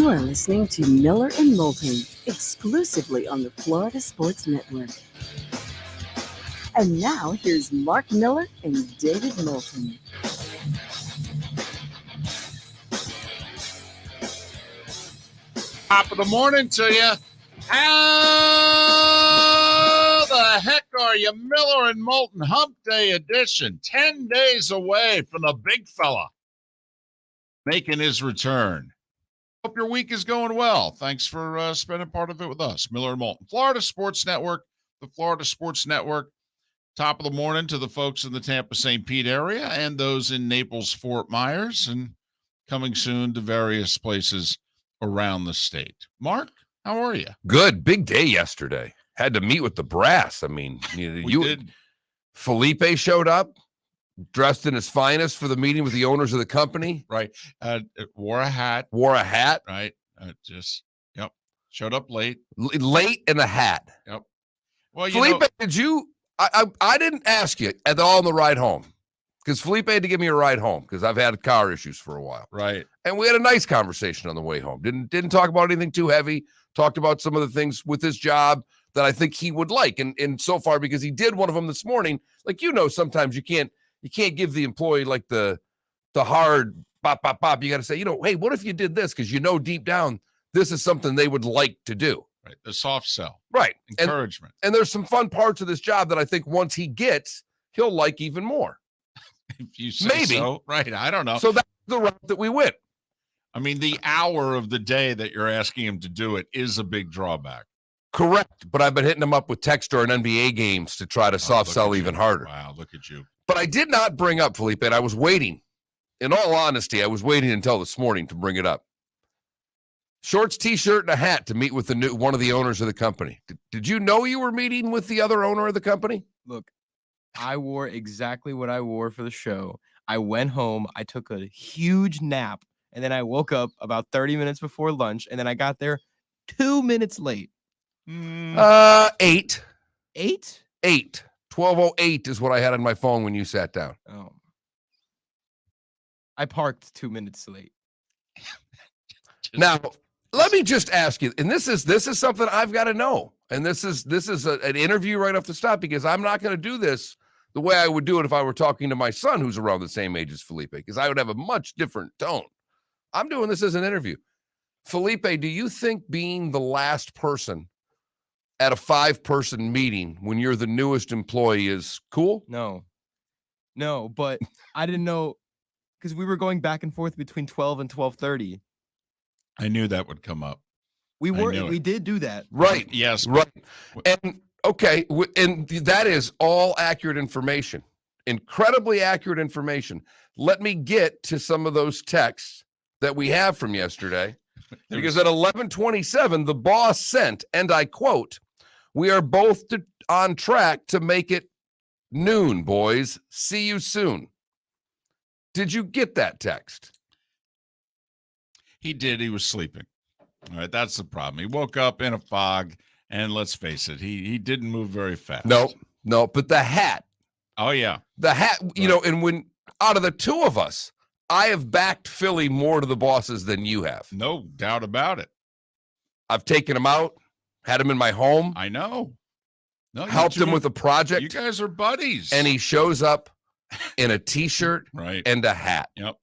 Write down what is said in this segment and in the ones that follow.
You are listening to Miller and Moulton, exclusively on the Florida Sports Network. And now, here's Mark Miller and David Moulton. Top of the morning to you. How the heck are you? Miller and Moulton Hump Day edition. 10 days away from the big fella making his return. Hope your week is going well. Thanks for spending part of it with us. Miller and Moulton. Florida Sports Network, the Florida Sports Network. Top of the morning to the folks in the Tampa-St. Pete area and those in Naples-Fort Myers, and coming soon to various places around the state. Mark, how are you? Good. Big day yesterday. Had to meet with the brass. I mean, you did. Felipe showed up dressed in his finest for the meeting with the owners of the company. Right. Wore a hat. Right. Showed up late. Late in a hat. Yep. Well, Felipe, did you? I didn't ask you at all on the ride home, because Felipe had to give me a ride home because I've had car issues for a while. Right. And we had a nice conversation on the way home. Didn't talk about anything too heavy. Talked about some of the things with his job that I think he would like. And so far, because he did one of them this morning, like, sometimes you can't give the employee like the hard bop, bop, bop. You got to say, hey, what if you did this? Because deep down, this is something they would like to do. Right. The soft sell. Right. Encouragement. And there's some fun parts of this job that I think once he gets, he'll like even more. If you say maybe. So. Right. I don't know. So that's the route that we went. I mean, the hour of the day that you're asking him to do it is a big drawback. Correct. But I've been hitting him up with text during NBA games to try to soft sell even harder. Wow. Look at you. But I did not bring up, Felipe, and I was waiting. In all honesty, I was waiting until this morning to bring it up. Shorts, T-shirt, and a hat to meet with one of the owners of the company. Did you know you were meeting with the other owner of the company? Look, I wore exactly what I wore for the show. I went home, I took a huge nap, and then I woke up about 30 minutes before lunch, and then I got there 2 minutes late. 8. 8? 8. 12:08 is what I had on my phone when you sat down. Oh. I parked 2 minutes late. Now, let me just ask you, and this is something I've got to know. And this is an interview right off the stop, because I'm not going to do this the way I would do it if I were talking to my son, who's around the same age as Felipe, because I would have a much different tone. I'm doing this as an interview. Felipe, do you think being the last person at a 5-person meeting when you're the newest employee is cool? No, but I didn't know, because we were going back and forth between 12 and 12:30. I knew that would come up. We did do that. Right. Yes. Right. And okay. And that is all accurate information, incredibly accurate information. Let me get to some of those texts that we have from yesterday, because at 11:27, the boss sent, and I quote, "We are both on track to make it noon, boys. See you soon." Did you get that text? He did. He was sleeping. All right. That's the problem. He woke up in a fog, and let's face it, he didn't move very fast. No. But the hat. Oh, yeah. The hat, and when out of the two of us, I have backed Philly more to the bosses than you have. No doubt about it. I've taken him out, had him in my home. I know. No, helped him with a project. You guys are buddies. And he shows up in a T-shirt right. and a hat. Yep.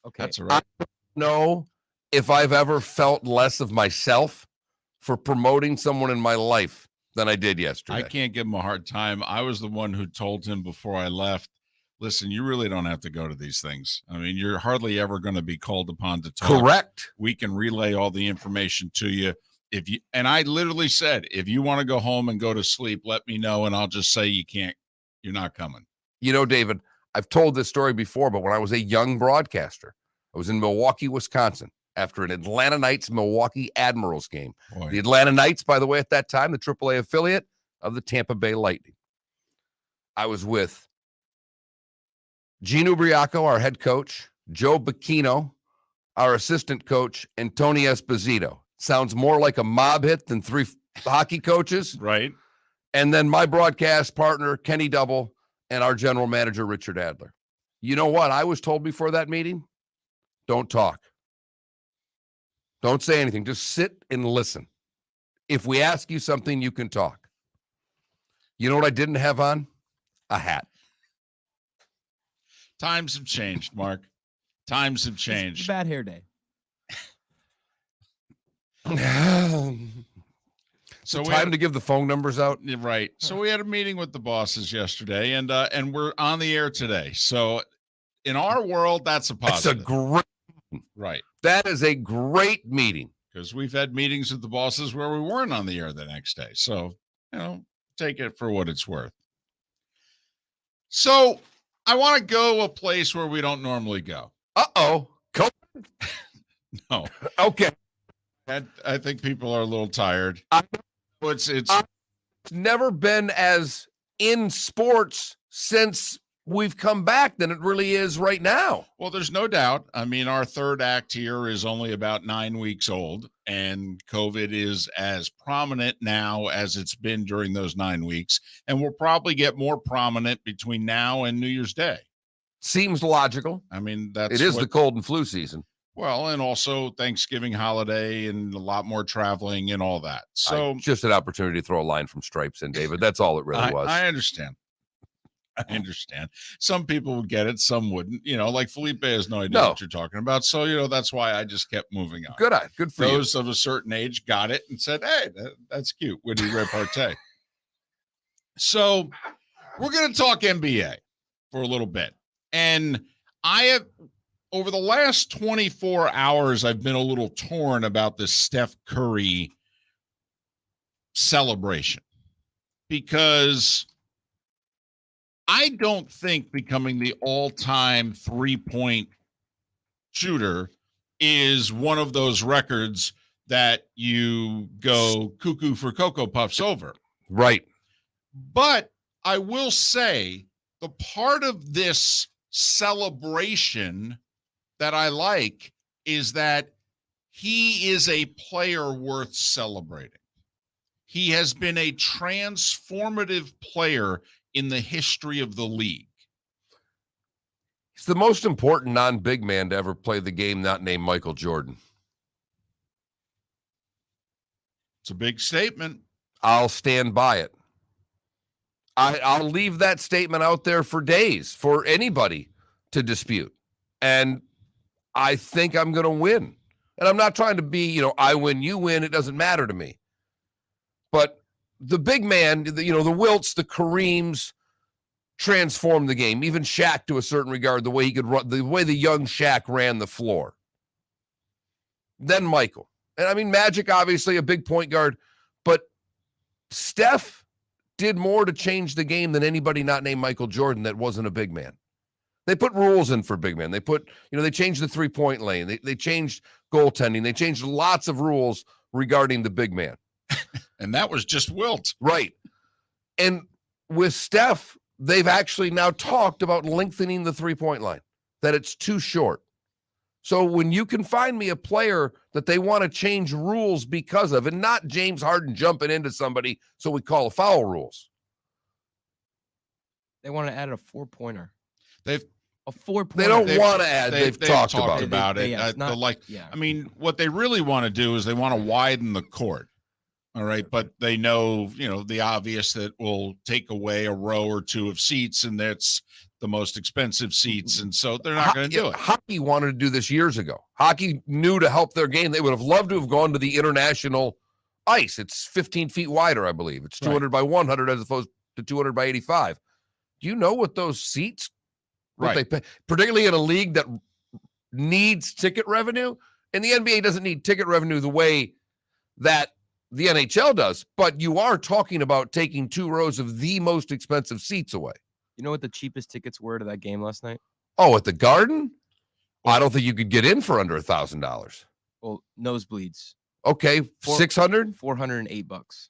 Okay. That's right. I don't know if I've ever felt less of myself for promoting someone in my life than I did yesterday. I can't give him a hard time. I was the one who told him before I left, listen, you really don't have to go to these things. I mean, you're hardly ever going to be called upon to talk. Correct. We can relay all the information to you. And I literally said, if you want to go home and go to sleep, let me know, and I'll just say you're not coming. David, I've told this story before, but when I was a young broadcaster, I was in Milwaukee, Wisconsin, after an Atlanta Knights-Milwaukee Admirals game. Boy. The Atlanta Knights, by the way, at that time, the AAA affiliate of the Tampa Bay Lightning. I was with Gene Ubriaco, our head coach, Joe Bacchino, our assistant coach, and Tony Esposito. Sounds more like a mob hit than 3 hockey coaches. Right. And then my broadcast partner, Kenny Double, and our general manager, Richard Adler. You know what I was told before that meeting? Don't talk. Don't say anything. Just sit and listen. If we ask you something, you can talk. You know what I didn't have on? A hat. Times have changed, Mark. Times have It's a changed. bad hair day. So Time to give the phone numbers out. Right. So we had a meeting with the bosses yesterday, and we're on the air today. So in our world, that's a That's a positive. great, Right. that is a great meeting. Because we've had meetings with the bosses where we weren't on the air the next day. So, take it for what it's worth. So I want to go a place where we don't normally go. Uh-oh. No. Okay. I think people are a little tired. It's never been as in sports since we've come back than it really is right now. well, there's no doubt. I mean, our third act here is only about 9 weeks old, and COVID is as prominent now as it's been during those 9 weeks, and will probably get more prominent between now and New Year's Day. Seems logical. I mean, that's It is the cold and flu season. well, and also Thanksgiving holiday and a lot more traveling and all that. So Just an opportunity to throw a line from Stripes in, David. That's all it really was. I understand. I understand. Some people would get it, some wouldn't. Like Felipe has no idea No. what you're talking about. So, that's why I just kept moving on. Good for you. Those of a certain age got it and said, hey, that's cute. Witty repartee. So we're going to talk NBA for a little bit. And I have, over the last 24 hours, I've been a little torn about this Steph Curry celebration because I don't think becoming the all-time three-point shooter is one of those records that you go cuckoo for Cocoa Puffs over. Right. But I will say the part of this celebration that I like is that he is a player worth celebrating. He has been a transformative player in the history of the league. He's the most important non-big man to ever play the game not named Michael Jordan. It's a big statement. I'll stand by it. I'll leave that statement out there for days for anybody to dispute. And I think I'm going to win. And I'm not trying to be, I win, you win. It doesn't matter to me. But the big man, the Wilts, the Kareems transformed the game. Even Shaq, to a certain regard, the way he could run, the way the young Shaq ran the floor. Then Michael. And I mean, Magic, obviously a big point guard. But Steph did more to change the game than anybody not named Michael Jordan that wasn't a big man. They put rules in for big men. They put, they changed the three-point lane. They changed goaltending. They changed lots of rules regarding the big man. And that was just Wilt. Right. And with Steph, they've actually now talked about lengthening the three-point line, that it's too short. So when you can find me a player that they want to change rules because of, and not James Harden jumping into somebody so we call a foul rules. They want to add a 4-pointer. They've A 4-pointer. They don't want to add. They've talked about it. Yeah, it's not- I mean, what they really want to do is they want to widen the court. All right. But they know, the obvious that will take away a row or two of seats, and that's the most expensive seats. And so they're not going to do it. Hockey wanted to do this years ago. Hockey knew to help their game. They would have loved to have gone to the international ice. It's 15 feet wider, I believe. It's 200 by 100 as opposed to 200 by 85. Do you know what those seats, what they pay, particularly in a league that needs ticket revenue? And the NBA doesn't need ticket revenue the way that the NHL does, but you are talking about taking 2 rows of the most expensive seats away. You know what the cheapest tickets were to that game last night? Oh, at the Garden? I don't think you could get in for under $1,000. Well, nosebleeds. Okay, 600? $408.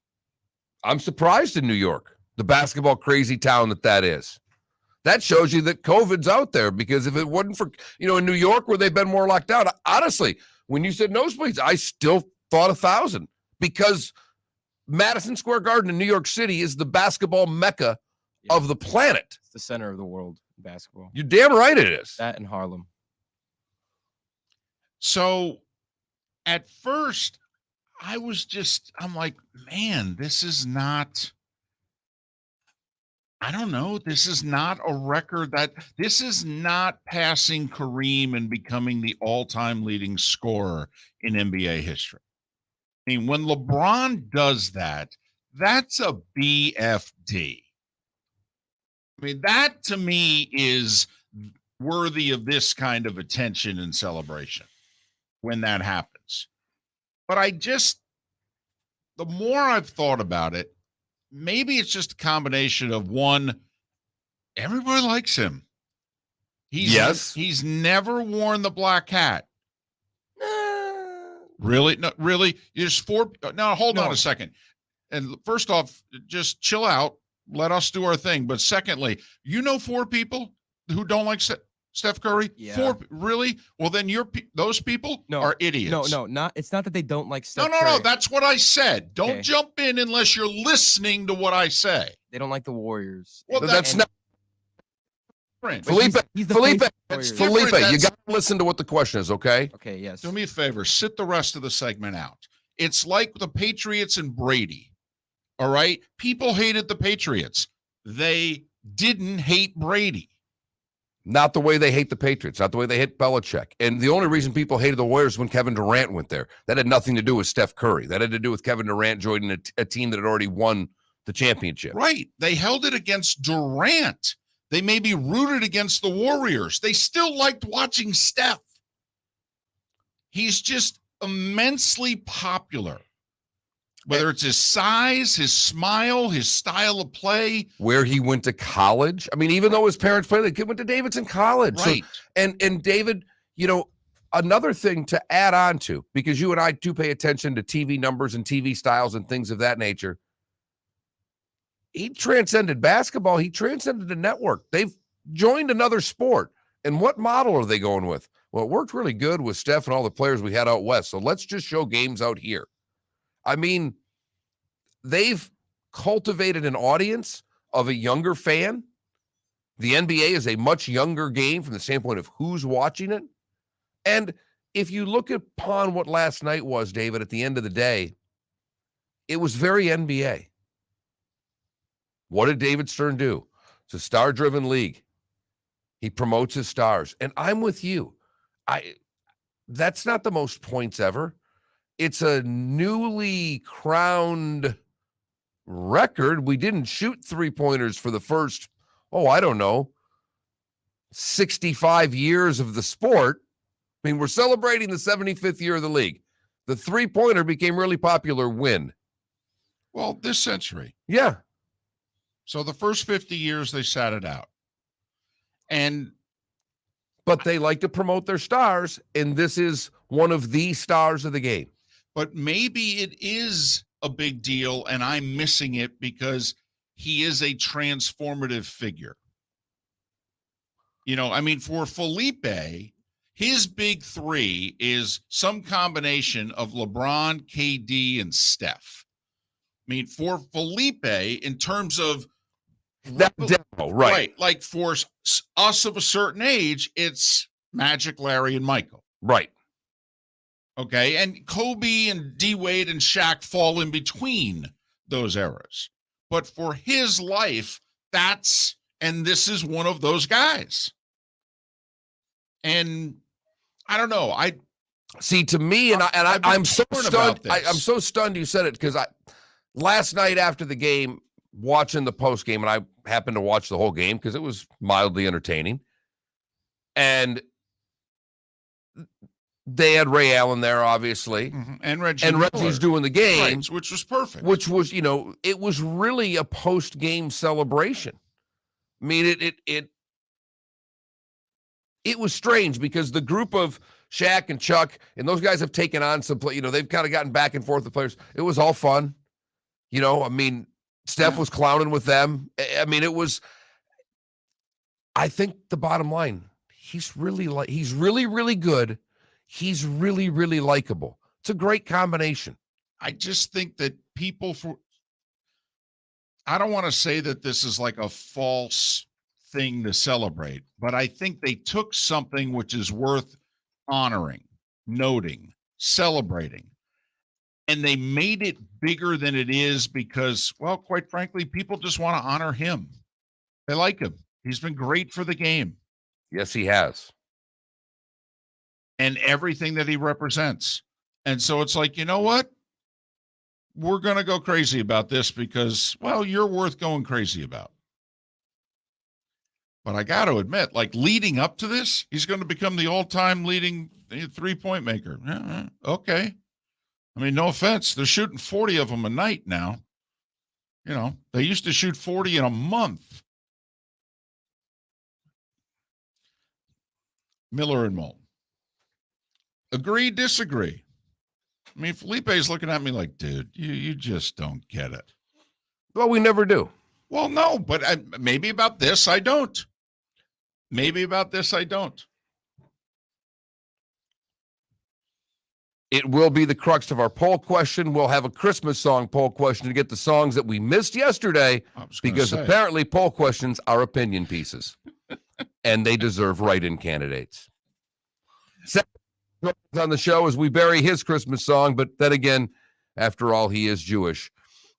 I'm surprised in New York, the basketball crazy town that is. That shows you that COVID's out there, because if it wasn't for, in New York where they've been more locked down, honestly, when you said nosebleeds, I still thought 1,000, because Madison Square Garden in New York City is the basketball mecca of the planet. It's the center of the world in basketball. You're damn right it is. That and Harlem. So at first, I'm like, man, this is not. I don't know. This is not a record this is not passing Kareem and becoming the all-time leading scorer in NBA history. I mean, when LeBron does that, that's a BFD. I mean, that to me is worthy of this kind of attention and celebration when that happens. But the more I've thought about it, maybe it's just a combination of one, everybody likes him. He's never worn the black hat. Really? No, really? There's four. Now, hold on a second. And first off, just chill out. Let us do our thing. But secondly, four people who don't like Steph Curry? Yeah. Four? Really? Well, then those people are idiots. No, it's not that they don't like Steph No. That's what I said. Don't jump in unless you're listening to what I say. They don't like the Warriors. Well, that's not. Felipe, you got to listen to what the question is, okay? Okay, yes. Do me a favor. Sit the rest of the segment out. It's like the Patriots and Brady, all right? People hated the Patriots. They didn't hate Brady. Not the way they hate the Patriots, not the way they hate Belichick. And the only reason people hated the Warriors when Kevin Durant went there. That had nothing to do with Steph Curry. That had to do with Kevin Durant joining a team that had already won the championship. Right. They held it against Durant. They maybe rooted against the Warriors. They still liked watching Steph. He's just immensely popular. Whether it's his size, his smile, his style of play. Where he went to college. I mean, even though his parents played, the kid went to Davidson College. Right. So, and David, another thing to add on to, because you and I do pay attention to TV numbers and TV styles and things of that nature. He transcended basketball. He transcended the network. They've joined another sport. And what model are they going with? Well, it worked really good with Steph and all the players we had out west. So let's just show games out here. I mean, they've cultivated an audience of a younger fan. The NBA is a much younger game from the standpoint of who's watching it. And if you look upon what last night was, David, at the end of the day, it was very NBA. What did David Stern do? It's a star-driven league. He promotes his stars. And I'm with you. That's not the most points ever. It's a newly crowned record. We didn't shoot three-pointers for the first, 65 years of the sport. I mean, we're celebrating the 75th year of the league. The three-pointer became really popular when? Well, this century. Yeah. So the first 50 years, they sat it out. But they like to promote their stars, and this is one of the stars of the game. But maybe it is a big deal, and I'm missing it because he is a transformative figure. For Felipe, his big three is some combination of LeBron, KD, and Steph. I mean, for Felipe, in terms of that demo, right? Like for us of a certain age, it's Magic, Larry, and Michael. Right. Okay. And Kobe and D Wade and Shaq fall in between those eras. But for his life, this is one of those guys. And I don't know. See, to me, I'm so stunned. I'm so stunned you said it because last night after the game, watching the post game, and I happened to watch the whole game because it was mildly entertaining. And they had Ray Allen there, obviously. Mm-hmm. And Reggie's doing the game. Right, which was perfect. Which was, it was really a post-game celebration. I mean, it was strange because the group of Shaq and Chuck and those guys have taken on some play, they've kind of gotten back and forth with players. It was all fun. Steph was clowning with them. I mean, I think the bottom line, he's really, really good. He's really, really likable. It's a great combination. I just think that I don't want to say that this is like a false thing to celebrate, but I think they took something which is worth honoring, noting, celebrating. And they made it bigger than it is because, well, quite frankly, people just want to honor him. They like him. He's been great for the game. Yes, he has. And everything that he represents. And so it's like, you know what? We're going to go crazy about this because, well, you're worth going crazy about. But I got to admit, like leading up to this, he's going to become the all-time leading three-point maker. Okay. I mean, no offense. They're shooting 40 of them a night now. You know, they used to shoot 40 in a month. Miller and Moulton. Agree, disagree. I mean, Felipe's looking at me like, dude, you just don't get it. Well, we never do. Well, no, but maybe about this, I don't. Maybe about this, I don't. It will be the crux of our poll question. We'll have a Christmas song poll question to get the songs that we missed yesterday because apparently poll questions are opinion pieces and they deserve write-in candidates. Seth on the show as we bury his Christmas song, but then again, after all, he is Jewish.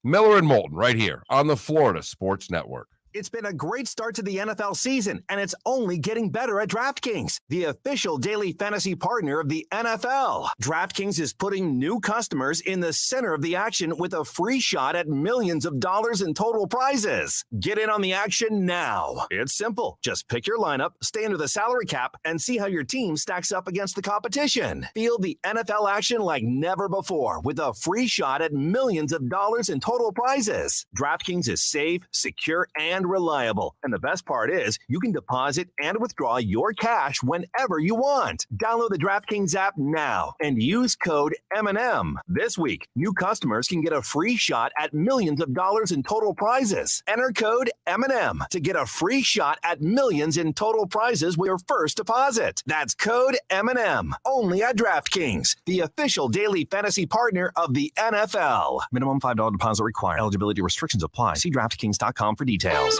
Miller and Moulton right here on the Florida Sports Network. It's been a great start to the NFL season, and it's only getting better at DraftKings, the official daily fantasy partner of the NFL. DraftKings is putting new customers in the center of the action with a free shot at millions of dollars in total prizes. Get in on the action now. It's simple. Just pick your lineup, stay under the salary cap, and see how your team stacks up against the competition. Feel the NFL action like never before with a free shot at millions of dollars in total prizes. DraftKings is safe, secure, and reliable. And the best part is you can deposit and withdraw your cash whenever you want. Download the DraftKings app now and use code M&M. This week, new customers can get a free shot at millions of dollars in total prizes. Enter code M&M to get a free shot at millions in total prizes with your first deposit. That's code M&M. Only at DraftKings, the official daily fantasy partner of the NFL. Minimum $5 deposit required. Eligibility restrictions apply. See DraftKings.com for details.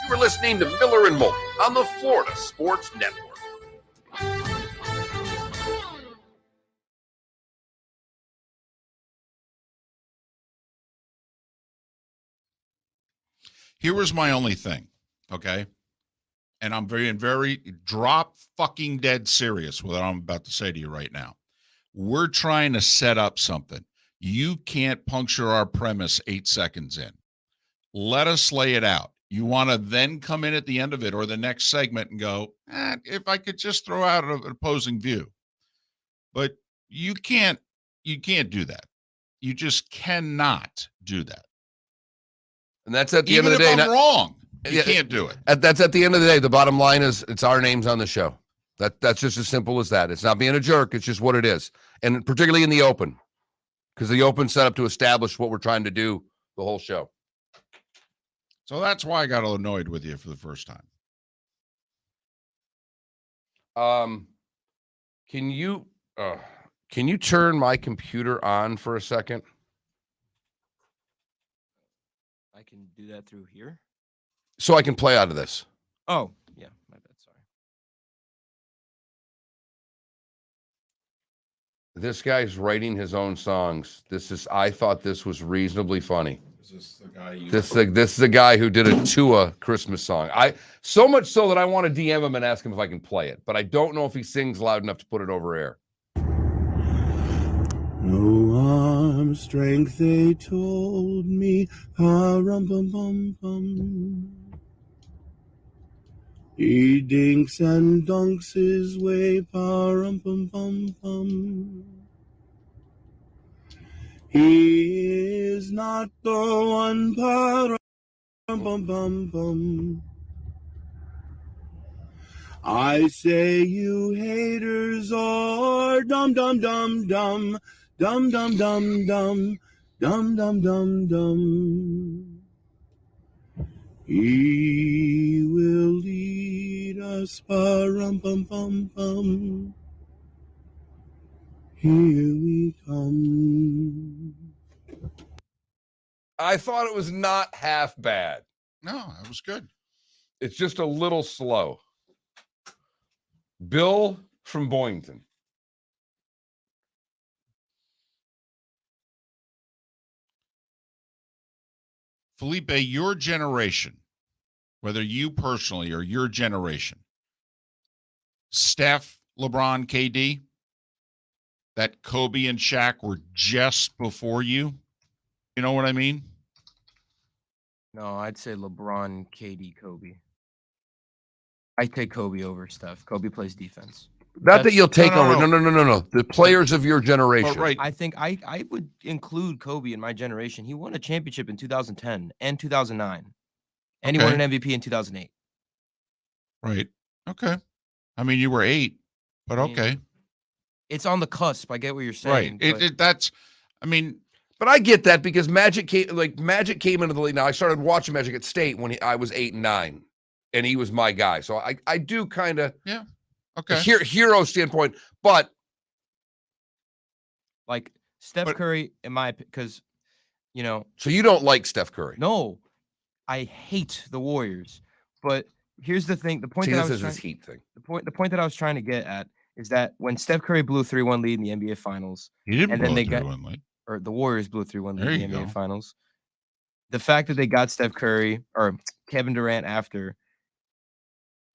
You were listening to Miller and Moulton on the Florida Sports Network. Here was my only thing, okay? And I'm very drop fucking dead serious with what I'm about to say to you right now. We're trying to set up something. You can't puncture our premise 8 seconds in. Let us lay it out. You want to then come in at the end of it or the next segment and go, if I could just throw out an opposing view. But you can't do that. You just cannot do that. And that's at the Even end of the day. If I'm wrong, you can't do it. That's at the end of the day. The bottom line is it's our names on the show. That's just as simple as that. It's not being a jerk. It's just what it is. And particularly in the open, because the open set up to establish what we're trying to do the whole show. So that's why I got annoyed with you for the first time. Can you turn my computer on for a second? I can do that through here. So I can play out of this. Oh, yeah, my bad. Sorry. This guy's writing his own songs. I thought this was reasonably funny. Is this the guy This is the guy who did a Tua Christmas song. So much so that I want to DM him and ask him if I can play it, but I don't know if he sings loud enough to put it over air. No arm strength, they told me. Bum. He dinks and dunks his way. Bum. He is not the one. Bum. I say you haters are dumb. He will lead us. Bum. Here we come. I thought it was not half bad. No, that was good. It's just a little slow. Bill from Boynton. Felipe, your generation, whether you personally or your generation, Steph, LeBron, KD, that Kobe and Shaq were just before you. You know what I mean? No, I'd say LeBron, KD, Kobe. I take Kobe over Steph. Kobe plays defense. Not that you'll take no, over. no. No. The players of your generation. But right. I think I would include Kobe in my generation. He won a championship in 2010 and 2009. And he won an MVP in 2008. Right. Okay. I mean, you were 8, but okay. It's on the cusp. I get what you're saying. Right. But I get that because Magic came into the league. Now I started watching Magic at State when I was 8 and 9, and he was my guy. So I do kind of hero standpoint, but like Steph Curry, in my because So you don't like Steph Curry? No, I hate the Warriors. But here's the thing: the point Heat thing. The point that I was trying to get at is that when Steph Curry blew 3-1 lead in the NBA Finals, he didn't and blow then they 3-1 lead. Or the Warriors blew 3-1 lead in the NBA go. Finals. The fact that they got Steph Curry or Kevin Durant after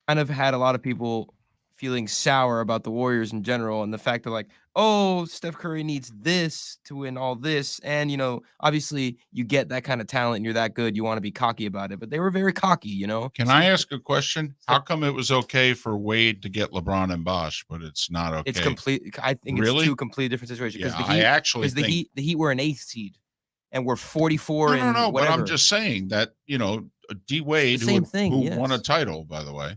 kind of had a lot of people feeling sour about the Warriors in general, and the fact that like, oh, Steph Curry needs this to win all this, and obviously you get that kind of talent and you're that good, you want to be cocky about it, but they were very cocky. Can I ask a question? How come it was okay for Wade to get LeBron and Bosh, but it's not okay? It's complete. I think it's two completely different situations. Yeah, the Heat were an 8th seed, and we're 44. No, whatever. but I'm just saying that D Wade, who won a title, by the way.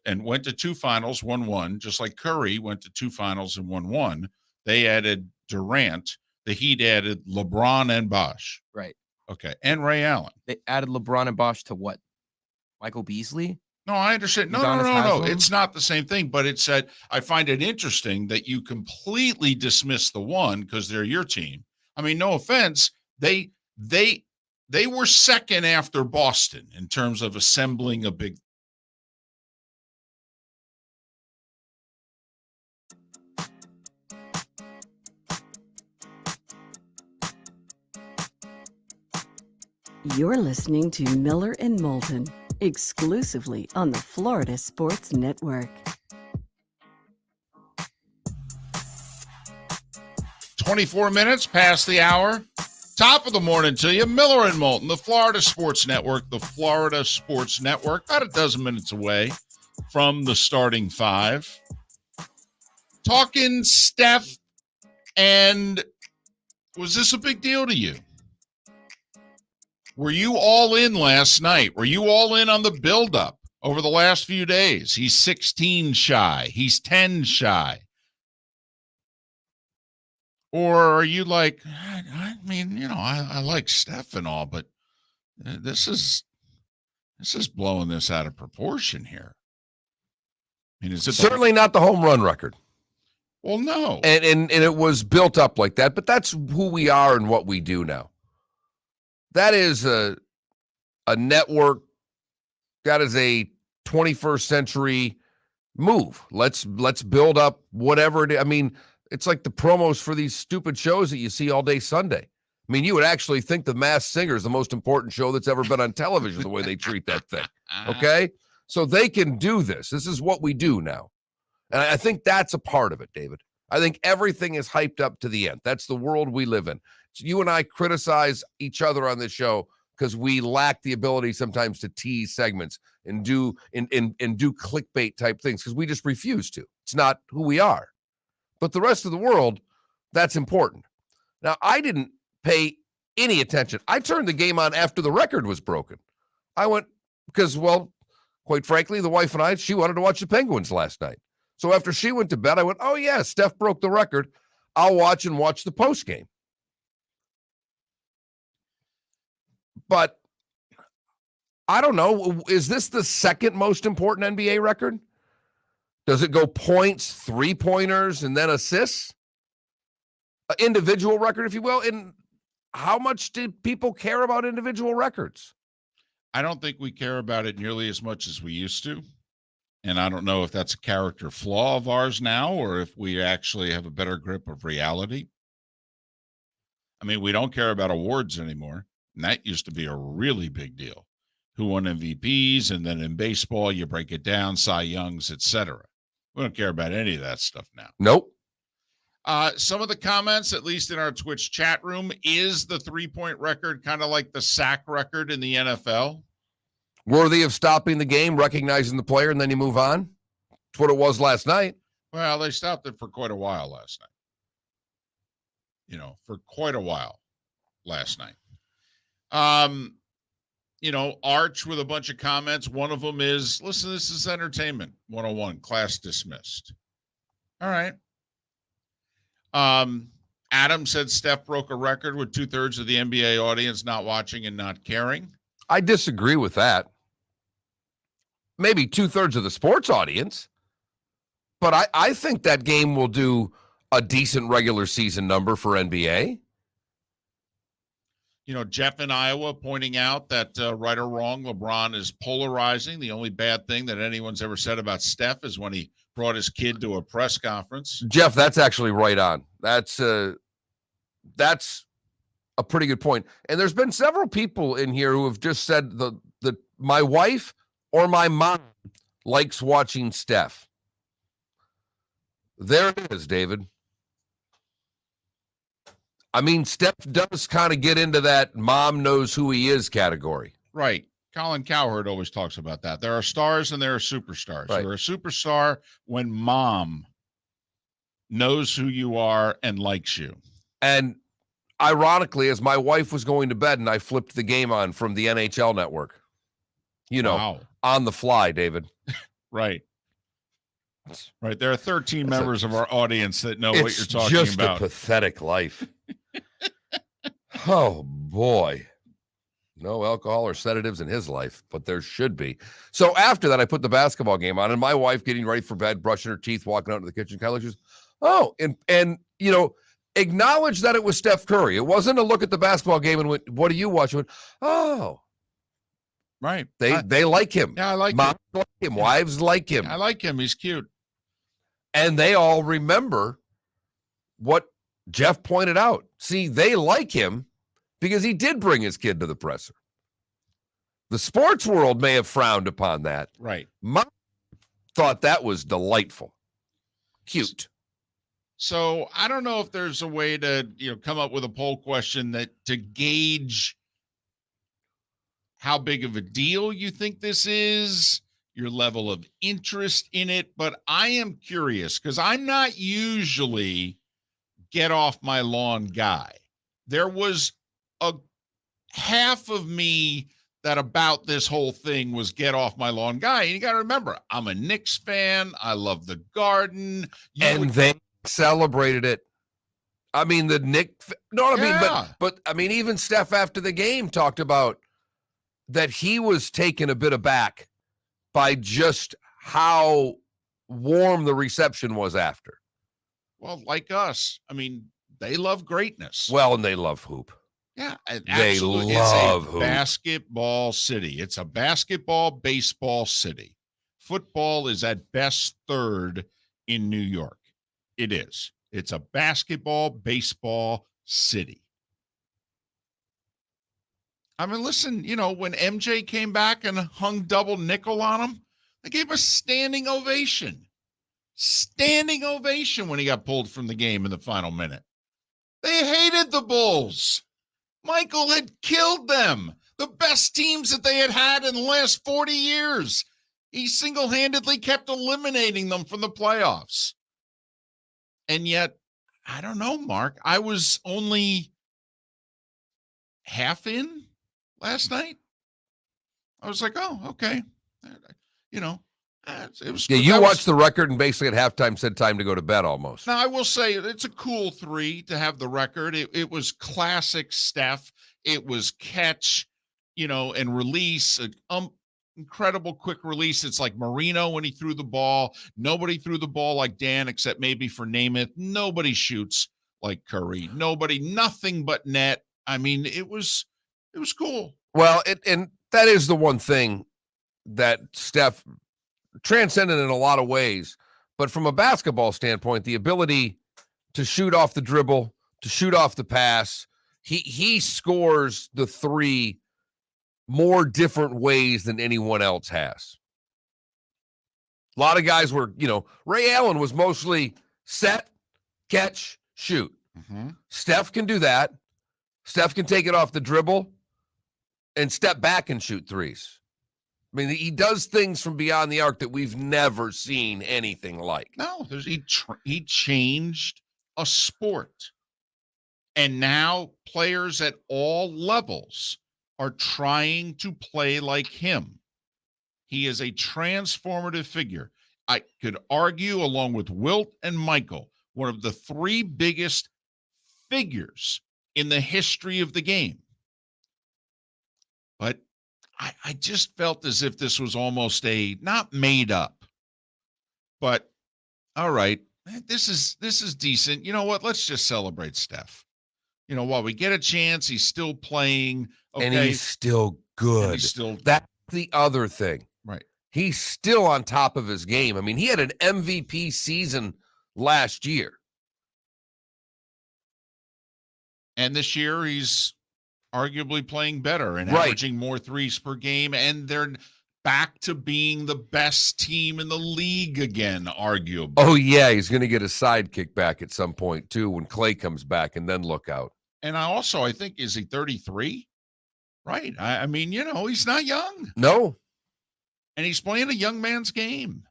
And went to 2 finals, won 1, just like Curry went to 2 finals and won 1. They added Durant. The Heat added LeBron and Bosh. Right. Okay. And Ray Allen. They added LeBron and Bosh to what? Michael Beasley? No, I understand. No. It's not the same thing, but it said, I find it interesting that you completely dismiss the one because they're your team. I mean, no offense. They were second after Boston in terms of assembling a big. You're listening to Miller and Moulton, exclusively on the Florida Sports Network. 24 minutes past the hour. Top of the morning to you. Miller and Moulton, the Florida Sports Network. The Florida Sports Network, about a dozen minutes away from the starting 5. Talking Steph, and was this a big deal to you? Were you all in last night? Were you all in on the buildup over the last few days? He's 16 shy. He's 10 shy. Or are you like, I mean, I like Steph and all, but this is blowing this out of proportion here. I mean, is it certainly not the home run record? Well, no. And it was built up like that, but that's who we are and what we do now. That is a network. That is a 21st century move. Let's build up whatever it is. I mean, it's like the promos for these stupid shows that you see all day Sunday. I mean, you would actually think The Masked Singer is the most important show that's ever been on television, the way they treat that thing. Okay? So they can do this. This is what we do now. And I think that's a part of it, David. I think everything is hyped up to the end. That's the world we live in. You and I criticize each other on this show because we lack the ability sometimes to tease segments and do clickbait type things because we just refuse to. It's not who we are. But the rest of the world, that's important. Now, I didn't pay any attention. I turned the game on after the record was broken. I went because, well, quite frankly, the wife and I, she wanted to watch the Penguins last night. So after she went to bed, I went, oh, yeah, Steph broke the record. I'll watch the postgame. But I don't know. Is this the second most important NBA record? Does it go points, 3-pointers, and then assists? An individual record, if you will. And how much did people care about individual records? I don't think we care about it nearly as much as we used to. And I don't know if that's a character flaw of ours now or if we actually have a better grip of reality. I mean, we don't care about awards anymore. And that used to be a really big deal. Who won MVPs, and then in baseball, you break it down, Cy Youngs, etc. We don't care about any of that stuff now. Nope. Some of the comments, at least in our Twitch chat room, is the 3-point record kind of like the sack record in the NFL? Worthy of stopping the game, recognizing the player, and then you move on? That's what it was last night. Well, they stopped it for quite a while last night. For quite a while last night. Arch with a bunch of comments. One of them is, listen, this is entertainment 101, class dismissed. All right. Adam said Steph broke a record with 2/3 of the NBA audience not watching and not caring. I disagree with that. Maybe 2/3 of the sports audience, but I think that game will do a decent regular season number for NBA. Jeff in Iowa pointing out that right or wrong, LeBron is polarizing. The only bad thing that anyone's ever said about Steph is when he brought his kid to a press conference. Jeff, that's actually right on. That's a pretty good point. And there's been several people in here who have just said that my wife or my mom likes watching Steph. There it is, David. I mean, Steph does kind of get into that mom knows who he is category. Right. Colin Cowherd always talks about that. There are stars and there are superstars. Right. You're a superstar when mom knows who you are and likes you. And ironically, as my wife was going to bed and I flipped the game on from the NHL network, Wow. on the fly, David. Right. Right. There are 13 members of our audience that know what you're talking just about. A pathetic life. Oh, boy. No alcohol or sedatives in his life, but there should be. So after that, I put the basketball game on, and my wife getting ready for bed, brushing her teeth, walking out to the kitchen, kind of goes, oh, and acknowledge that it was Steph Curry. It wasn't a look at the basketball game and went, what do you watch? Went, oh. Right. They like him. Yeah, I like him. Moms like him. Wives like him. I like him. He's cute. And they all remember what Jeff pointed out. See, they like him because he did bring his kid to the presser. The sports world may have frowned upon that. Right. Mom thought that was delightful. Cute. So I don't know if there's a way to, come up with a poll question to gauge how big of a deal you think this is, your level of interest in it. But I am curious because I'm not usually get off my lawn guy. There was a half of me that about this whole thing was get off my lawn guy. And you got to remember, I'm a Knicks fan. I love the Garden. They celebrated it. I mean, but I mean, even Steph after the game talked about that he was taken a bit aback by just how warm the reception was after. Well, like us. I mean, they love greatness. Well, and they love hoop. Yeah, they absolutely. love it's a hoop. Basketball city. It's a basketball, baseball city. Football is at best third in New York. It is. It's a basketball, baseball city. I mean, listen, when MJ came back and hung double nickel on him, they gave a standing ovation. Standing ovation when he got pulled from the game in the final minute. They hated the Bulls. Michael had killed them. The best teams that they had in the last 40 years. He single-handedly kept eliminating them from the playoffs. And yet, I don't know, Mark. I was only half in last night. I was like, oh, okay. It was. Yeah, you watched the record and basically at halftime said time to go to bed almost. Now, I will say it's a cool 3 to have the record. It was classic Steph. It was catch, and release, incredible quick release. It's like Marino when he threw the ball. Nobody threw the ball like Dan except maybe for Namath. Nobody shoots like Curry. Nothing but net. I mean, it was cool. Well, and that is the one thing that Steph transcended in a lot of ways, but from a basketball standpoint, the ability to shoot off the dribble, to shoot off the pass, he scores the three more different ways than anyone else has. A lot of guys were, Ray Allen was mostly set, catch, shoot. Mm-hmm. Steph can do that. Steph can take it off the dribble and step back and shoot threes. I mean, he does things from beyond the arc that we've never seen anything like. No, he changed a sport. And now players at all levels are trying to play like him. He is a transformative figure. I could argue, along with Wilt and Michael, one of the three biggest figures in the history of the game. But I just felt as if this was almost not made up, but all right, this is decent. You know what? Let's just celebrate Steph. While we get a chance, he's still playing. Okay. And he's still good. That's the other thing. Right. He's still on top of his game. I mean, he had an MVP season last year. And this year he's arguably playing better and Right. averaging more threes per game. And they're back to being the best team in the league again, arguably. Oh, yeah. He's going to get a sidekick back at some point, too, when Clay comes back, and then look out. And I think, is he 33? Right. I mean, he's not young. No. And he's playing a young man's game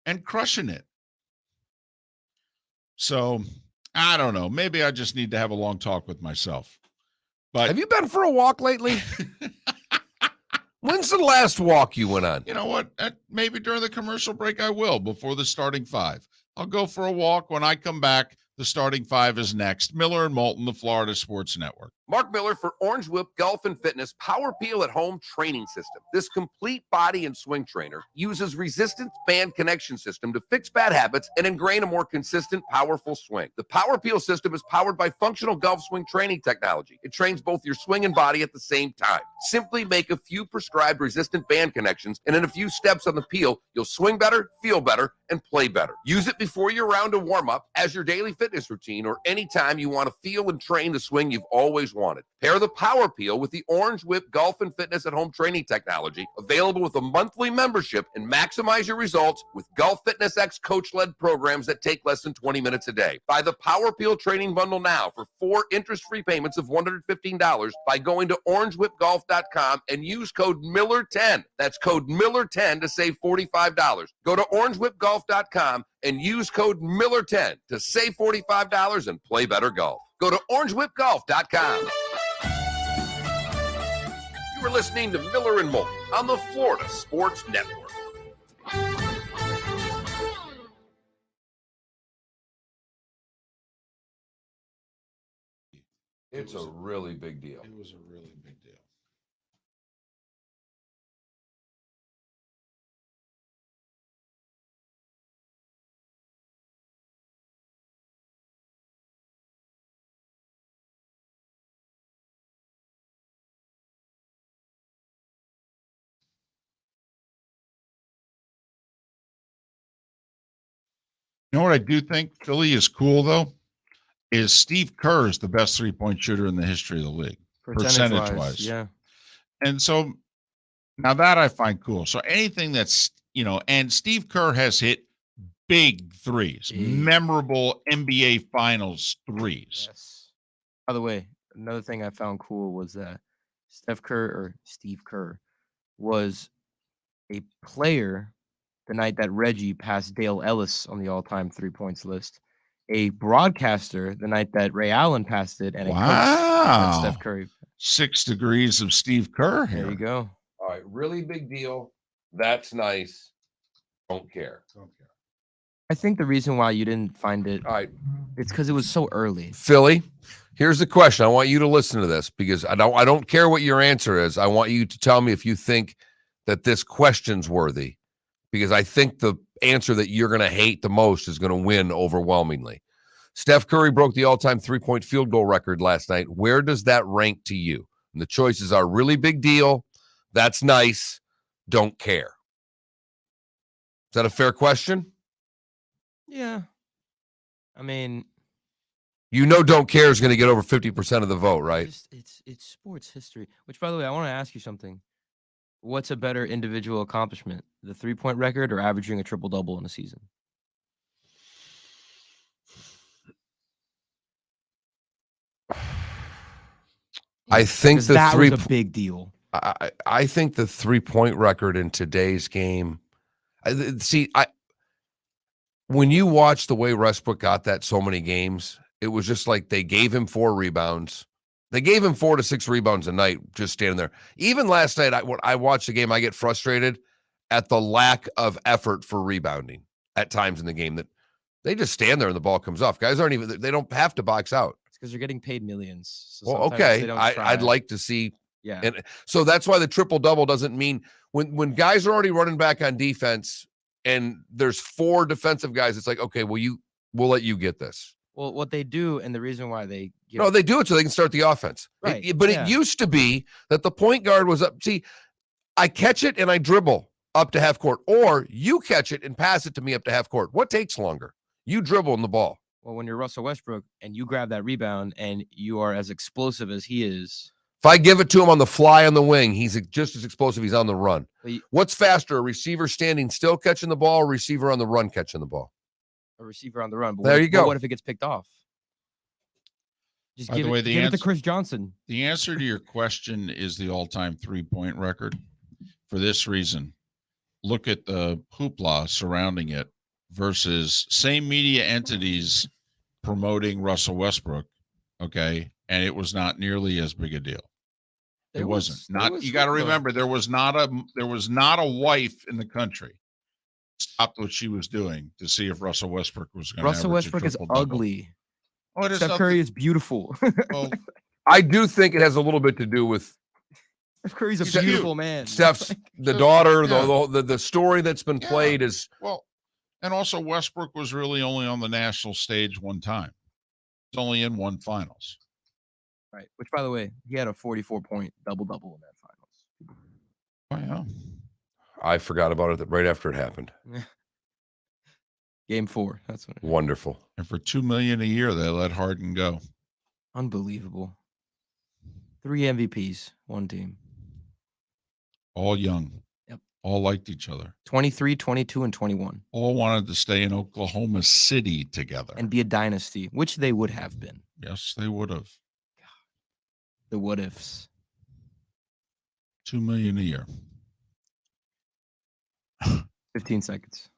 and crushing it. So, I don't know. Maybe I just need to have a long talk with myself. But have you been for a walk lately? When's the last walk you went on? You know what? Maybe during the commercial break I will, before the starting five. I'll go for a walk. When I come back, the starting five is next. Miller and Moulton, the Florida Sports Network. Mark Miller for Orange Whip Golf and Fitness Power Peel at Home Training System. This complete body and swing trainer uses resistance band connection system to fix bad habits and ingrain a more consistent, powerful swing. The Power Peel system is powered by functional golf swing training technology. It trains both your swing and body at the same time. Simply make a few prescribed resistant band connections, and in a few steps on the peel, you'll swing better, feel better, and play better. Use it before your round of warm-up, as your daily fitness routine, or anytime you want to feel and train the swing you've always wanted. Pair the Power Peel with the Orange Whip Golf and Fitness at Home training technology, available with a monthly membership, and maximize your results with Golf Fitness X coach-led programs that take less than 20 minutes a day. Buy the Power Peel training bundle now for 4 interest-free payments of $115 by going to orangewhipgolf.com and use code Miller10. That's code Miller10 to save $45. Go to orangewhipgolf.com and use code Miller10 to save $45 and play better golf. Go to orangewhipgolf.com. You are listening to Miller and Moulton on the Florida Sports Network. It's a really big deal. It was a really big deal. You know what I do think Philly is cool, though, is Steve Kerr is the best three-point shooter in the history of the league, percentage-wise. Yeah. And so now that I find cool. So anything that's, and Steve Kerr has hit big threes, memorable NBA Finals threes. Yes. By the way, another thing I found cool was that Steve Kerr was a player the night that Reggie passed Dale Ellis on the all-time 3 points list, a broadcaster the night that Ray Allen passed it, and a coach that Steph Curry. 6 degrees of Steve Kerr here. There you go. All right, really big deal. That's nice. Don't care. I think the reason why you didn't find it, All right, it's because it was so early. Philly, here's the question. I want you to listen to this because I don't care what your answer is. I want you to tell me if you think that this question's worthy, because I think the answer that you're going to hate the most is going to win overwhelmingly. Steph Curry broke the all-time three-point field goal record last night. Where does that rank to you? And the choices are really big deal, that's nice, don't care. Is that a fair question? Yeah. I mean, Don't Care is going to get over 50% of the vote, right? It's sports history. Which, by the way, I want to ask you something. What's a better individual accomplishment, the 3-point record or averaging a triple-double in a season? I think that was a big deal. I think the 3-point record in today's game. When you watch the way Westbrook got that so many games, it was just like they gave him 4 rebounds. They gave him 4 to 6 rebounds a night just standing there. Even last night, when I watched the game, I get frustrated at the lack of effort for rebounding at times in the game, that they just stand there and the ball comes off. Guys they don't have to box out. It's because they're getting paid millions. So well, okay. I'd like to see. Yeah. And so that's why the triple-double doesn't mean when guys are already running back on defense and there's 4 defensive guys, it's like, okay, we'll let you get this. Well, what they do, and the reason why they they do it so they can start the offense. Right. It used to be that the point guard was up. See, I catch it and I dribble up to half court, or you catch it and pass it to me up to half court. What takes longer? You dribble in the ball. Well, when you're Russell Westbrook and you grab that rebound and you are as explosive as he is. If I give it to him on the fly on the wing, he's just as explosive. He's on the run. What's faster, a receiver standing still catching the ball, or a receiver on the run catching the ball? A receiver on the run. But there you go. What if it gets picked off? Just give it to Chris Johnson. The answer to your question is the all-time 3-point record. For this reason, look at the hoopla surrounding it versus same media entities promoting Russell Westbrook, okay, and it was not nearly as big a deal. You got to remember, there was not a wife in the country stopped what she was doing to see if Russell Westbrook was going to. Russell Westbrook is ugly. Oh, Steph Curry is beautiful. Well, I do think it has a little bit to do with Steph Curry's a beautiful man. Steph's the daughter, the story that's been played is and also Westbrook was really only on the national stage one time. He's only in one finals. Right. Which, by the way, he had a 44-point double-double in that finals. Oh, yeah. I forgot about it right after it happened. Game 4. That's what. Wonderful. And for $2 million a year, they let Harden go. Unbelievable. 3 MVPs, one team. All young. Yep. All liked each other. 23, 22, and 21. All wanted to stay in Oklahoma City together. And be a dynasty, which they would have been. Yes, they would have. The what ifs. $2 million a year. 15 seconds.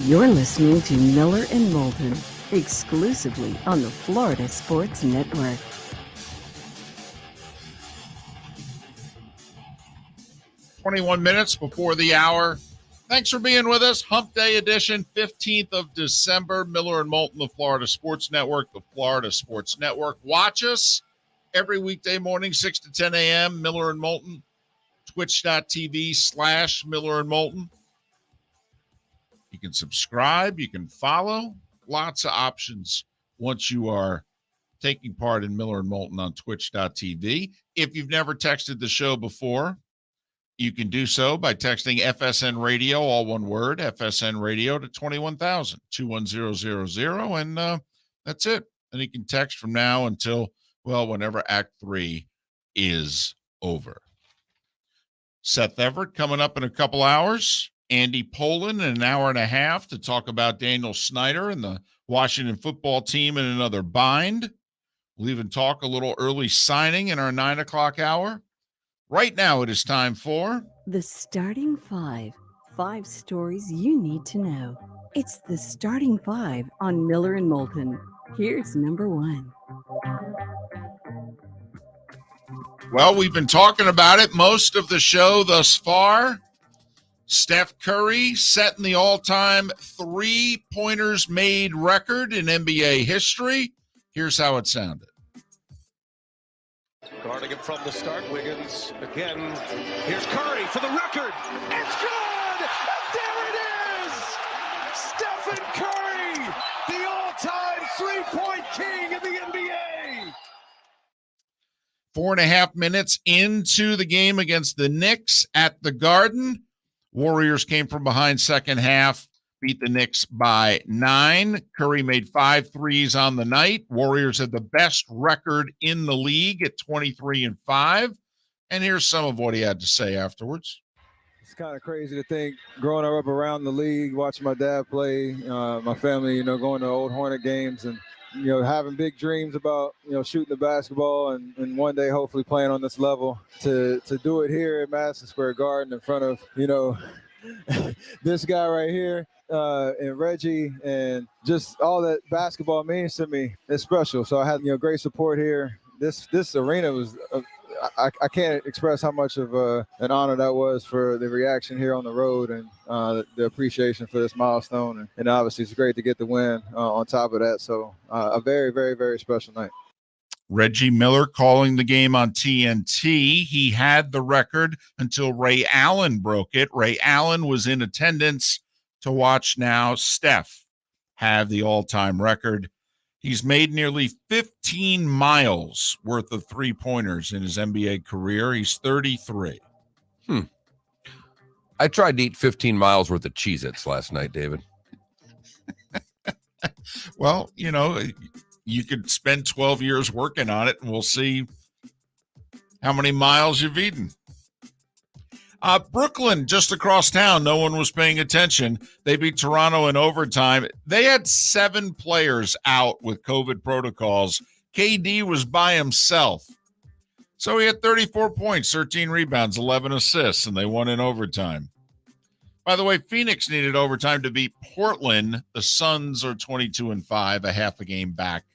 You're listening to Miller and Moulton, exclusively on the Florida Sports Network. "21 minutes before the hour. Thanks for being with us. Hump Day edition, 15th of December. Miller and Moulton, the Florida Sports Network, the Florida Sports Network. Watch us every weekday morning, 6 to 10 a.m. Miller and Moulton, twitch.tv/Miller and Moulton. You can subscribe. You can follow. Lots of options once you are taking part in Miller and Moulton on twitch.tv. If you've never texted the show before, you can do so by texting FSN Radio, all one word, FSN Radio to 21,000, 21000, and that's it. And you can text from now until, whenever Act 3 is over. Seth Everett coming up in a couple hours. Andy Pollin in an hour and a half to talk about Daniel Snyder and the Washington football team in another bind. We'll even talk a little early signing in our 9 o'clock hour. Right now, it is time for The Starting Five. 5 stories you need to know. It's the Starting 5 on Miller and Moulton. Here's number 1. Well, we've been talking about it most of the show thus far. Steph Curry setting the all-time 3-pointers made record in NBA history. Here's how it sounded. Guarding it from the start, Wiggins again. Here's Curry for the record. It's good! And there it is! all-time three-point king in the NBA. 4.5 minutes into the game against the Knicks at the Garden. Warriors came from behind second half, beat the Knicks by 9. Curry made 5 threes on the night. Warriors had the best record in the league at 23-5. And here's some of what he had to say afterwards. It's kind of crazy to think growing up around the league, watching my dad play, my family, going to old Hornet games and, having big dreams about, shooting the basketball and one day hopefully playing on this level to do it here at Madison Square Garden in front of, this guy right here and Reggie and just all that basketball means to me. It's special. So I had, great support here. This arena was I can't express how much of an honor that was for the reaction here on the road and the appreciation for this milestone. And obviously, it's great to get the win on top of that. So a very, very, very special night. Reggie Miller calling the game on TNT. He had the record until Ray Allen broke it. Ray Allen was in attendance to watch now Steph have the all-time record. He's made nearly 15 miles worth of three-pointers in his NBA career. He's 33. I tried to eat 15 miles worth of Cheez-Its last night, David. Well, you could spend 12 years working on it, and we'll see how many miles you've eaten. Brooklyn, just across town, no one was paying attention. They beat Toronto in overtime. They had 7 players out with COVID protocols. KD was by himself. So he had 34 points, 13 rebounds, 11 assists, and they won in overtime. By the way, Phoenix needed overtime to beat Portland. The Suns are 22-5, a half a game back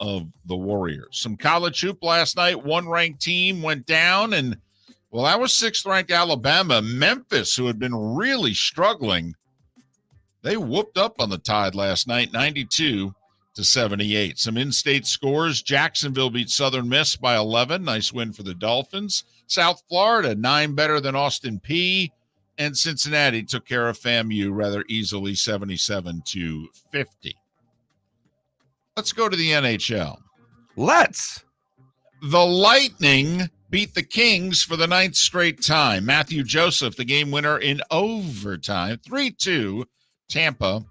of the Warriors. Some college hoop last night. One ranked team went down, and well, that was 6th-ranked Alabama. Memphis, who had been really struggling, they whooped up on the Tide last night, 92-78. Some in-state scores. Jacksonville beat Southern Miss by 11. Nice win for the Dolphins. South Florida, 9 better than Austin Peay. And Cincinnati took care of FAMU rather easily, 77-50. Let's go to the NHL. Let's. The Lightning beat the Kings for the 9th straight time. Matthew Joseph, the game winner in overtime, 3-2, Tampa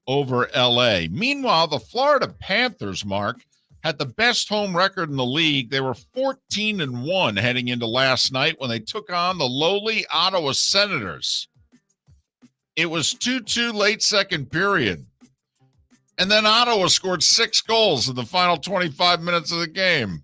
over L.A. Meanwhile, the Florida Panthers, Mark, had the best home record in the league. They were 14-1 heading into last night when they took on the lowly Ottawa Senators. It was 2-2 late second period. And then Ottawa scored 6 goals in the final 25 minutes of the game.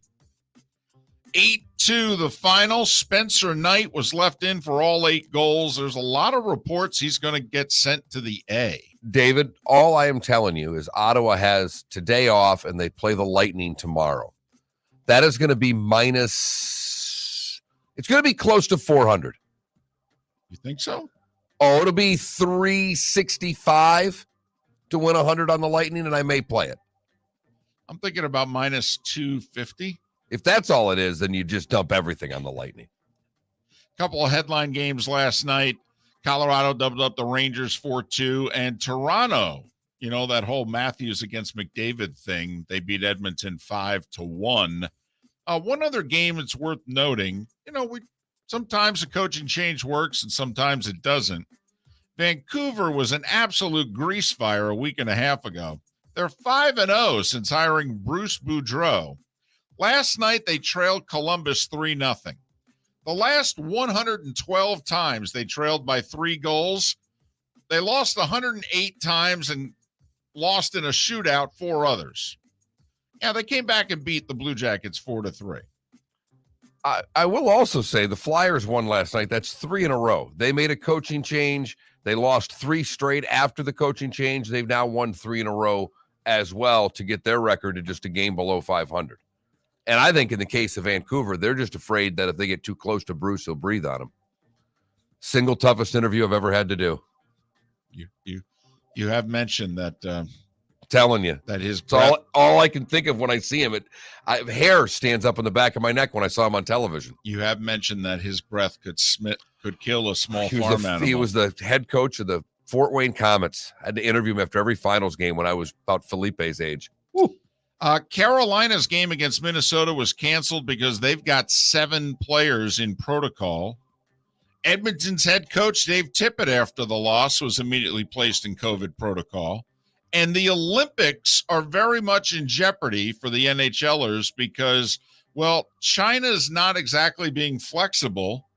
8-2 the final. Spencer Knight was left in for all 8 goals. There's a lot of reports he's going to get sent to the A. David, all I am telling you is Ottawa has today off and they play the Lightning tomorrow. That is going to be it's going to be close to 400. You think so? Oh, it'll be 365 to win 100 on the Lightning, and I may play it. I'm thinking about minus 250. If that's all it is, then you just dump everything on the Lightning. Couple of headline games last night. Colorado doubled up the Rangers 4-2, and Toronto, that whole Matthews against McDavid thing, they beat Edmonton 5-1. One other game that's worth noting, sometimes a coaching change works and sometimes it doesn't. Vancouver was an absolute grease fire a week and a half ago. They're 5-0 since hiring Bruce Boudreau. Last night, they trailed Columbus 3-0. The last 112 times they trailed by 3 goals, they lost 108 times and lost in a shootout 4 others. Yeah, they came back and beat the Blue Jackets 4-3. I will also say the Flyers won last night. That's 3 in a row. They made a coaching change. They lost 3 straight after the coaching change. They've now won 3 in a row as well to get their record to just a game below 500. And I think in the case of Vancouver, they're just afraid that if they get too close to Bruce, he'll breathe on them. Single toughest interview I've ever had to do. You have mentioned that. Telling you that his breath, all I can think of when I see him. Hair stands up on the back of my neck when I saw him on television. You have mentioned that his breath could kill a small farm animal. He was the head coach of the Fort Wayne Comets. I had to interview him after every finals game when I was about Felipe's age. Woo. Carolina's game against Minnesota was canceled because they've got 7 players in protocol. Edmonton's head coach, Dave Tippett, after the loss, was immediately placed in COVID protocol. And the Olympics are very much in jeopardy for the NHLers because, well, China's not exactly being flexible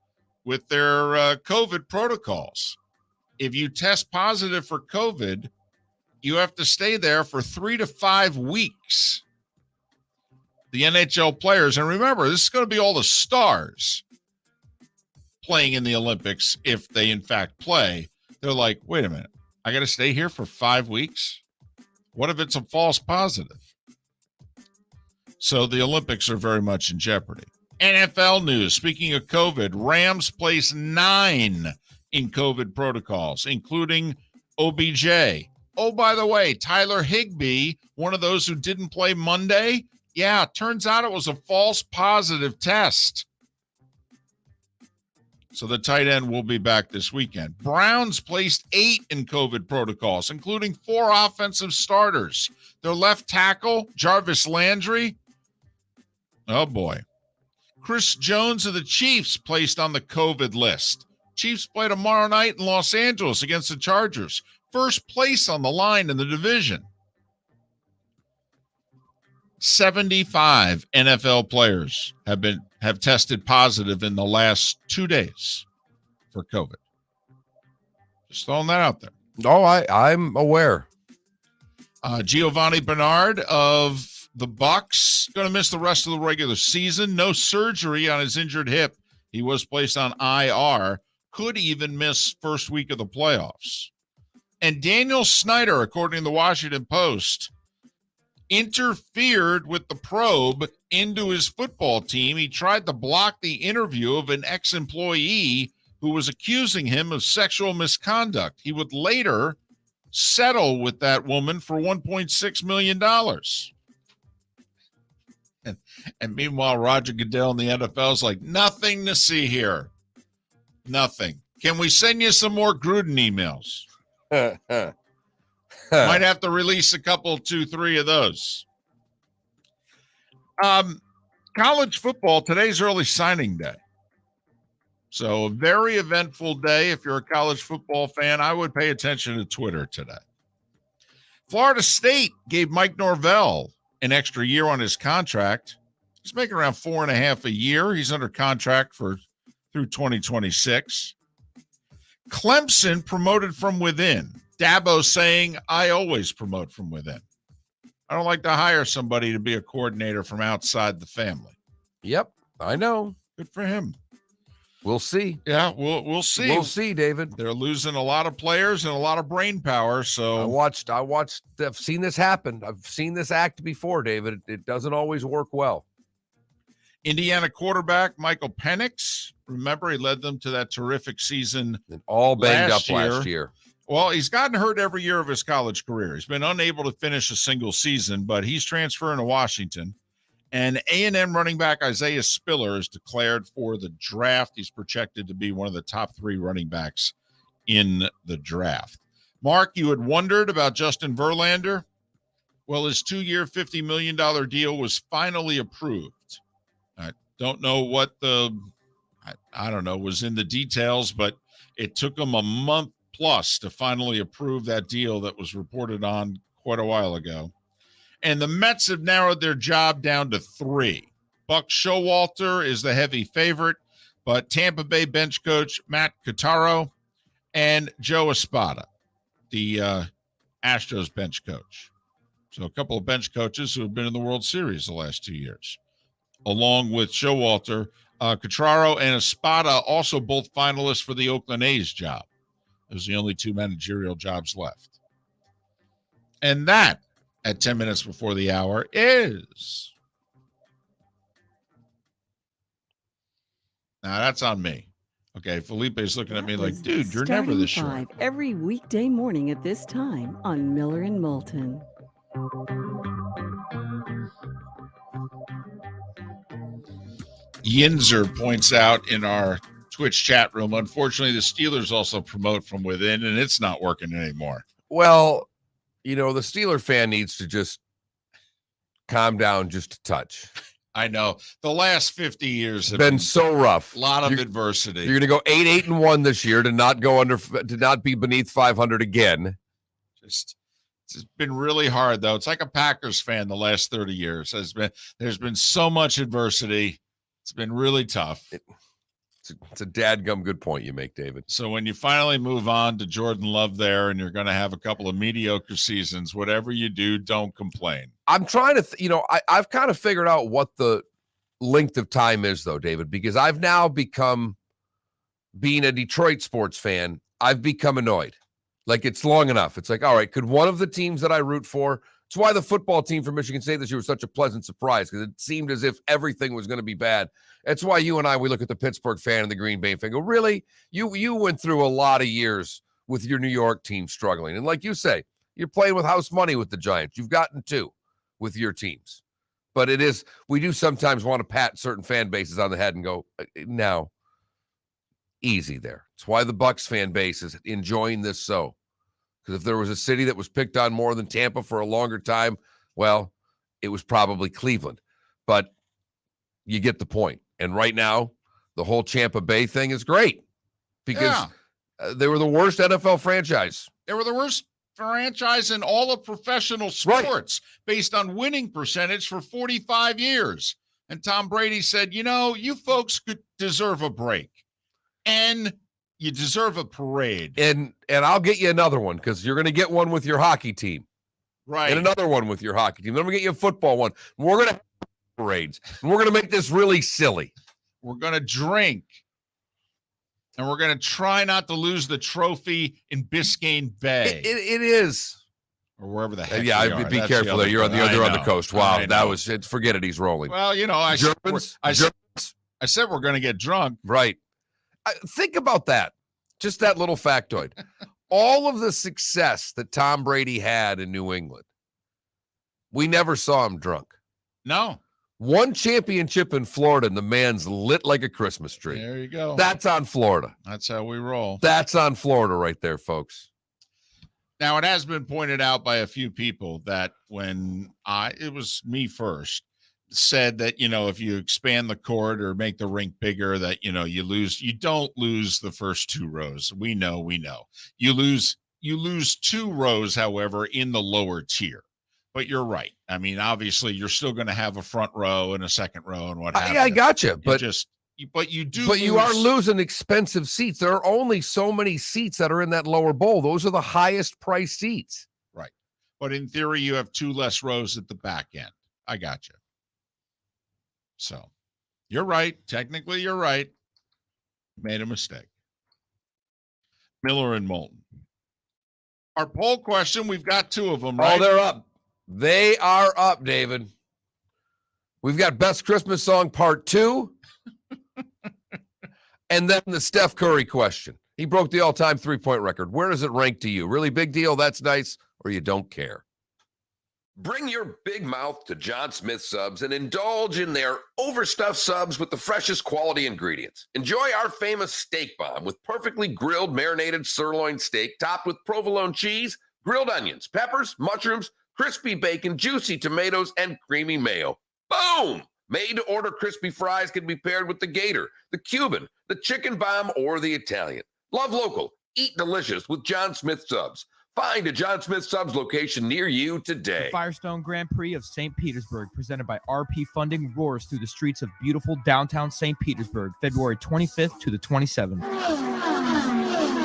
with their COVID protocols. If you test positive for COVID, you have to stay there for 3 to 5 weeks. The NHL players, and remember, this is going to be all the stars playing in the Olympics if they in fact play. They're like, wait a minute, I got to stay here for 5 weeks? What if it's a false positive? So the Olympics are very much in jeopardy. NFL news, speaking of COVID, Rams place 9 in COVID protocols, including OBJ. Oh, by the way, Tyler Higbee, one of those who didn't play Monday, yeah, turns out it was a false positive test. So the tight end will be back this weekend. Browns placed 8 in COVID protocols, including 4 offensive starters. Their left tackle, Jarvis Landry. Oh, boy. Chris Jones of the Chiefs placed on the COVID list. Chiefs play tomorrow night in Los Angeles against the Chargers. First place on the line in the division. 75 NFL players have tested positive in the last 2 days for COVID. Just throwing that out there. Oh, I'm aware. Giovanni Bernard of the Bucks going to miss the rest of the regular season. No surgery on his injured hip. He was placed on IR. Could even miss first week of the playoffs. And Daniel Snyder, according to the Washington Post, interfered with the probe into his football team. He tried to block the interview of an ex-employee who was accusing him of sexual misconduct. He would later settle with that woman for $1.6 million. And meanwhile, Roger Goodell in the NFL is like, nothing to see here. Nothing. Can we send you some more Gruden emails? Might have to release a couple, 2, 3 of those. College football, today's early signing day. So a very eventful day. If you're a college football fan, I would pay attention to Twitter today. Florida State gave Mike Norvell an extra year on his contract. He's making around $4.5 a year. He's under contract through 2026. Clemson promoted from within. Dabo saying, I always promote from within. I don't like to hire somebody to be a coordinator from outside the family. Yep, I know. Good for him. We'll see. Yeah, we'll see. We'll see, David. They're losing a lot of players and a lot of brain power. So I've seen this happen. I've seen this act before, David. It doesn't always work well. Indiana quarterback Michael Penix, remember, he led them to that terrific season. And all banged up last year. Well, he's gotten hurt every year of his college career. He's been unable to finish a single season, but he's transferring to Washington. And A&M running back Isaiah Spiller is declared for the draft. He's projected to be one of the top 3 running backs in the draft. Mark, you had wondered about Justin Verlander. Well, his 2-year, $50 million deal was finally approved. I don't know what I don't know, was in the details, but it took him a month plus to finally approve that deal that was reported on quite a while ago. And the Mets have narrowed their job down to 3. Buck Showalter is the heavy favorite, but Tampa Bay bench coach Matt Quatraro and Joe Espada, the Astros bench coach. So a couple of bench coaches who have been in the World Series the last 2 years, along with Showalter. Quatraro and Espada also both finalists for the Oakland A's job. Those are the only 2 managerial jobs left. And that, at 10 minutes before the hour, is... Now, that's on me. Okay, Felipe's looking at me like, dude, you're never this short. Starting 5 every weekday morning at this time on Miller and Moulton. Yinzer points out in our Twitch chat room. Unfortunately, the Steelers also promote from within, and it's not working anymore. Well, the Steeler fan needs to just calm down just a touch. I know. The last 50 years have been so rough. A lot of adversity. You're going to go 8-8-1 this year to not be beneath 500 again. It's been really hard, though. It's like a Packers fan the last 30 years. There's been so much adversity. It's been really tough. It's a dadgum good point you make, David. So when you finally move on to Jordan Love there and you're going to have a couple of mediocre seasons, whatever you do, don't complain. I'm trying to, I've kind of figured out what the length of time is, though, David, because I've now become, being a Detroit sports fan, I've become annoyed. Like, it's long enough. It's like, all right, could one of the teams that I root for, it's why the football team from Michigan State this year was such a pleasant surprise, because it seemed as if everything was going to be bad. That's why you and I, we look at the Pittsburgh fan and the Green Bay fan, go, really? You went through a lot of years with your New York team struggling. And like you say, you're playing with house money with the Giants. You've gotten 2 with your teams. But we do sometimes want to pat certain fan bases on the head and go, now, easy there. It's why the Bucs fan base is enjoying this so. Because if there was a city that was picked on more than Tampa for a longer time, well, it was probably Cleveland. But you get the point. And right now, the whole Tampa Bay thing is great because they were the worst NFL franchise. They were the worst franchise in all of professional sports based on winning percentage for 45 years. And Tom Brady said, you folks could deserve a break. And you deserve a parade. And I'll get you another one because you're going to get one with your hockey team. Right. And another one with your hockey team. Then I'm going to get you a football one. We're going to have parades. And we're going to make this really silly. We're going to drink. And we're going to try not to lose the trophy in Biscayne Bay. It is. Or wherever the heck yeah, we are. Be That's careful there. You're on the coast. Wow, that was it. Forget it. He's rolling. Well, I said we're going to get drunk. Right. Think about that. Just that little factoid. All of the success that Tom Brady had in New England, we never saw him drunk. No. One championship in Florida, and the man's lit like a Christmas tree. There you go. That's on Florida. That's how we roll. That's on Florida right there, folks. Now, it has been pointed out by a few people that it was me first, said that, if you expand the court or make the rink bigger, that, you don't lose the first 2 rows. We know. You lose 2 rows, however, in the lower tier. But you're right. I mean, obviously, you're still going to have a front row and a second row and what have you. I gotcha. But you are losing expensive seats. There are only so many seats that are in that lower bowl. Those are the highest priced seats. Right. But in theory, you have 2 less rows at the back end. I gotcha. So you're right. Technically, you're right. Made a mistake. Miller and Moulton. Our poll question, we've got 2 of them, right? Oh, they're up. They are up, David. We've got Best Christmas Song Part 2. And then the Steph Curry question. He broke the all-time 3-point record. Where does it rank to you? Really big deal? That's nice. Or you don't care? Bring your big mouth to John Smith Subs and indulge in their overstuffed subs with the freshest quality ingredients. Enjoy our famous steak bomb with perfectly grilled marinated sirloin steak topped with provolone cheese, grilled onions, peppers, mushrooms, crispy bacon, juicy tomatoes, and creamy mayo. Boom! Made-to-order crispy fries can be paired with the Gator, the Cuban, the chicken bomb, or the Italian. Love local. Eat delicious with John Smith Subs. Find a John Smith Subs location near you today. The Firestone Grand Prix of St. Petersburg, presented by RP Funding, roars through the streets of beautiful downtown St. Petersburg, February 25th to the 27th.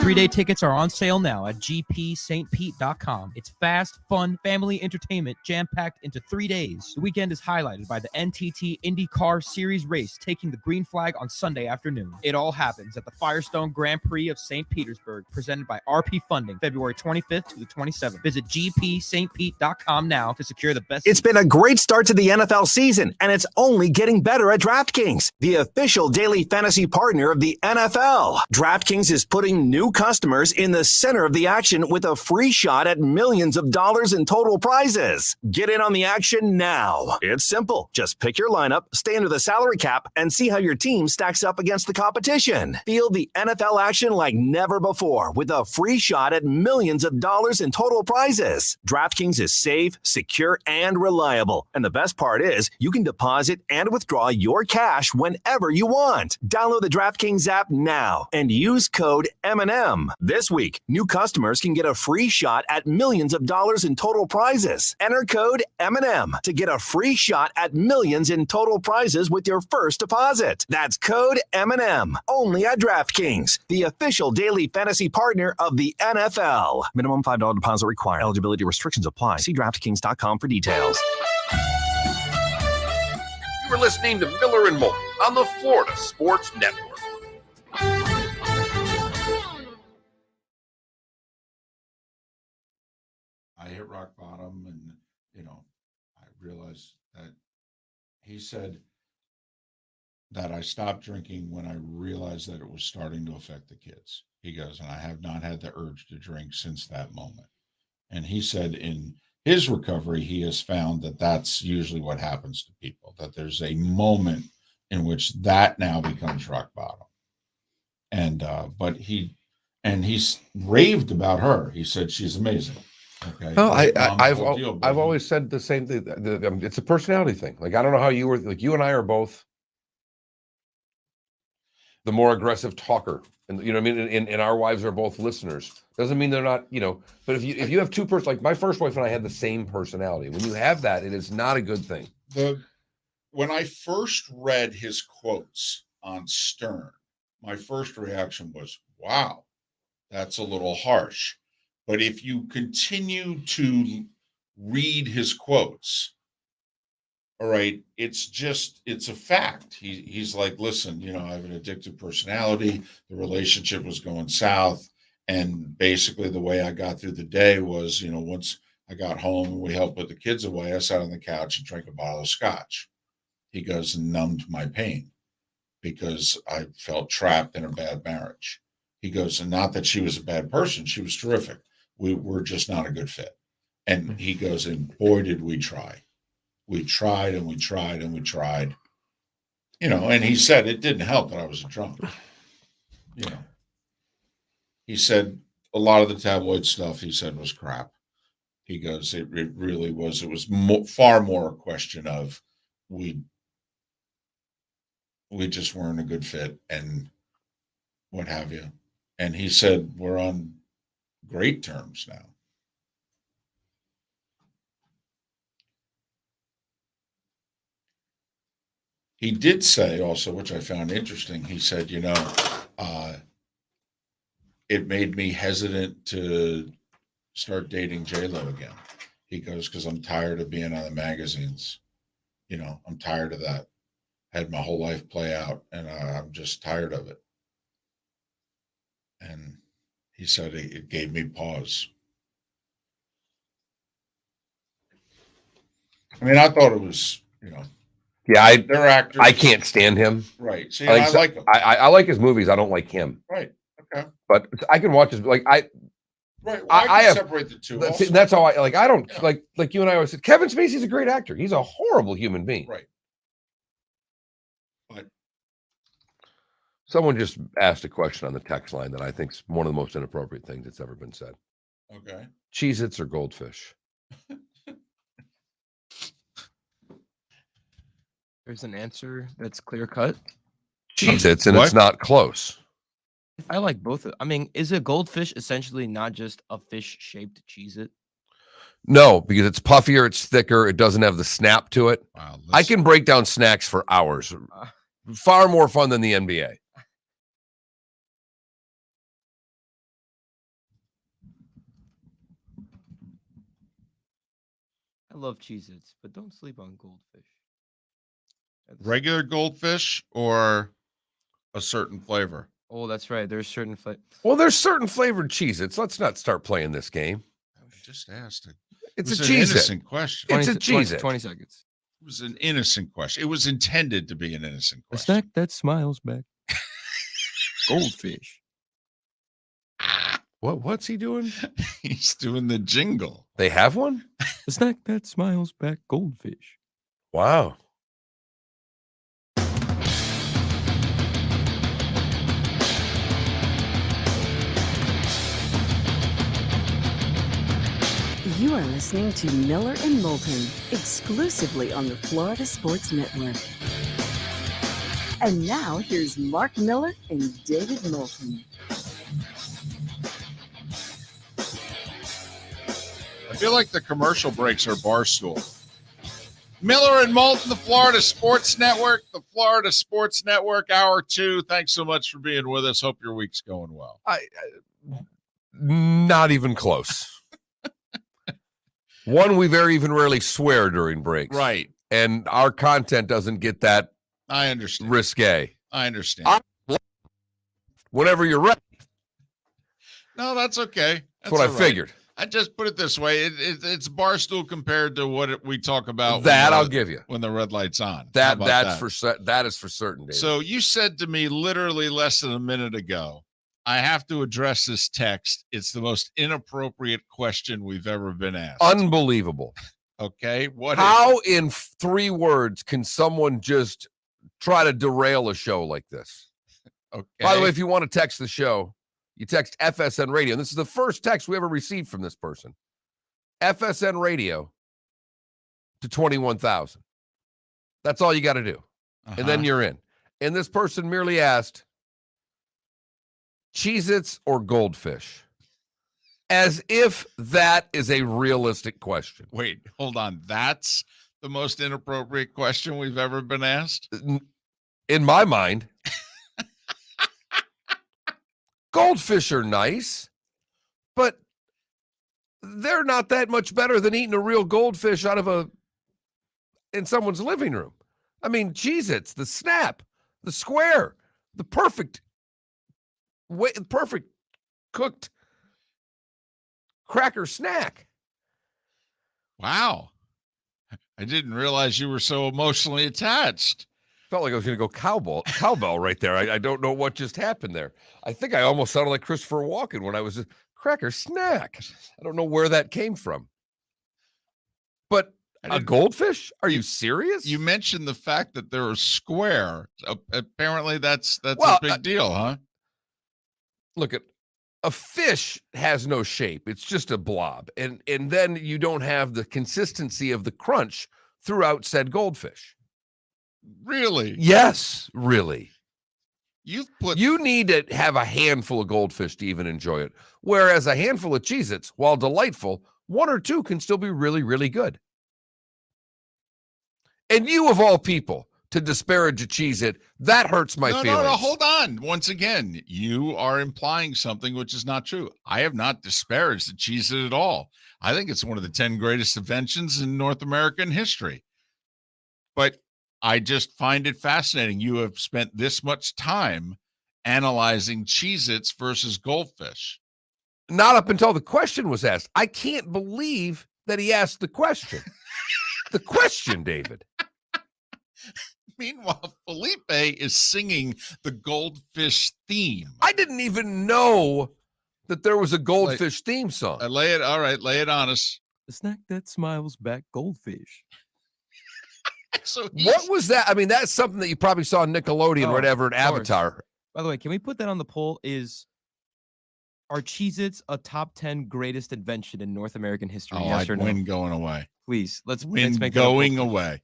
3-day tickets are on sale now at gpstpete.com. It's fast, fun, family entertainment jam-packed into 3 days. The weekend is highlighted by the NTT IndyCar Series race taking the green flag on Sunday afternoon. It all happens at the Firestone Grand Prix of St. Petersburg, presented by RP Funding, February 25th to the 27th. Visit gpstpete.com now to secure the best. It's been a great start to the NFL season, and it's only getting better at DraftKings, the official daily fantasy partner of the NFL. DraftKings is putting new new customers in the center of the action with a free shot at millions of dollars in total prizes. Get in on the action now. It's simple. Just pick your lineup, stay under the salary cap, and see how your team stacks up against the competition. Feel the NFL action like never before with a free shot at millions of dollars in total prizes. DraftKings is safe, secure, and reliable. And the best part is you can deposit and withdraw your cash whenever you want. Download the DraftKings app now and use code M&M. This week, new customers can get a free shot at millions of dollars in total prizes. Enter code M&M to get a free shot at millions in total prizes with your first deposit. That's code M&M. Only at DraftKings, the official daily fantasy partner of the NFL. Minimum $5 deposit required. Eligibility restrictions apply. See DraftKings.com for details. You were listening to Miller and Moulton on the Florida Sports Network. I hit rock bottom, and I realized that he said that I stopped drinking when I realized that it was starting to affect the kids. He goes, and I have not had the urge to drink since that moment. And he said in his recovery, he has found that that's usually what happens to people, that there's a moment in which that now becomes rock bottom. And but he's raved about her. He said she's amazing. Okay. Well, I've always said the same thing. It's a personality thing. Like, I don't know how you were, like, you and I are both the more aggressive talker, and you know what I mean. And our wives are both listeners. Doesn't mean they're not, But if you have two like my first wife and I had the same personality. When you have that, it is not a good thing. When I first read his quotes on Stern, my first reaction was, "Wow, that's a little harsh." But if you continue to read his quotes, all right, it's a fact. He's like, listen, I have an addictive personality. The relationship was going south. And basically the way I got through the day was, once I got home and we helped put the kids away, I sat on the couch and drank a bottle of scotch. He goes, and numbed my pain because I felt trapped in a bad marriage. He goes, and not that she was a bad person. She was terrific. We were just not a good fit. And he goes, and boy, did we try. We tried and we tried and we tried. And he said it didn't help that I was a drunk. He said a lot of the tabloid stuff he said was crap. He goes, it really was. It was far more a question of we just weren't a good fit and what have you. And he said, we're on great terms now. He did say also, which I found interesting, he said, it made me hesitant to start dating J-Lo again. He goes, because I'm tired of being on the magazines. I'm tired of that. Had my whole life play out, and I'm just tired of it. And he said it gave me pause. I mean, I thought it was, Yeah, they're actors. I can't stand him. Right. See, I like him. I like his movies. I don't like him. Right. Okay. But I can watch his Right. Well, I can separate the two. That's how I don't like you and I always said. Kevin Spacey's a great actor. He's a horrible human being. Right. But someone just asked a question on the text line that I think is one of the most inappropriate things that's ever been said. Okay. Cheez-Its or goldfish? There's an answer that's clear cut. Cheez-Its, and it's not close. I like both. I mean, is a goldfish essentially not just a fish-shaped Cheez-It? No, because it's puffier, it's thicker, it doesn't have the snap to it. Wow, I can break down snacks for hours. Far more fun than the NBA. I love Cheez-Its, but don't sleep on goldfish. Regular goldfish or a certain flavor? Oh, that's right. There's certain Well, there's certain flavored Cheez-Its. Let's not start playing this game. I just asked it. It's a an Cheez-It. Innocent question. It's a Cheez-It. 20 seconds. It was an innocent question. It was intended to be an innocent A question. snack that smiles back. Goldfish. What's he doing? He's doing the jingle. They have one? The snack that smiles back goldfish. Wow. You are listening to Miller and Moulton, exclusively on the Florida Sports Network. And now, here's Mark Miller and David Moulton. I feel like the commercial breaks are Barstool. Miller and Moulton, the Florida Sports Network, Hour 2. Thanks so much for being with us. Hope your week's going well. Not even close. One, we even rarely swear during breaks. Right. And our content doesn't get that I understand. risque. I understand. Whenever you're ready. No, that's okay. That's what I figured. I just put it this way. It's Barstool compared to what we talk about. That I'll give you. When the red light's on. That is for certain, David. So you said to me literally less than a minute ago, I have to address this text. It's the most inappropriate question we've ever been asked. Unbelievable. Okay. How in 3 words can someone just try to derail a show like this? Okay. By the way, if you want to text the show, you text FSN Radio. And this is the first text we ever received from this person. FSN Radio to 21,000. That's all you got to do. And then you're in. And this person merely asked, Cheez-Its or Goldfish? As if that is a realistic question. Wait, hold on. That's the most inappropriate question we've ever been asked? In my mind. Goldfish are nice, but they're not that much better than eating a real goldfish in someone's living room. I mean, Cheez-Its, the snap, the square, the perfect cooked cracker snack. Wow. I didn't realize you were so emotionally attached. Felt like I was going to go cowbell right there. I don't know what just happened there. I think I almost sounded like Christopher Walken when I was a cracker snack. I don't know where that came from. But a goldfish? Are you serious? You mentioned the fact that they're square. Apparently that's a big deal, huh? Look, a fish has no shape. It's just a blob. And then you don't have the consistency of the crunch throughout said goldfish. Really? Yes, really. You need to have a handful of goldfish to even enjoy it. Whereas a handful of Cheez-Its, while delightful, 1 or 2 can still be really, really good. And you, of all people, to disparage a Cheez-It, that hurts my feelings. No, hold on. Once again, you are implying something which is not true. I have not disparaged the Cheez-It at all. I think it's one of the 10 greatest inventions in North American history. But I just find it fascinating. You have spent this much time analyzing Cheez-Its versus goldfish. Not up until the question was asked. I can't believe that he asked the question. The question, David. Meanwhile, Felipe is singing the goldfish theme. I didn't even know that there was a goldfish theme song. Lay it on us. The snack that smiles back goldfish. So what was that? I mean, that's something that you probably saw on Nickelodeon or whatever in Avatar. By the way, can we put that on the poll? Are Cheez-Its a top 10 greatest invention in North American history? Oh, yes or no? Win going away. Please, let's win make going away.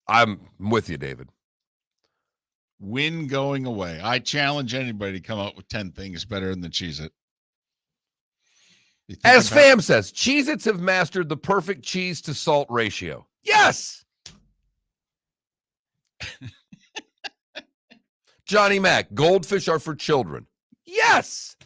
I'm with you, David. Win going away. I challenge anybody to come up with 10 things better than the Cheez-It. As Fam says, Cheez-Its have mastered the perfect cheese to salt ratio. Yes! Johnny Mac, goldfish are for children. Yes!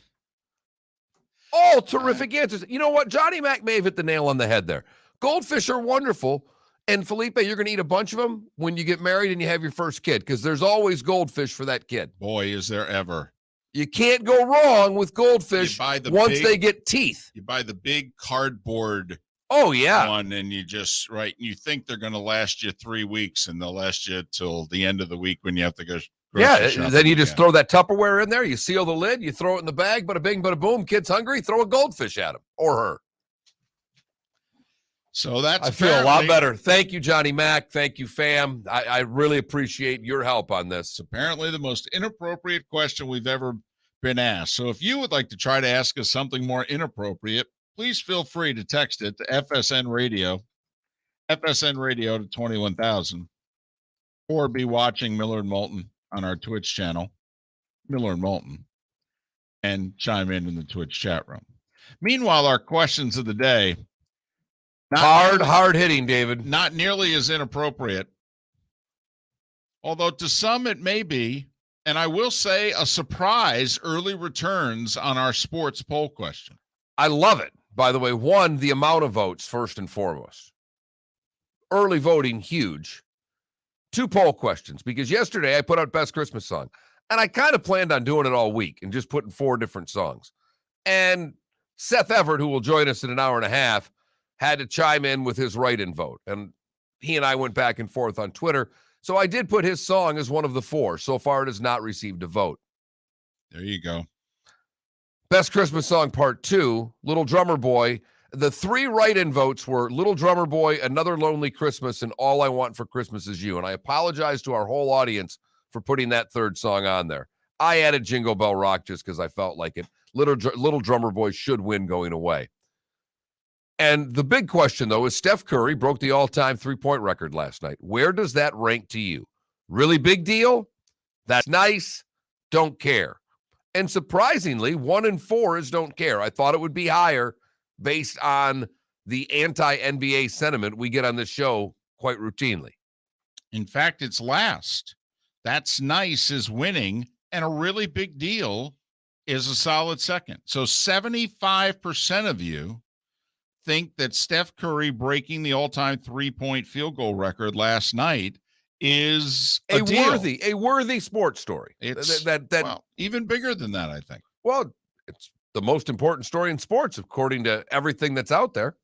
All terrific answers. You know what? Johnny Mac may have hit the nail on the head there. Goldfish are wonderful. And Felipe, you're going to eat a bunch of them when you get married and you have your first kid, because there's always goldfish for that kid. Boy, is there ever. You can't go wrong with goldfish once they get teeth. You buy the big cardboard one, and you think they're going to last you 3 weeks, and they'll last you till the end of the week when you have to go grocery shopping. Then you just throw that Tupperware in there, you seal the lid, you throw it in the bag, bada bing, bada boom, kid's hungry, throw a goldfish at him or her. So that's I feel a lot better. Thank you, Johnny Mac. Thank you, fam. I really appreciate your help on this. Apparently the most inappropriate question we've ever been asked. So if you would like to try to ask us something more inappropriate, please feel free to text it to FSN Radio to 21,000, or be watching Miller and Moulton on our Twitch channel, Miller and Moulton, and chime in the Twitch chat room. Meanwhile, our questions of the day, hard hitting, David. Not nearly as inappropriate, although to some it may be. And I will say a surprise early returns on our sports poll question. I love it. By the way, one, the amount of votes, first and foremost. Early voting, huge. 2 poll questions, because yesterday I put out Best Christmas Song, and I kind of planned on doing it all week and just putting 4 different songs. And Seth Everett, who will join us in an hour and a half, had to chime in with his write-in vote. And he and I went back and forth on Twitter. So I did put his song as one of the 4. So far, it has not received a vote. There you go. Best Christmas Song Part 2, Little Drummer Boy. The 3 write-in votes were Little Drummer Boy, Another Lonely Christmas, and All I Want for Christmas Is You. And I apologize to our whole audience for putting that 3rd song on there. I added Jingle Bell Rock just because I felt like it. Little Drummer Boy should win going away. And the big question, though, is Steph Curry broke the all-time three-point record last night. Where does that rank to you? Really big deal? That's nice. Don't care. And surprisingly, 1 and 4 is don't care. I thought it would be higher based on the anti-NBA sentiment we get on this show quite routinely. In fact, it's last. That's nice is winning, and a really big deal is a solid second. So 75% of you think that Steph Curry breaking the all-time three-point field goal record last night is a worthy sports story. It's well, even bigger than that, I think. Well, it's the most important story in sports, according to everything that's out there.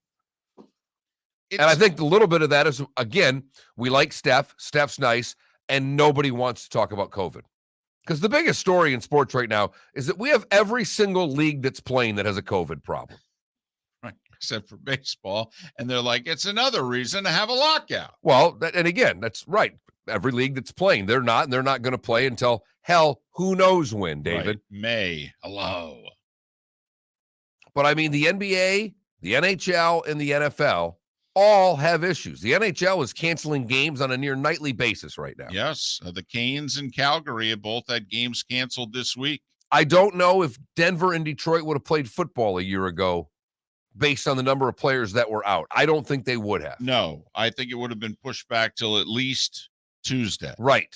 And I think a little bit of that is, again, we like Steph. Steph's nice, and nobody wants to talk about COVID. Because the biggest story in sports right now is that we have every single league that's playing that has a COVID problem. Right, except for baseball. And they're like, it's another reason to have a lockout. Well, and again, that's right. Every league that's playing, they're not going to play until, hell, who knows when, David. Right. May. Hello. But I mean, the NBA, the NHL, and the NFL all have issues. The NHL is canceling games on a near nightly basis right now. Yes. The Canes and Calgary have both had games canceled this week. I don't know if Denver and Detroit would have played football a year ago based on the number of players that were out. I don't think they would have. No, I think it would have been pushed back till at least Tuesday. Right.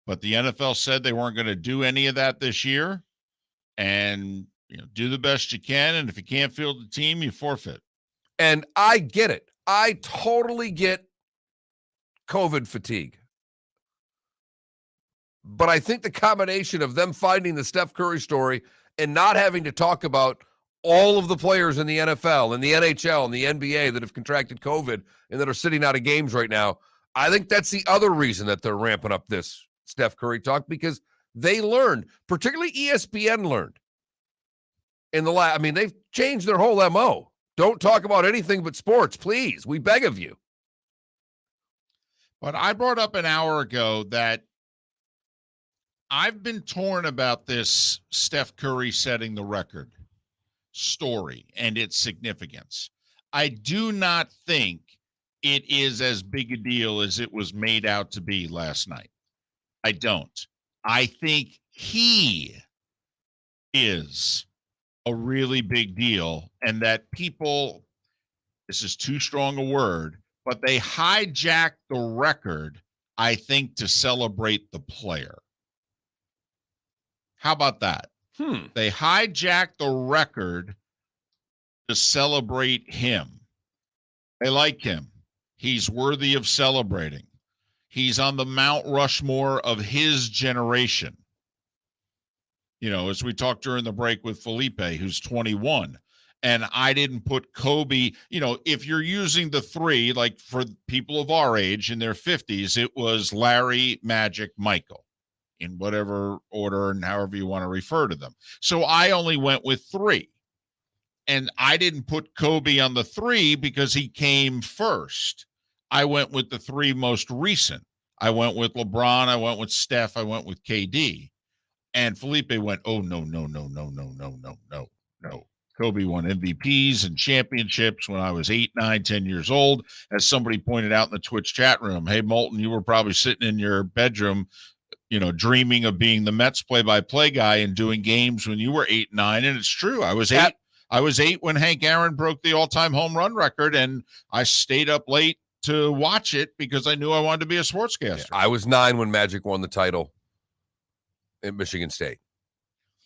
But the NFL said they weren't going to do any of that this year. And, do the best you can. And if you can't field the team, you forfeit. And I get it. I totally get COVID fatigue. But I think the combination of them finding the Steph Curry story and not having to talk about all of the players in the NFL and the NHL and the NBA that have contracted COVID and that are sitting out of games right now, I think that's the other reason that they're ramping up this Steph Curry talk, because they learned, particularly ESPN learned in the last, they've changed their whole MO. Don't talk about anything but sports, please. We beg of you. But I brought up an hour ago that I've been torn about this Steph Curry setting the record story and its significance. I do not think it is as big a deal as it was made out to be last night. I don't. I think he is a really big deal, and that people, this is too strong a word, but they hijacked the record, I think, to celebrate the player. How about that? They hijacked the record to celebrate him. They like him. He's worthy of celebrating. He's on the Mount Rushmore of his generation. As we talked during the break with Felipe, who's 21, And I didn't put Kobe, if you're using the three, like for people of our age in their 50s, it was Larry, Magic, Michael, in whatever order and however you want to refer to them. So I only went with three. And I didn't put Kobe on the three because he came first. I went with the three most recent. I went with LeBron. I went with Steph. I went with KD. And Felipe went, oh, no. Kobe won MVPs and championships when I was 8, 9, 10 years old. As somebody pointed out in the Twitch chat room, hey, Moulton, you were probably sitting in your bedroom, dreaming of being the Mets play-by-play guy and doing games when you were 8, 9. And it's true. I was 8. I was 8 when Hank Aaron broke the all-time home run record, and I stayed up late to watch it because I knew I wanted to be a sportscaster. I was 9 when Magic won the title at Michigan State.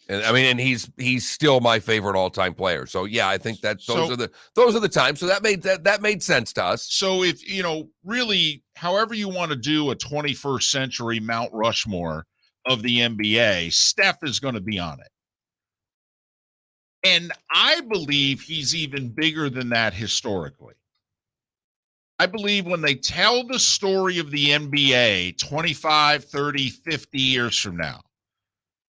And I mean, and he's still my favorite all-time player. So yeah, I think that those are the times. So that made sense to us. So if really, however you want to do a 21st century Mount Rushmore of the NBA, Steph is going to be on it. And I believe he's even bigger than that historically. I believe when they tell the story of the NBA 25, 30, 50 years from now,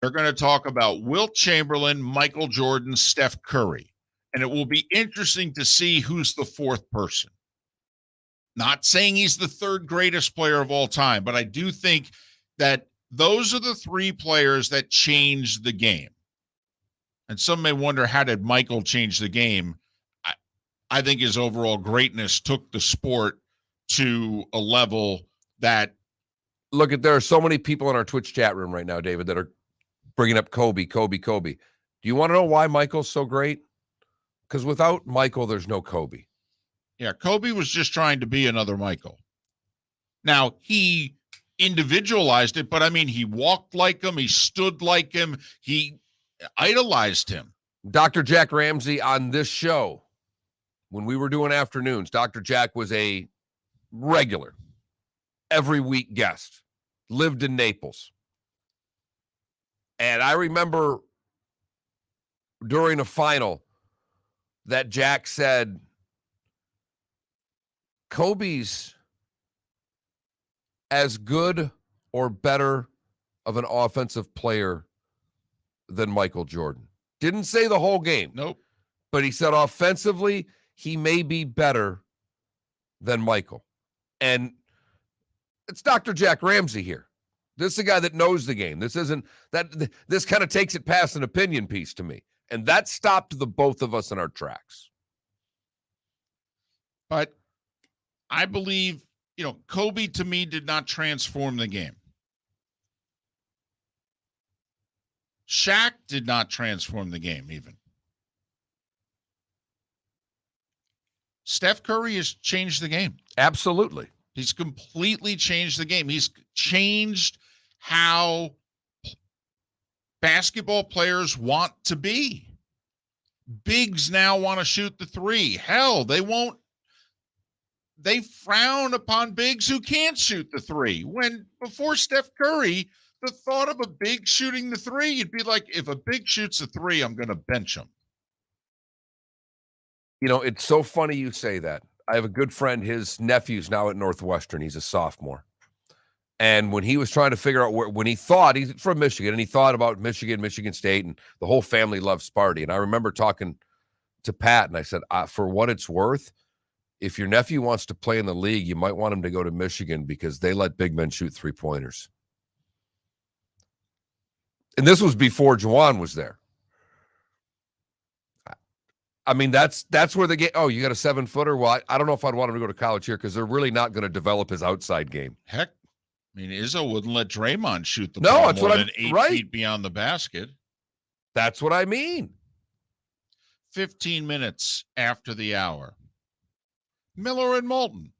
they're going to talk about Wilt Chamberlain, Michael Jordan, Steph Curry. And it will be interesting to see who's the fourth person. Not saying he's the third greatest player of all time, but I do think that those are the three players that changed the game. And some may wonder, how did Michael change the game? I think his overall greatness took the sport to a level that... Look, there are so many people in our Twitch chat room right now, David, that are bringing up Kobe. Do you want to know why Michael's so great? Because without Michael, there's no Kobe. Yeah, Kobe was just trying to be another Michael. Now, he individualized it, but I mean, he walked like him. He stood like him. He idolized him. Dr. Jack Ramsey on this show, when we were doing afternoons, Dr. Jack was a regular, every week guest, lived in Naples. And I remember during a final that Jack said, Kobe's as good or better of an offensive player than Michael Jordan. Didn't say the whole game. Nope. But he said offensively, he may be better than Michael. And it's Dr. Jack Ramsey here. This is a guy that knows the game. This kind of takes it past an opinion piece to me. And that stopped the both of us in our tracks. But I believe, Kobe to me did not transform the game. Shaq did not transform the game even. Steph Curry has changed the game. Absolutely. He's completely changed the game. He's changed how basketball players want to be. Bigs now want to shoot the three. Hell, they frown upon bigs who can't shoot the three. When before Steph Curry, the thought of a big shooting the three, you'd be like, if a big shoots the three, I'm going to bench him. It's so funny you say that. I have a good friend, his nephew's now at Northwestern. He's a sophomore. And when he was trying to figure out he's from Michigan, and he thought about Michigan State, and the whole family loves Sparty. And I remember talking to Pat, and I said, for what it's worth, if your nephew wants to play in the league, you might want him to go to Michigan because they let big men shoot three-pointers. And this was before Juwan was there. I mean, that's where they get, you got a 7-footer? Well, I don't know if I'd want him to go to college here because they're really not going to develop his outside game. Heck, I mean, Izzo wouldn't let Draymond shoot the ball more than 8 feet beyond the basket. That's what I mean. 15 minutes after the hour. Miller and Moulton.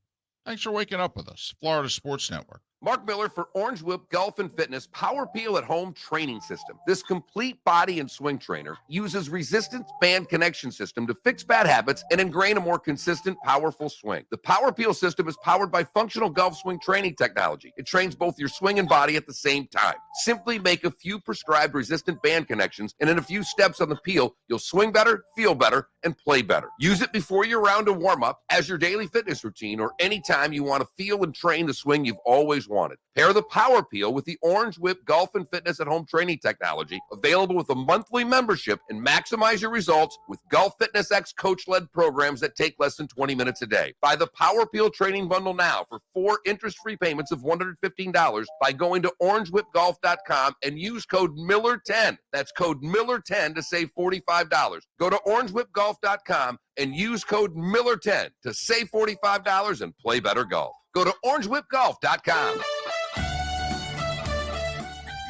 Thanks for waking up with us. Florida Sports Network. Mark Miller for Orange Whip Golf and Fitness Power Peel at Home Training System. This complete body and swing trainer uses resistance band connection system to fix bad habits and ingrain a more consistent, powerful swing. The Power Peel system is powered by functional golf swing training technology. It trains both your swing and body at the same time. Simply make a few prescribed resistant band connections, and in a few steps on the peel, you'll swing better, feel better, and play better. Use it before your round of warm-up, as your daily fitness routine, or anytime you want to feel and train the swing you've always wanted. Pair the Power Peel with the Orange Whip Golf and Fitness at Home training technology, available with a monthly membership, and maximize your results with Golf Fitness X coach-led programs that take less than 20 minutes a day. Buy the Power Peel training bundle now for 4 interest-free payments of $115 by going to orangewhipgolf.com and use code Miller10. That's code Miller10 to save $45. Go to orangewhipgolf.com and use code Miller10 to save $45 and play better golf. Go to orangewhipgolf.com.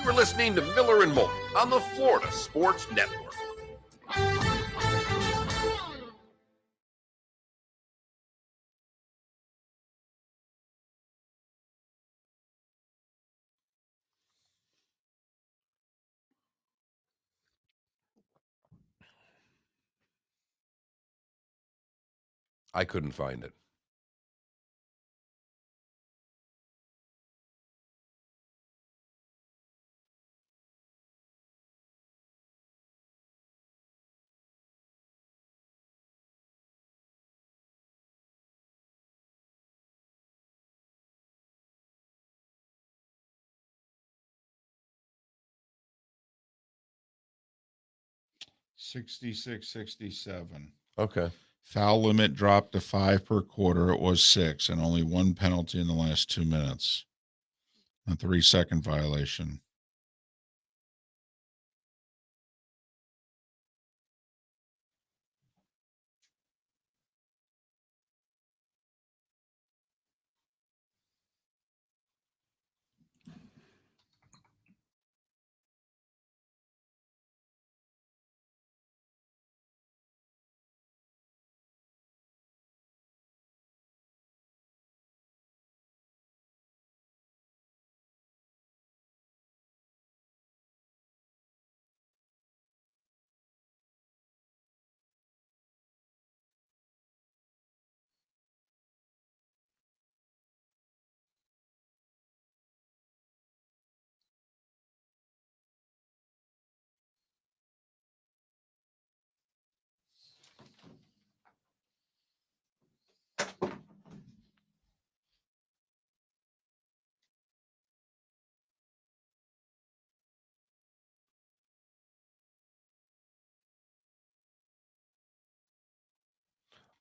You are listening to Miller and Moulton on the Florida Sports Network. I couldn't find it. $66-67. Okay. Foul limit dropped to 5 per quarter. It was 6, and only 1 penalty in the last 2 minutes. A 3-second violation.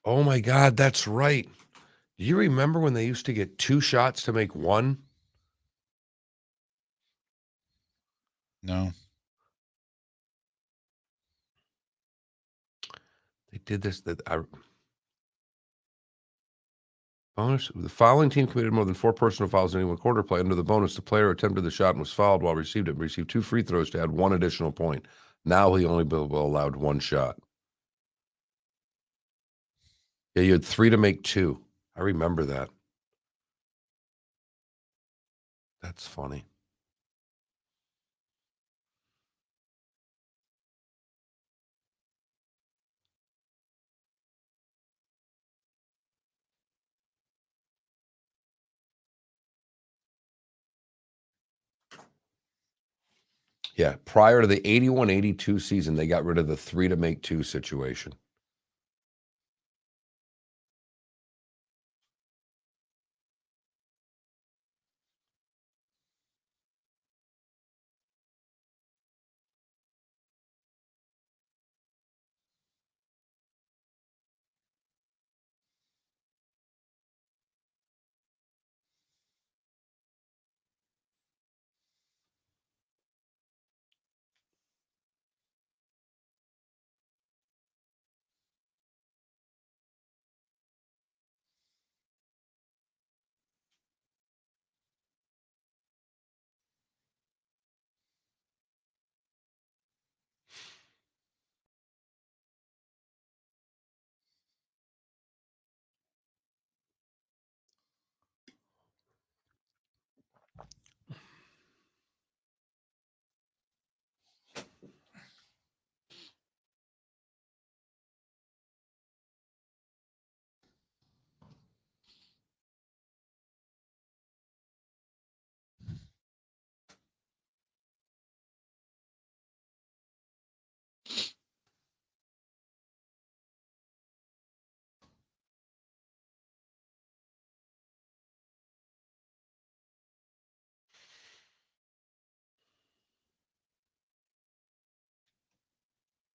Oh my God, that's right. Do you remember when they used to get 2 shots to make 1? No. They did this. Bonus. The fouling team committed more than 4 personal fouls in any one quarter play. Under the bonus, the player attempted the shot and was fouled while received it. Received 2 free throws to add 1 additional point. Now he only be allowed 1 shot. Yeah, you had 3 to make 2. I remember that. That's funny. Yeah, prior to the 81-82 season, they got rid of the 3 to make 2 situation.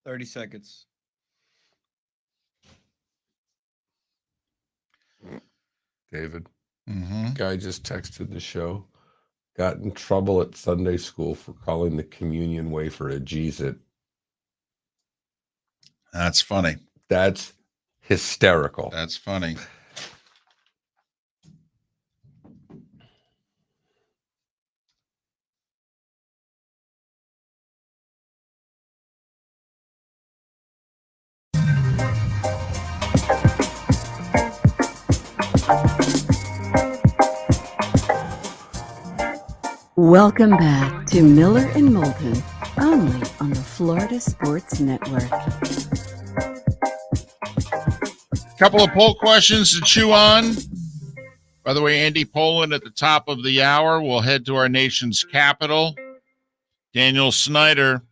30 seconds. David, Mm-hmm. guy just texted the show. Got in trouble at Sunday school for calling the communion wafer a Jeez-It. That's funny. That's hysterical. That's funny. Welcome back to Miller and Moulton, only on the Florida Sports Network. Couple of poll questions to chew on. By the way, Andy Pollin at the top of the hour. We'll head to our nation's capital. Daniel Snyder,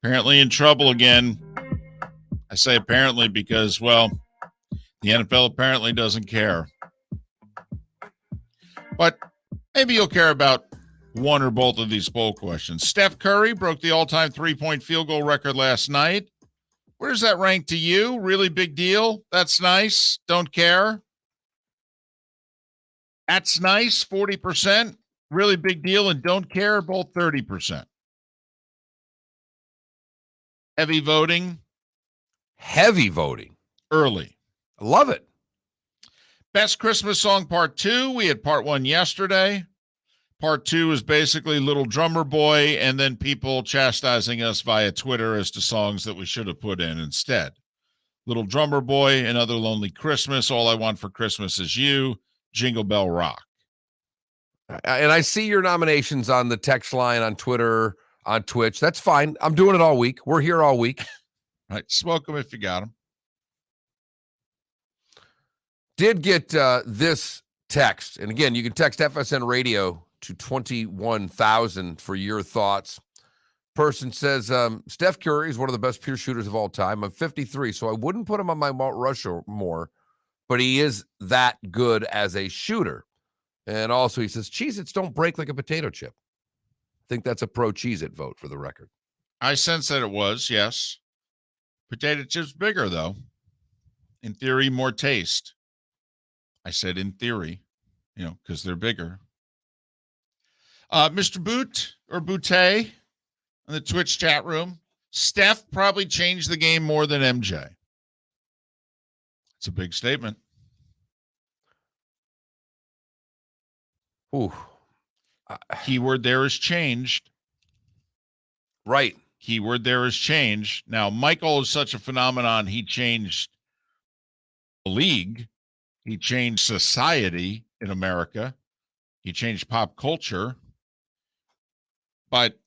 apparently in trouble again. I say apparently because, well, the NFL apparently doesn't care. But maybe you'll care about one or both of these poll questions. Steph Curry broke the all-time three-point field goal record last night. Where does that rank to you? Really big deal? That's nice. Don't care. That's nice. 40%. Really big deal and don't care. Both 30%. Heavy voting. Heavy voting. Early. I love it. Best Christmas song part 2. We had part 1 yesterday. Part 2 is basically Little Drummer Boy and then people chastising us via Twitter as to songs that we should have put in instead. Little Drummer Boy, Another Lonely Christmas, All I Want for Christmas Is You, Jingle Bell Rock. And I see your nominations on the text line, on Twitter, on Twitch. That's fine. I'm doing it all week. We're here all week. Right, smoke them if you got them. Did get this text. And again, you can text FSN Radio to 21,000 for your thoughts. Person says, Steph Curry is one of the best pure shooters of all time. I'm 53, so I wouldn't put him on my Mount Rushmore, but he is that good as a shooter. And also he says, Cheez-Its don't break like a potato chip. I think that's a pro Cheez-It vote for the record. I sense that it was, yes. Potato chips bigger, though. In theory, more taste. I said in theory, because they're bigger. Mr. Boot or Boutte in the Twitch chat room. Steph probably changed the game more than MJ. It's a big statement. Ooh. Keyword there is changed. Right. Keyword there is changed. Now, Michael is such a phenomenon. He changed the league. He changed society in America. He changed pop culture. But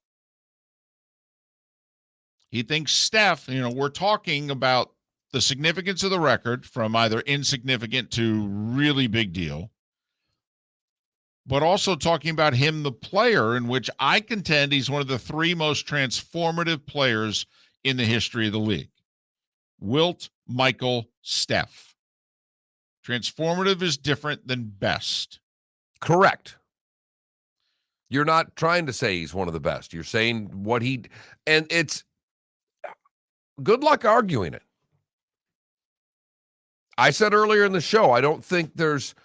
he thinks Steph, we're talking about the significance of the record from either insignificant to really big deal, but also talking about him, the player, in which I contend he's one of the 3 most transformative players in the history of the league. Wilt, Michael, Steph. Transformative is different than best. Correct. You're not trying to say he's one of the best. You're saying what he, and it's good luck arguing it. I said earlier in the show, I don't think there's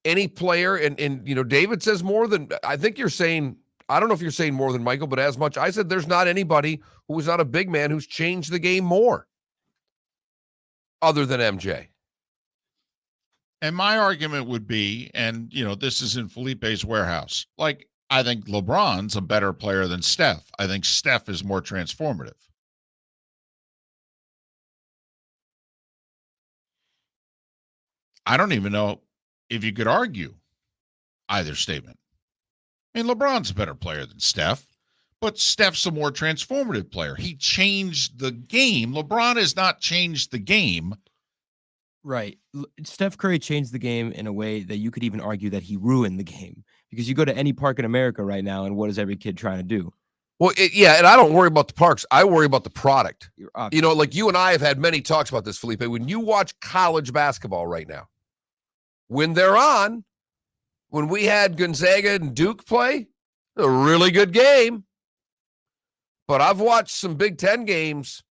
any player, and David says more than, I think you're saying, I don't know if you're saying more than Michael, but as much, I said there's not anybody who is not a big man who's changed the game more other than MJ. And my argument would be, and, this is in Felipe's warehouse, like, I think LeBron's a better player than Steph. I think Steph is more transformative. I don't even know if you could argue either statement. I mean, LeBron's a better player than Steph, but Steph's a more transformative player. He changed the game. LeBron has not changed the game. Right. Steph Curry changed the game in a way that you could even argue that he ruined the game. Because you go to any park in America right now, and what is every kid trying to do? Well, yeah, and I don't worry about the parks. I worry about the product. You're Like you and I have had many talks about this, Felipe. When you watch college basketball right now, when they're on, when we had Gonzaga and Duke play, a really good game. But I've watched some Big Ten games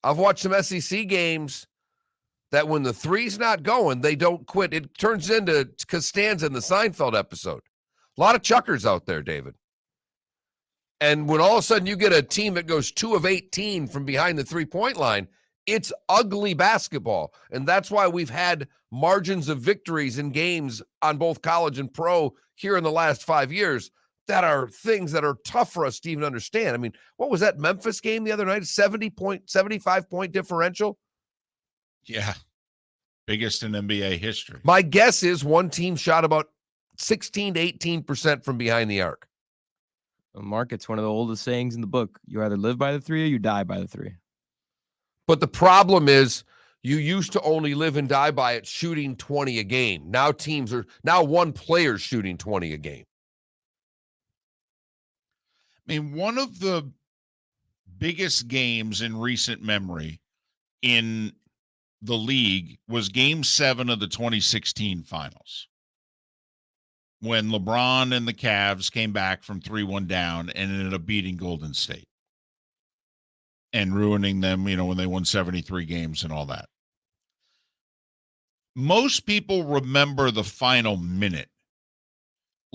I've watched some SEC games that when the three's not going, they don't quit. It turns into Costanza in the Seinfeld episode. A lot of chuckers out there, David. And when all of a sudden you get a team that goes 2 of 18 from behind the three-point line, it's ugly basketball. And that's why we've had margins of victories in games on both college and pro here in the last 5 years that are things that are tough for us to even understand. I mean, what was that Memphis game the other night? 75-point differential? Yeah. Biggest in NBA history. My guess is one team shot about 16 to 18% from behind the arc. Mark, it's one of the oldest sayings in the book. You either live by the three or you die by the three. But the problem is you used to only live and die by it shooting 20 a game. Now one player's shooting 20 a game. I mean, one of the biggest games in recent memory in the league was Game 7 of the 2016 finals, when LeBron and the Cavs came back from 3-1 down and ended up beating Golden State and ruining them, when they won 73 games and all that. Most people remember the final minute.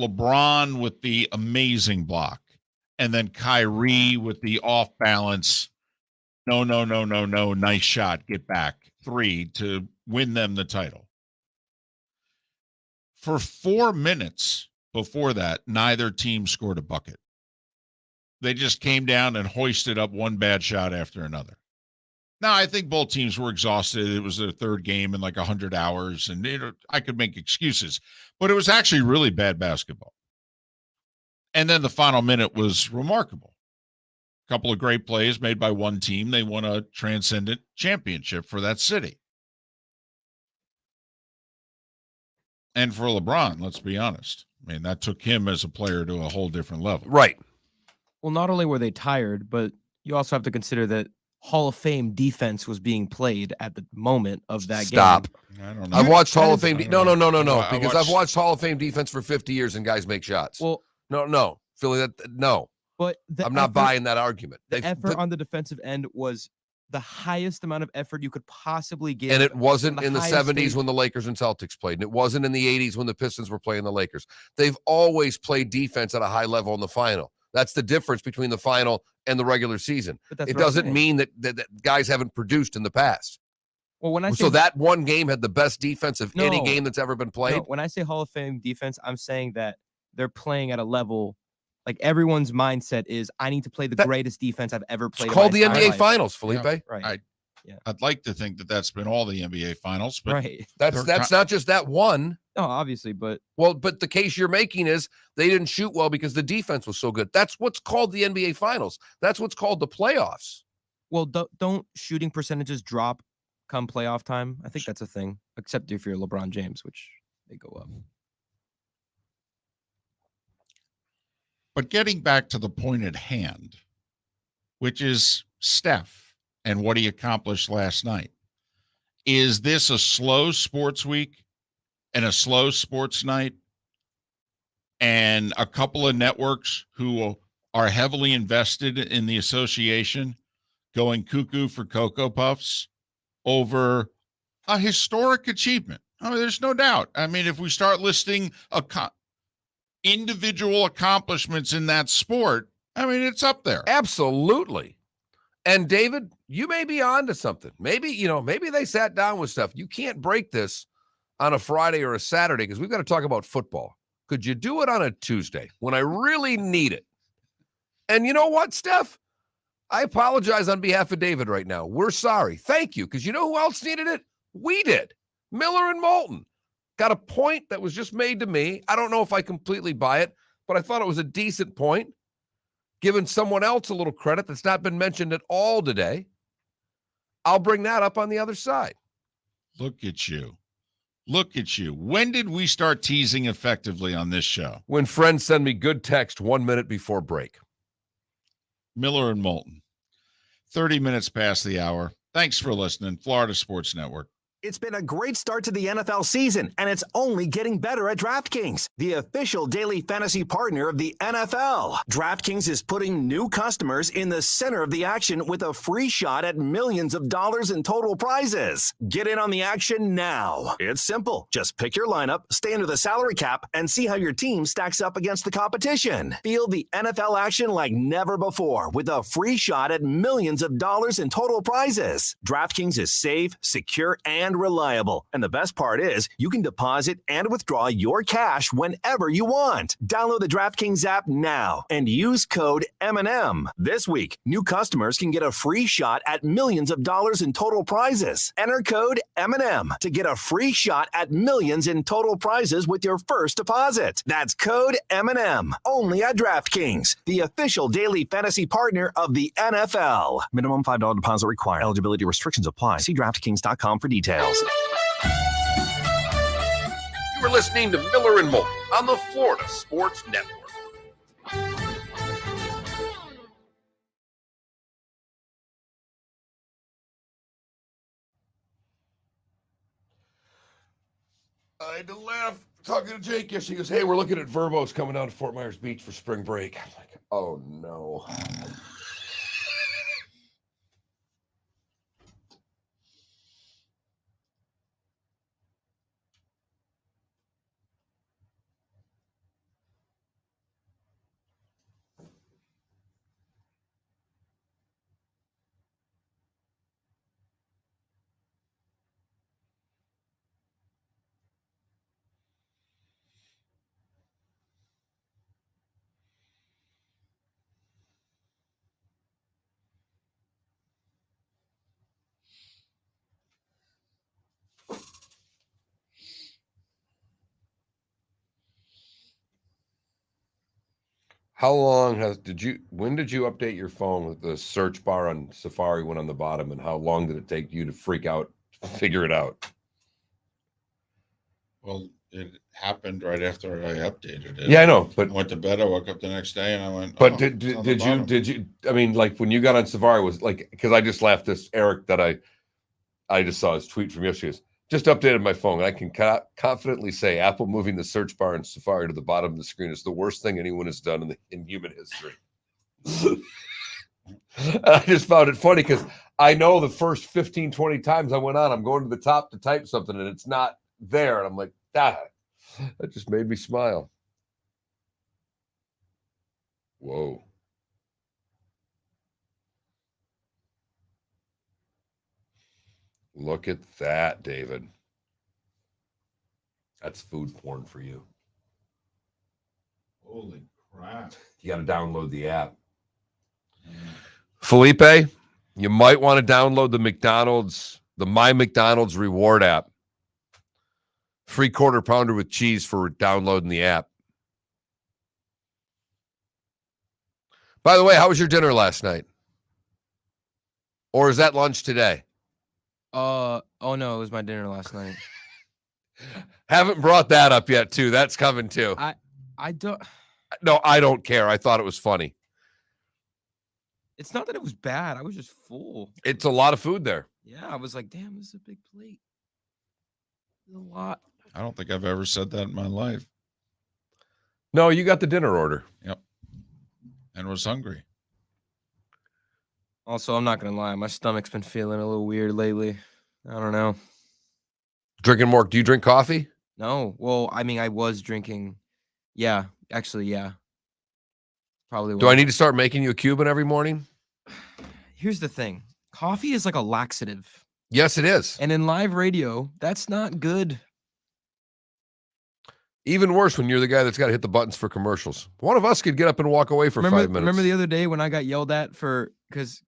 LeBron with the amazing block, and then Kyrie with the off balance. No, nice shot, get back. 3 to win them the title. For 4 minutes before that, neither team scored a bucket. They just came down and hoisted up one bad shot after another. Now, I think both teams were exhausted. It was their third game in like 100 hours, and I could make excuses. But it was actually really bad basketball. And then the final minute was remarkable. A couple of great plays made by one team. They won a transcendent championship for that city. And for LeBron, let's be honest. I mean, that took him as a player to a whole different level. Right. Well, not only were they tired, but you also have to consider that Hall of Fame defense was being played at the moment of that Stop. game. I don't know. I've watched Hall of Fame. No. I Because I've watched Hall of Fame defense for 50 years and guys make shots. Well, no. Philly, no. but I'm not buying that argument. The effort on the defensive end was the highest amount of effort you could possibly give. And it wasn't in the 70s stage. when the Lakers and Celtics played. And it wasn't in the 80s when the Pistons were playing the Lakers. They've always played defense at a high level in the final. That's the difference between the final and the regular season. It doesn't mean that guys haven't produced in the past. Well, when I So that one game had the best defense of any game that's ever been played? No, when I say Hall of Fame defense, I'm saying that they're playing at a level, like everyone's mindset is, I need to play the greatest defense I've ever played. It's called the NBA life. Finals, Felipe. Yeah, right. I'd like to think that that's been all the NBA Finals, but Right. That's not just that one. No, obviously, but But the case you're making is they didn't shoot well because the defense was so good. That's what's called the NBA Finals. That's what's called the playoffs. well, don't shooting percentages drop come playoff time? I think that's a thing, except if you're LeBron James, which they go up. But getting back to the point at hand, which is Steph and what he accomplished last night. Is this a slow sports week and a slow sports night and a couple of networks who are heavily invested in the association going cuckoo for Cocoa Puffs over a historic achievement? I mean, there's no doubt. I mean, if we start listing individual accomplishments in that sport, I mean, it's up there. Absolutely. And David, you may be onto something. Maybe they sat down with stuff. You can't break this on a Friday or a Saturday because we've got to talk about football. Could you do it on a Tuesday when I really need it? And you know what, Steph? I apologize on behalf of David right now. We're sorry. Thank you. Because you know who else needed it? We did. Miller and Moulton. Got a point that was just made to me. I don't know if I completely buy it, but I thought it was a decent point. Giving someone else a little credit that's not been mentioned at all today. I'll bring that up on the other side. Look at you. Look at you. When did we start teasing effectively on this show? When friends send me good text 1 minute before break. Miller and Moulton. 30 minutes past the hour. Thanks for listening. Florida Sports Network. It's been a great start to the NFL season, and it's only getting better at DraftKings, the official daily fantasy partner of the NFL. DraftKings is putting new customers in the center of the action with a free shot at millions of dollars in total prizes. Get in on the action now. It's simple. Just pick your lineup, stay under the salary cap, and see how your team stacks up against the competition. Feel the NFL action like never before with a free shot at millions of dollars in total prizes. DraftKings is safe, secure, and reliable. And the best part is you can deposit and withdraw your cash whenever you want. Download the DraftKings app now and use code M&M. This week, new customers can get a free shot at millions of dollars in total prizes. Enter code M&M to get a free shot at millions in total prizes with your first deposit. That's code M&M. Only at DraftKings, the official daily fantasy partner of the NFL. Minimum $5 deposit required. Eligibility restrictions apply. See DraftKings.com for details. You were listening to Miller and Moulton on the Florida Sports Network. I had to laugh talking to Jake yesterday. He goes, "Hey, we're looking at Verbos coming down to Fort Myers Beach for spring break." I'm like, "Oh no." How long when did you update your phone with the search bar on Safari went on the bottom, and how long did it take you to freak out, figure it out? Well, it happened right after I updated it. Yeah, I know, but I went to bed. I woke up the next day and I went. But oh, did it's on the bottom. you? I mean, like when you got on Safari, was like, because I just laughed this Eric that I just saw his tweet from yesterday. Just updated my phone. I can confidently say Apple moving the search bar in Safari to the bottom of the screen is the worst thing anyone has done in human history. I just found it funny because I know the first 15, 20 times I went on, I'm going to the top to type something and it's not there. And I'm like, that just made me smile. Whoa. Look at that, David. That's food porn for you. Holy crap. You got to download the app. Felipe, you might want to download the My McDonald's reward app. Free quarter pounder with cheese for downloading the app. By the way, how was your dinner last night? Or is that lunch today? Oh no, it was my dinner last night. Haven't brought that up yet, too. That's coming too. I don't. No, I don't care. I thought it was funny. It's not that it was bad. I was just full. It's a lot of food there. Yeah, I was like, damn, this is a big plate. It's a lot. I don't think I've ever said that in my life. No, you got the dinner order. Yep. And was hungry. Also, I'm not gonna lie, my stomach's been feeling a little weird lately. I don't know. Drinking more. Do you drink coffee? No. Well, I mean, I was drinking. Yeah, actually, yeah. Probably. Do I need to start making you a Cuban every morning? Here's the thing. Coffee is like a laxative. Yes, it is. And in live radio, that's not good. Even worse when you're the guy that's got to hit the buttons for commercials. One of us could get up and walk away for 5 minutes. Remember the other day when I got yelled at for because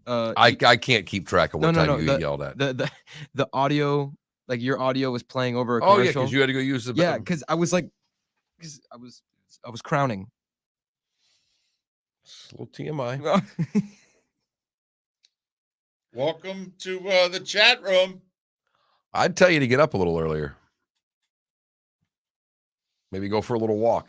I can't keep track of what time you get yelled at. The audio, like your audio was playing over a commercial. commercial. Oh yeah, because you had to go use the Yeah, because I was like, because I was crowning. It's a little TMI. Welcome to the chat room. I'd tell you to get up a little earlier. Maybe go for a little walk.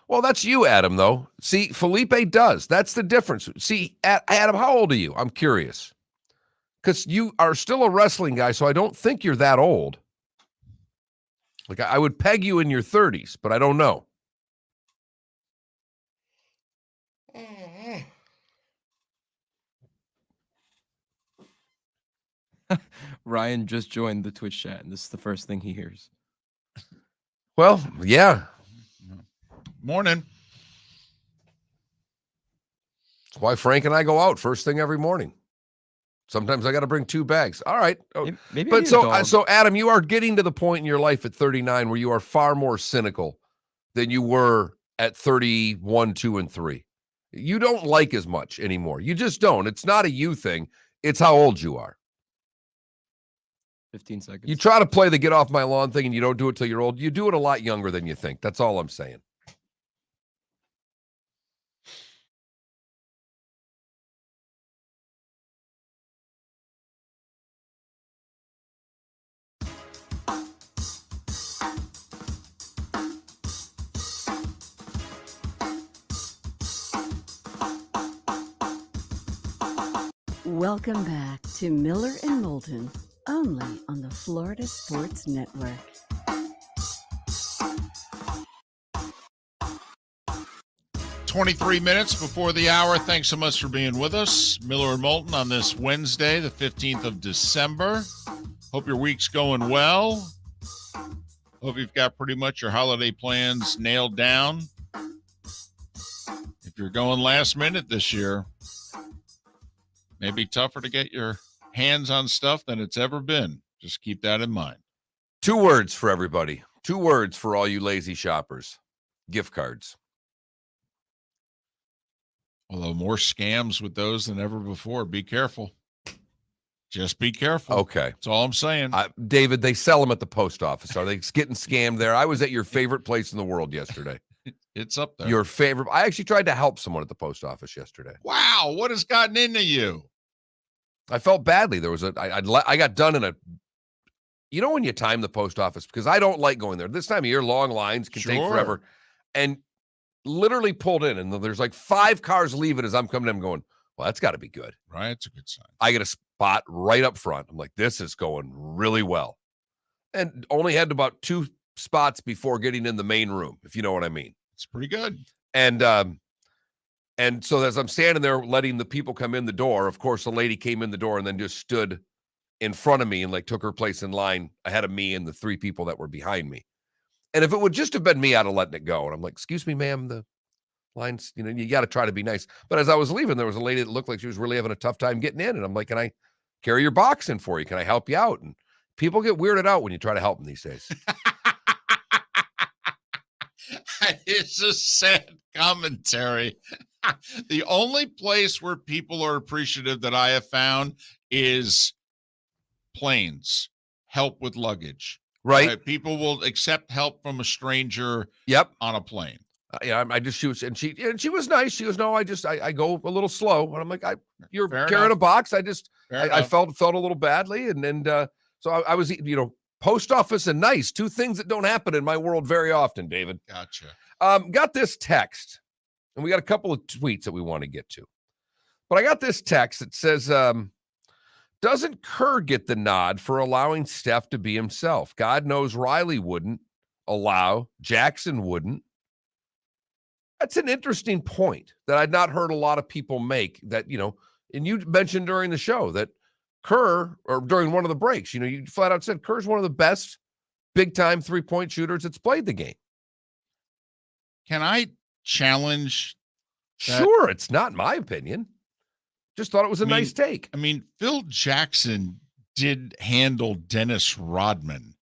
Well, that's you, Adam, though. See, Felipe does. That's the difference. See, Adam, how old are you? I'm curious. Because you are still a wrestling guy, so I don't think you're that old. Like, I would peg you in your 30s, but I don't know. Ryan just joined the Twitch chat, and this is the first thing he hears. Well, yeah. Morning. That's why Frank and I go out first thing every morning. Sometimes I got to bring 2 bags. All right. Maybe But so Adam, you are getting to the point in your life at 39 where you are far more cynical than you were at 31, 2, and 3. You don't like as much anymore. You just don't. It's not a you thing. It's how old you are. 15 seconds. You try to play the get off my lawn thing and you don't do it till you're old. You do it a lot younger than you think. That's all I'm saying. Welcome back to Miller and Moulton, only on the Florida Sports Network. "23 minutes before the hour. Thanks so much for being with us. Miller and Moulton on this Wednesday, the 15th of December. Hope your week's going well. Hope you've got pretty much your holiday plans nailed down. If you're going last minute this year, maybe tougher to get your hands on stuff than it's ever been. Just keep that in mind. 2 words for everybody. 2 words for all you lazy shoppers. Gift cards. Although more scams with those than ever before. Be careful. Just be careful. Okay. That's all I'm saying. David, they sell them at the post office. Are they getting scammed there? I was at your favorite place in the world yesterday. It's up there. Your favorite. I actually tried to help someone at the post office yesterday. Wow. What has gotten into you? I felt badly. There was I got done in a, you know, when you time the post office, because I don't like going there. This time of year, long lines can take forever. And literally pulled in, and there's like 5 cars leaving as I'm coming in. I'm going, well, that's got to be good. Right. It's a good sign. I get a spot right up front. I'm like, this is going really well. And only had about 2 spots before getting in the main room, if you know what I mean. It's pretty good. And so as I'm standing there letting the people come in the door, of course, the lady came in the door and then just stood in front of me and like took her place in line ahead of me and the 3 people that were behind me. And if it would just have been me, I'd have letting it go. And I'm like, excuse me, ma'am, the lines, you know, you got to try to be nice. But as I was leaving, there was a lady that looked like she was really having a tough time getting in. And I'm like, can I carry your box in for you? Can I help you out? And people get weirded out when you try to help them these days. It's a sad commentary. The only place where people are appreciative that I have found is planes, help with luggage. Right. People will accept help from a stranger on a plane. Yeah, I just, she was nice. She goes, no, I go a little slow. And I'm like, you're carrying a box. I felt a little badly. And so I was, you know, post office and nice, 2 things that don't happen in my world very often, David. Gotcha. Got this text, and we got a couple of tweets that we want to get to. But I got this text that says, doesn't Kerr get the nod for allowing Steph to be himself? God knows Riley wouldn't allow, Jackson wouldn't. That's an interesting point that I'd not heard a lot of people make, that, you know, and you mentioned during the show that Kerr, or during one of the breaks, you know, you flat out said Kerr's one of the best big-time 3-point shooters that's played the game. Can I challenge that? Sure, it's not my opinion. Just thought it was a nice take. I mean, Phil Jackson did handle Dennis Rodman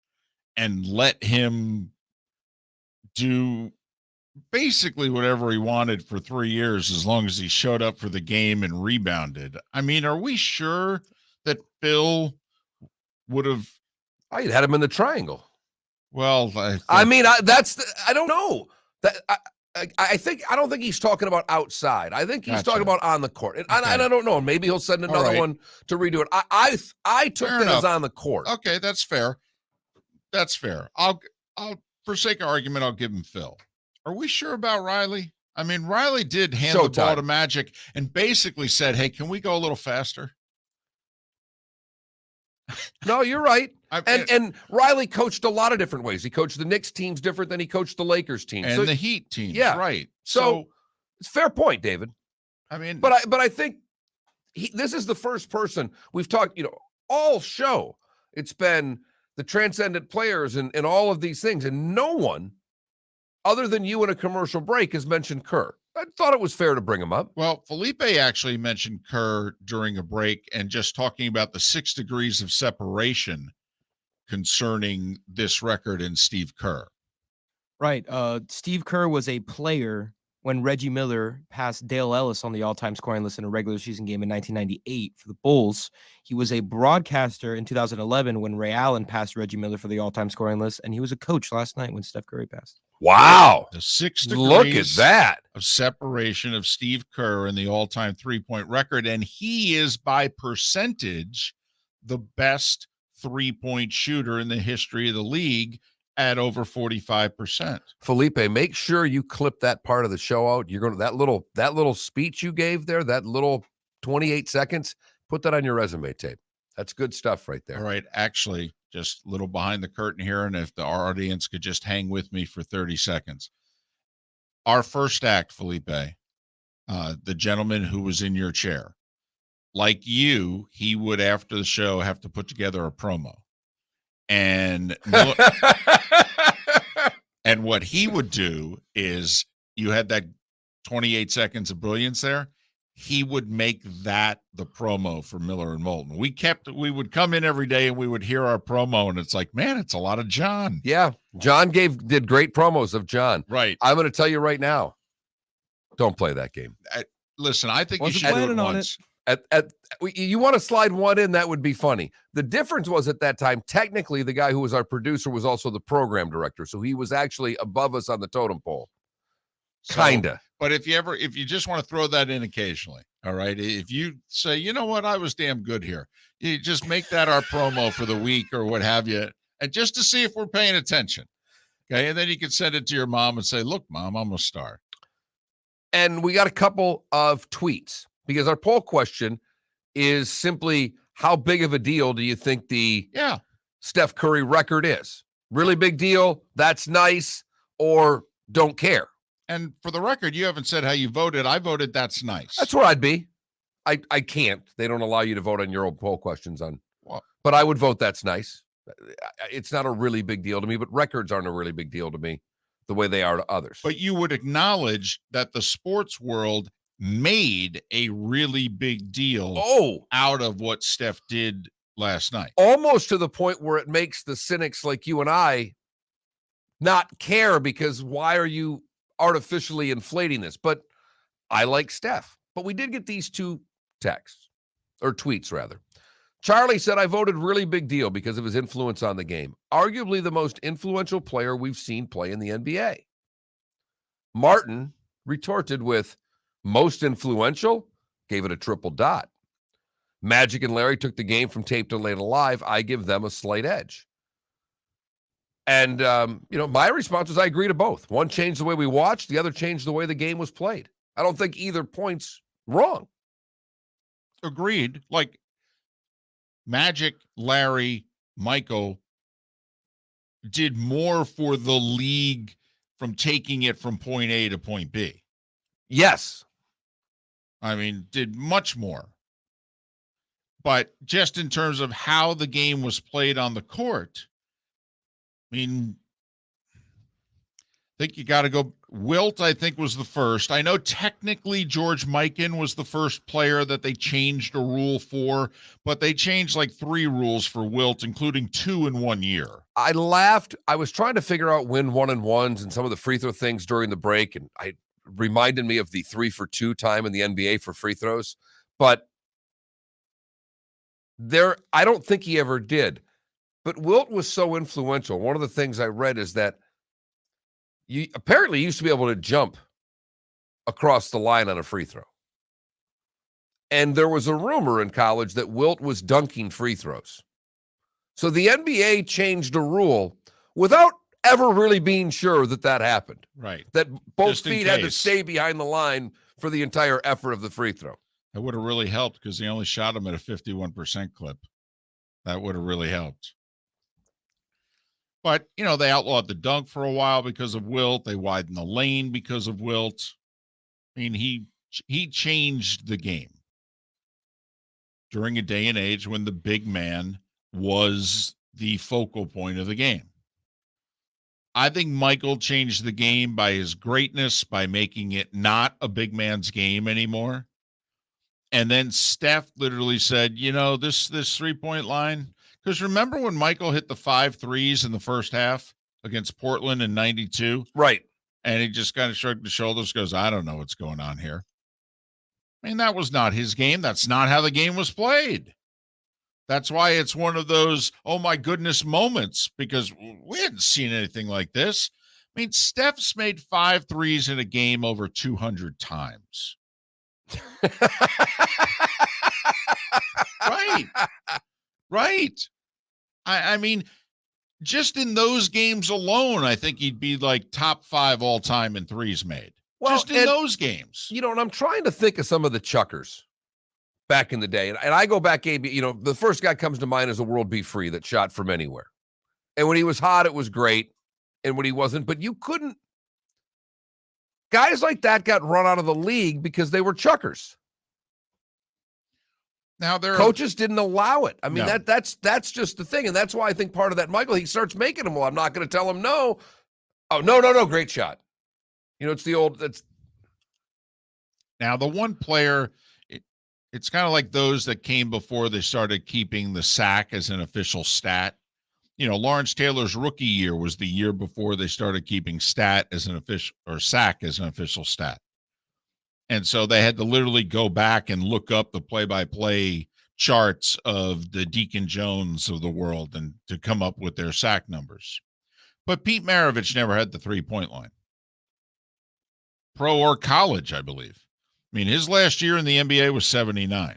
and let him do basically whatever he wanted for 3 years, as long as he showed up for the game and rebounded. I mean, are we sure that Phil would have? You'd had him in the triangle. Well, I don't know. I don't think he's talking about outside. I think he's talking about on the court. And I don't know. Maybe he'll send another one to redo it. I took it as on the court. Okay, that's fair. That's fair. I'll for sake of argument, I'll give him Phil. Are we sure about Riley? I mean, Riley did hand the ball to Magic and basically said, hey, can we go a little faster? No, you're right. And Riley coached a lot of different ways. He coached the Knicks teams different than he coached the Lakers teams. And the Heat teams, yeah. Right. So it's a fair point, David. I mean, but I think this is the first person we've talked, all show. It's been the transcendent players and all of these things. And no one other than you in a commercial break has mentioned Kerr. I thought it was fair to bring him up. Well, Felipe actually mentioned Kerr during a break and just talking about the 6 degrees of separation concerning this record and Steve Kerr. Right. Steve Kerr was a player when Reggie Miller passed Dale Ellis on the all-time scoring list in a regular season game in 1998 for the Bulls. He was a broadcaster in 2011 when Ray Allen passed Reggie Miller for the all-time scoring list, and he was a coach last night when Steph Curry passed. Wow. The 6 degrees Look at that. of separation of Steve Kerr in the all-time three-point record, and he is by percentage the best three-point shooter in the history of the league at over 45%. Felipe, make sure you clip that part of the show out. You're going to that little speech you gave there, that little 28 seconds, put that on your resume tape. That's good stuff right there. All right. Actually, just a little behind the curtain here, and if our audience could just hang with me for 30 seconds. Our first act, Felipe, the gentleman who was in your chair, like you, he would, after the show, have to put together a promo. And and what he would do is, you had that 28 seconds of brilliance there. He would make that the promo for Miller and Moulton. We would come in every day and we would hear our promo, and it's like, man, it's a lot of John. Yeah. John did great promos of John. Right. I'm going to tell you right now, don't play that game. Listen, I think you should do it once. You want to slide one in, that would be funny. The difference was, at that time, technically the guy who was our producer was also the program director, so he was actually above us on the totem pole. Kinda. But if you just want to throw that in occasionally, all right, if you say, you know what, I was damn good here, you just make that our promo for the week or what have you, and just to see if we're paying attention. Okay, and then you can send it to your mom and say, look, Mom, I'm a star. And we got a couple of tweets, because our poll question is simply, how big of a deal do you think the Steph Curry record is? Really big deal, that's nice, or don't care? And for the record, you haven't said how you voted. I voted that's nice. That's where I'd be. I can't. They don't allow you to vote on your old poll questions Well, but I would vote that's nice. It's not a really big deal to me, but records aren't a really big deal to me the way they are to others. But you would acknowledge that the sports world made a really big deal out of what Steph did last night. Almost to the point where it makes the cynics like you and I not care, because why are you artificially inflating this? But I like Steph. But we did get these two tweets rather. Charlie said, I voted really big deal because of his influence on the game. Arguably the most influential player we've seen play in the NBA. Martin retorted with, most influential, gave it a triple dot. Magic and Larry took the game from tape to late alive. I give them a slight edge. And, my response was, I agree to both. One changed the way we watched. The other changed the way the game was played. I don't think either point's wrong. Agreed. Like Magic, Larry, Michael did more for the league from taking it from point A to point B. Yes. I mean, did much more. But just in terms of how the game was played on the court, I mean, I think you got to go. Wilt, I think, was the first. I know technically George Mikan was the first player that they changed a rule for, but they changed like 3 rules for Wilt, including 2 in 1 year. I laughed. I was trying to figure out when 1-and-1s and some of the free throw things during the break, and I reminded me of the 3-for-2 time in the NBA for free throws. But I don't think he ever did. But Wilt was so influential. One of the things I read is that you apparently used to be able to jump across the line on a free throw. And there was a rumor in college that Wilt was dunking free throws. So the NBA changed a rule without ever really being sure that happened. Right. That both Just in feet had to case. stay behind the line for the entire effort of the free throw. That would have really helped because he only shot him at a 51% clip. That would have really helped. But, they outlawed the dunk for a while because of Wilt. They widened the lane because of Wilt. I mean, he changed the game during a day and age when the big man was the focal point of the game. I think Michael changed the game by his greatness, by making it not a big man's game anymore. And then Steph literally said, this 3-point line, because remember when Michael hit the 5 threes in the first half against Portland in 92? Right. And he just kind of shrugged his shoulders, goes, I don't know what's going on here. I mean, that was not his game. That's not how the game was played. That's why it's one of those, oh my goodness moments, because we hadn't seen anything like this. I mean, Steph's made 5 threes in a game over 200 times. Right. I mean, just in those games alone, I think he'd be like top 5 all time in threes made. Well, just in those games. And I'm trying to think of some of the chuckers back in the day. And I go back, AB, the first guy comes to mind is a World B. Free that shot from anywhere. And when he was hot, it was great. And when he wasn't, but you couldn't. Guys like that got run out of the league because they were chuckers. Now coaches didn't allow it. I mean, No. that's just the thing. And that's why I think part of that, Michael, he starts making them. Well, I'm not going to tell him no. Oh, no. Great shot. It's the old, that's. Now the one player, it's kind of like those that came before they started keeping the sack as an official stat. Lawrence Taylor's rookie year was the year before they started keeping stat as an official, or sack as an official stat. And so they had to literally go back and look up the play-by-play charts of the Deacon Jones of the world and to come up with their sack numbers. But Pete Maravich never had the 3-point line. Pro or college, I believe. I mean, his last year in the NBA was 79. I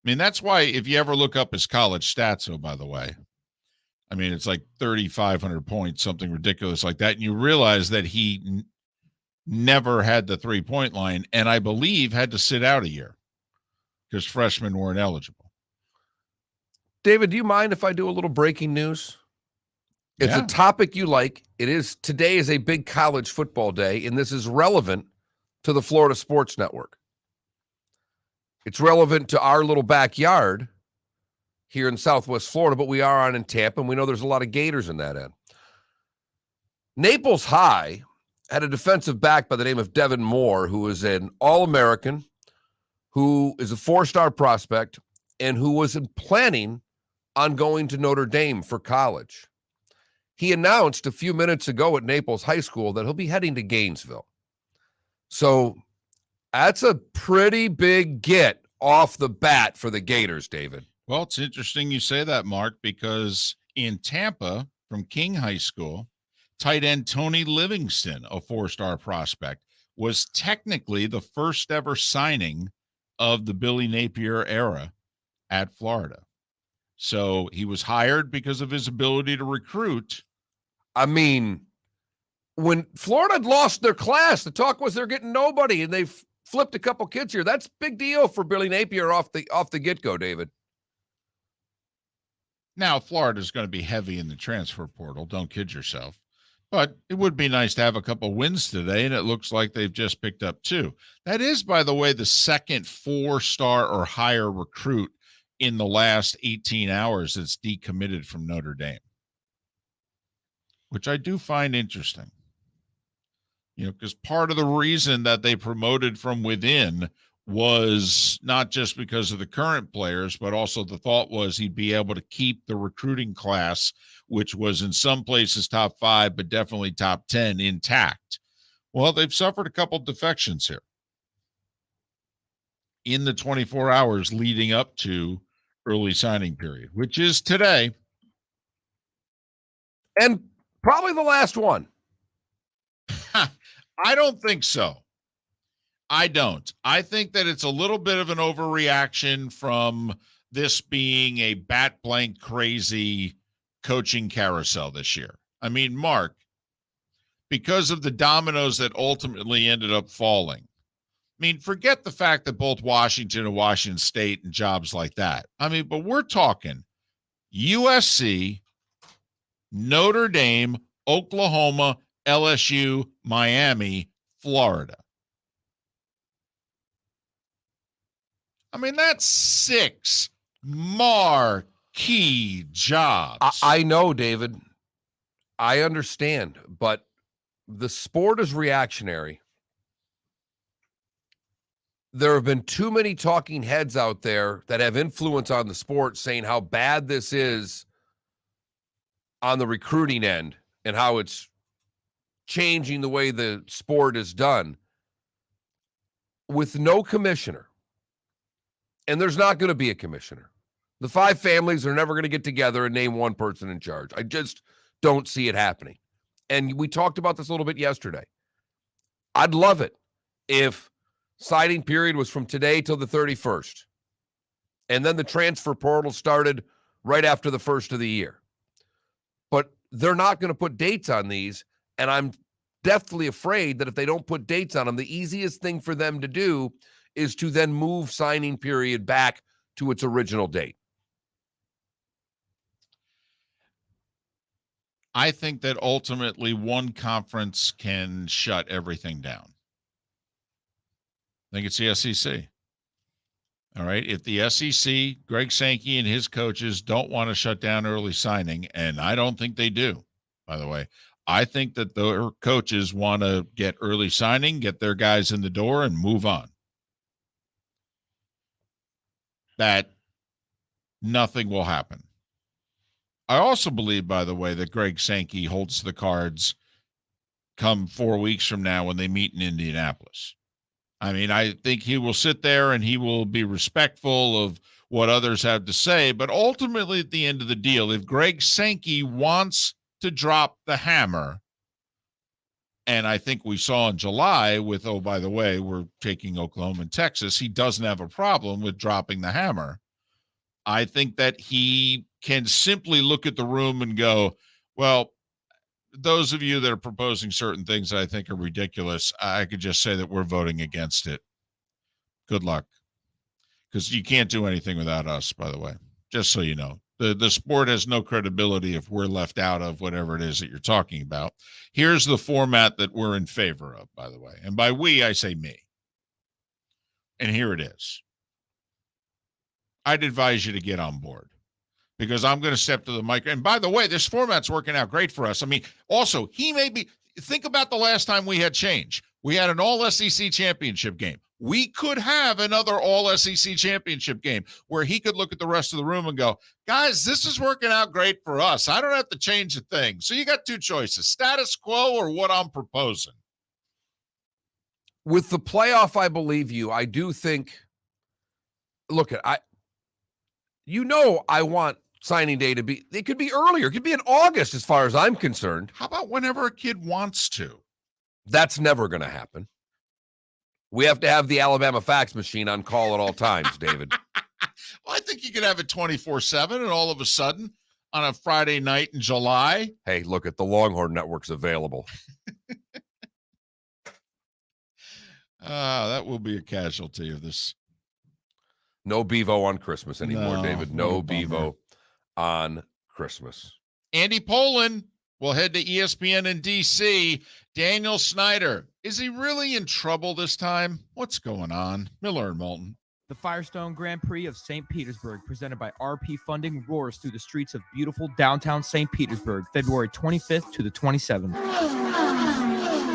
mean, that's why if you ever look up his college stats, by the way, I mean, it's like 3,500 points, something ridiculous like that. And you realize that he never had the 3-point line, and I believe had to sit out a year because freshmen weren't eligible. David, do you mind if I do a little breaking news? It's a topic you like. Today is a big college football day, and this is relevant to the Florida Sports Network. It's relevant to our little backyard here in Southwest Florida, but we are on in Tampa, and we know there's a lot of Gators in that end. Naples High had a defensive back by the name of Devin Moore, who is an All-American, who is a 4-star prospect, and who was planning on going to Notre Dame for college. He announced a few minutes ago at Naples High School that he'll be heading to Gainesville. So that's a pretty big get off the bat for the Gators, David. Well, it's interesting you say that, Mark, because in Tampa from King High School, tight end Tony Livingston, a 4-star prospect, was technically the first ever signing of the Billy Napier era at Florida. So he was hired because of his ability to recruit. I mean, when Florida had lost their class, the talk was they're getting nobody, and they've flipped a couple kids here. That's a big deal for Billy Napier off the get-go, David. Now, Florida's going to be heavy in the transfer portal. Don't kid yourself. But it would be nice to have a couple wins today, and it looks like they've just picked up 2. That is, by the way, the second 4-star or higher recruit in the last 18 hours that's decommitted from Notre Dame, which I do find interesting. Because part of the reason that they promoted from within was not just because of the current players, but also the thought was he'd be able to keep the recruiting class, which was in some places top 5, but definitely top 10 intact. Well, they've suffered a couple defections here in the 24 hours leading up to early signing period, which is today. And probably the last one. I don't think so. I don't. I think that it's a little bit of an overreaction from this being a bat blank crazy coaching carousel this year. I mean, Mark, because of the dominoes that ultimately ended up falling. I mean, forget the fact that both Washington and Washington State and jobs like that. I mean, but we're talking USC, Notre Dame, Oklahoma, LSU, Miami, Florida. I mean, that's 6 marquee jobs. I know, David. I understand, but the sport is reactionary. There have been too many talking heads out there that have influence on the sport saying how bad this is on the recruiting end and how it's changing the way the sport is done with no commissioner. And there's not going to be a commissioner. The 5 families are never going to get together and name one person in charge. I just don't see it happening. And we talked about this a little bit yesterday. I'd love it if signing period was from today till the 31st. And then the transfer portal started right after the first of the year. But they're not going to put dates on these. And I'm deathly afraid that if they don't put dates on them, the easiest thing for them to do is to then move signing period back to its original date. I think that ultimately one conference can shut everything down. I think it's the SEC. All right. If the SEC, Greg Sankey and his coaches don't want to shut down early signing, and I don't think they do, by the way, I think that their coaches want to get early signing, get their guys in the door, and move on. That nothing will happen. I also believe, by the way, that Greg Sankey holds the cards come 4 weeks from now when they meet in Indianapolis. I mean, I think he will sit there and he will be respectful of what others have to say. But ultimately, at the end of the deal, if Greg Sankey wants to drop the hammer, and I think we saw in July with, oh, by the way, we're taking Oklahoma and Texas, he doesn't have a problem with dropping the hammer. I think that he can simply look at the room and go, well, those of you that are proposing certain things that I think are ridiculous, I could just say that we're voting against it. Good luck. Because you can't do anything without us, by the way, just so you know. The sport has no credibility if we're left out of whatever it is that you're talking about. Here's the format that we're in favor of, by the way. And by we, I say me. And here it is. I'd advise you to get on board, because I'm going to step to the mic. And by the way, this format's working out great for us. I mean, also, he may be, think about the last time we had change. We had an all-SEC championship game. We could have another all-SEC championship game where he could look at the rest of the room and go, guys, this is working out great for us. I don't have to change a thing. So you got 2 choices, status quo or what I'm proposing. With the playoff, I believe you. I do think, look, I want signing day to be, it could be earlier. It could be in August as far as I'm concerned. How about whenever a kid wants to? That's never going to happen. We have to have the Alabama fax machine on call at all times, David. Well, I think you could have it 24/7 and all of a sudden on a Friday night in July. Hey, look at the Longhorn Network's available. That will be a casualty of this. No Bevo on Christmas anymore, David. No bummer. Bevo on Christmas. Andy Pollin will head to ESPN in D.C. Daniel Snyder, is he really in trouble this time? What's going on? Miller and Moulton. The Firestone Grand Prix of St. Petersburg, presented by RP Funding, roars through the streets of beautiful downtown St. Petersburg, February 25th to the 27th.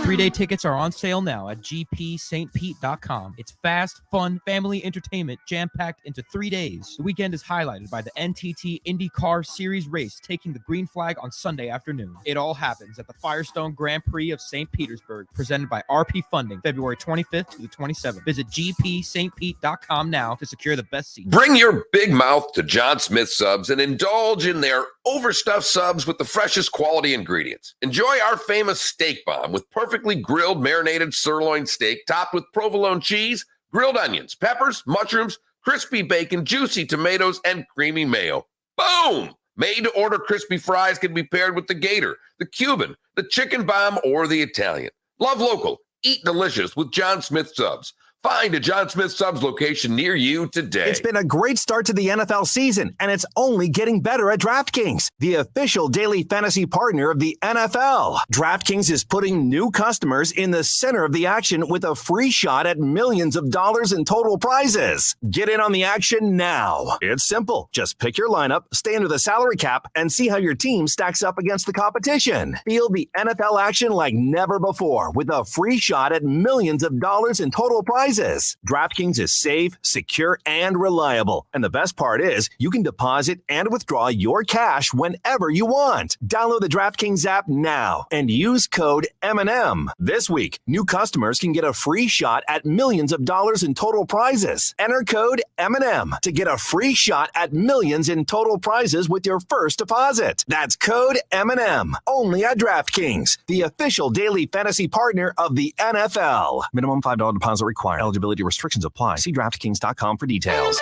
3-day tickets are on sale now at gpstpete.com. It's fast, fun, family entertainment jam-packed into 3 days. The weekend is highlighted by the NTT IndyCar Series race taking the green flag on Sunday afternoon. It all happens at the Firestone Grand Prix of St. Petersburg, presented by RP Funding, February 25th to the 27th. Visit gpstpete.com now to secure the best seats. Bring your big mouth to John Smith Subs and indulge in their overstuffed subs with the freshest quality ingredients. Enjoy our famous steak bomb with perfectly grilled marinated sirloin steak topped with provolone cheese, grilled onions, peppers, mushrooms, crispy bacon, juicy tomatoes, and creamy mayo. Boom! Made-to-order crispy fries can be paired with the Gator, the Cuban, the Chicken Bomb, or the Italian. Love local. Eat delicious with John Smith Subs. Find a John Smith Subs location near you today. It's been a great start to the NFL season, and it's only getting better at DraftKings, the official daily fantasy partner of the NFL. DraftKings is putting new customers in the center of the action with a free shot at millions of dollars in total prizes. Get in on the action now. It's simple. Just pick your lineup, stay under the salary cap, and see how your team stacks up against the competition. Feel the NFL action like never before with a free shot at millions of dollars in total prizes. DraftKings is safe, secure, and reliable. And the best part is you can deposit and withdraw your cash whenever you want. Download the DraftKings app now and use code M&M. This week, new customers can get a free shot at millions of dollars in total prizes. Enter code M&M to get a free shot at millions in total prizes with your first deposit. That's code M&M. Only at DraftKings, the official daily fantasy partner of the NFL. Minimum $5 deposit required. Eligibility restrictions apply. See DraftKings.com for details.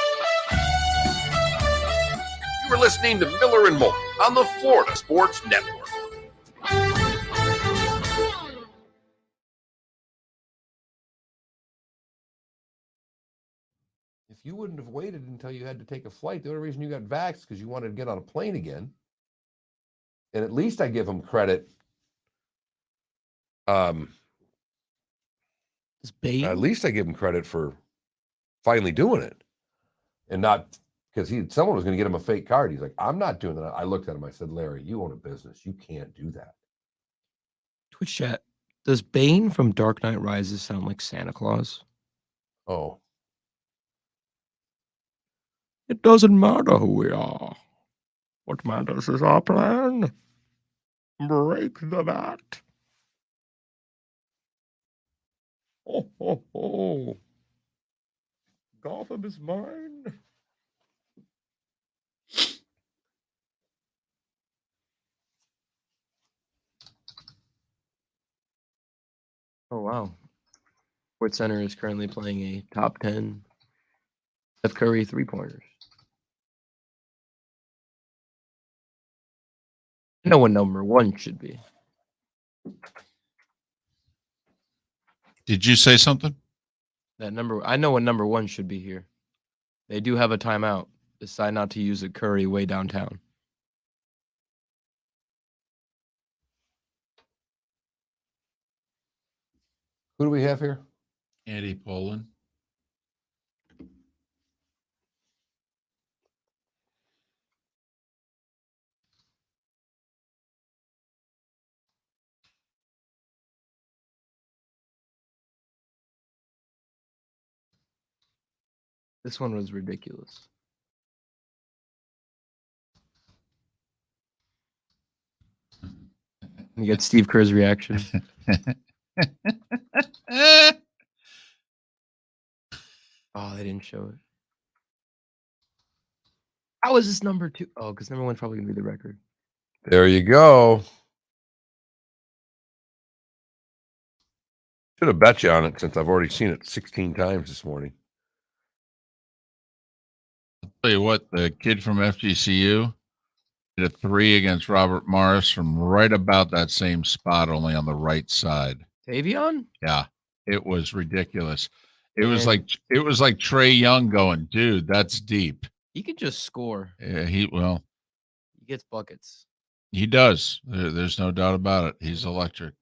You are listening to Miller and Moulton on the Florida Sports Network. If you wouldn't have waited until you had to take a flight, the only reason you got vaxxed is because you wanted to get on a plane again. And at least I give them credit. At least I give him credit for finally doing it, and not because someone was going to get him a fake card. He's like, I'm not doing that. I looked at him. I said, Larry, you own a business. You can't do that. Twitch chat. Does Bane from Dark Knight Rises sound like Santa Claus? Oh. It doesn't matter who we are. What matters is our plan. Break the bat. Oh, oh, oh. Gotham is mine. Oh, wow. Sports Center is currently playing a top 10 Steph Curry three-pointers. I know what number one should be. Did you say something? I know what number one should be here. They do have a timeout. Decide not to use a Curry way downtown. Who do we have here? Andy Pollin. This one was ridiculous. You get Steve Kerr's reaction. Oh, they didn't show it. How is this number two? Oh, because number one's probably going to be the record. There you go. Should have bet you on it since I've already seen it 16 times this morning. I'll tell you what, the kid from FGCU hit a three against Robert Morris from right about that same spot, only on the right side. Tavion? Yeah, it was ridiculous. It was like Trey Young going, dude, that's deep. He could just score. Yeah, He gets buckets. He does. There's no doubt about it. He's electric.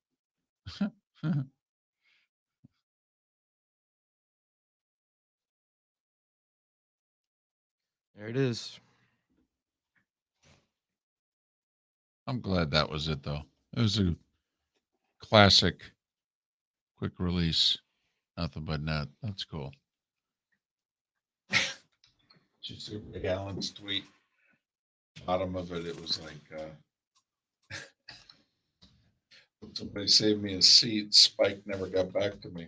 There it is. I'm glad that was it, though. It was a classic quick release. Nothing but net. That's cool. Did you see Rick Allen's tweet? Bottom of it, it was like, somebody saved me a seat. Spike never got back to me.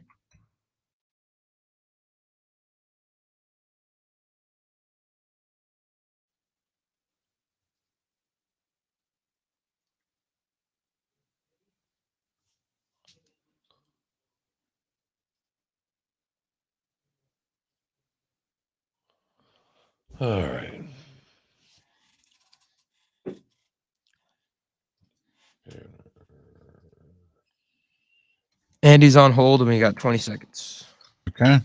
All right. Andy's on hold, and we got 20 seconds. Okay.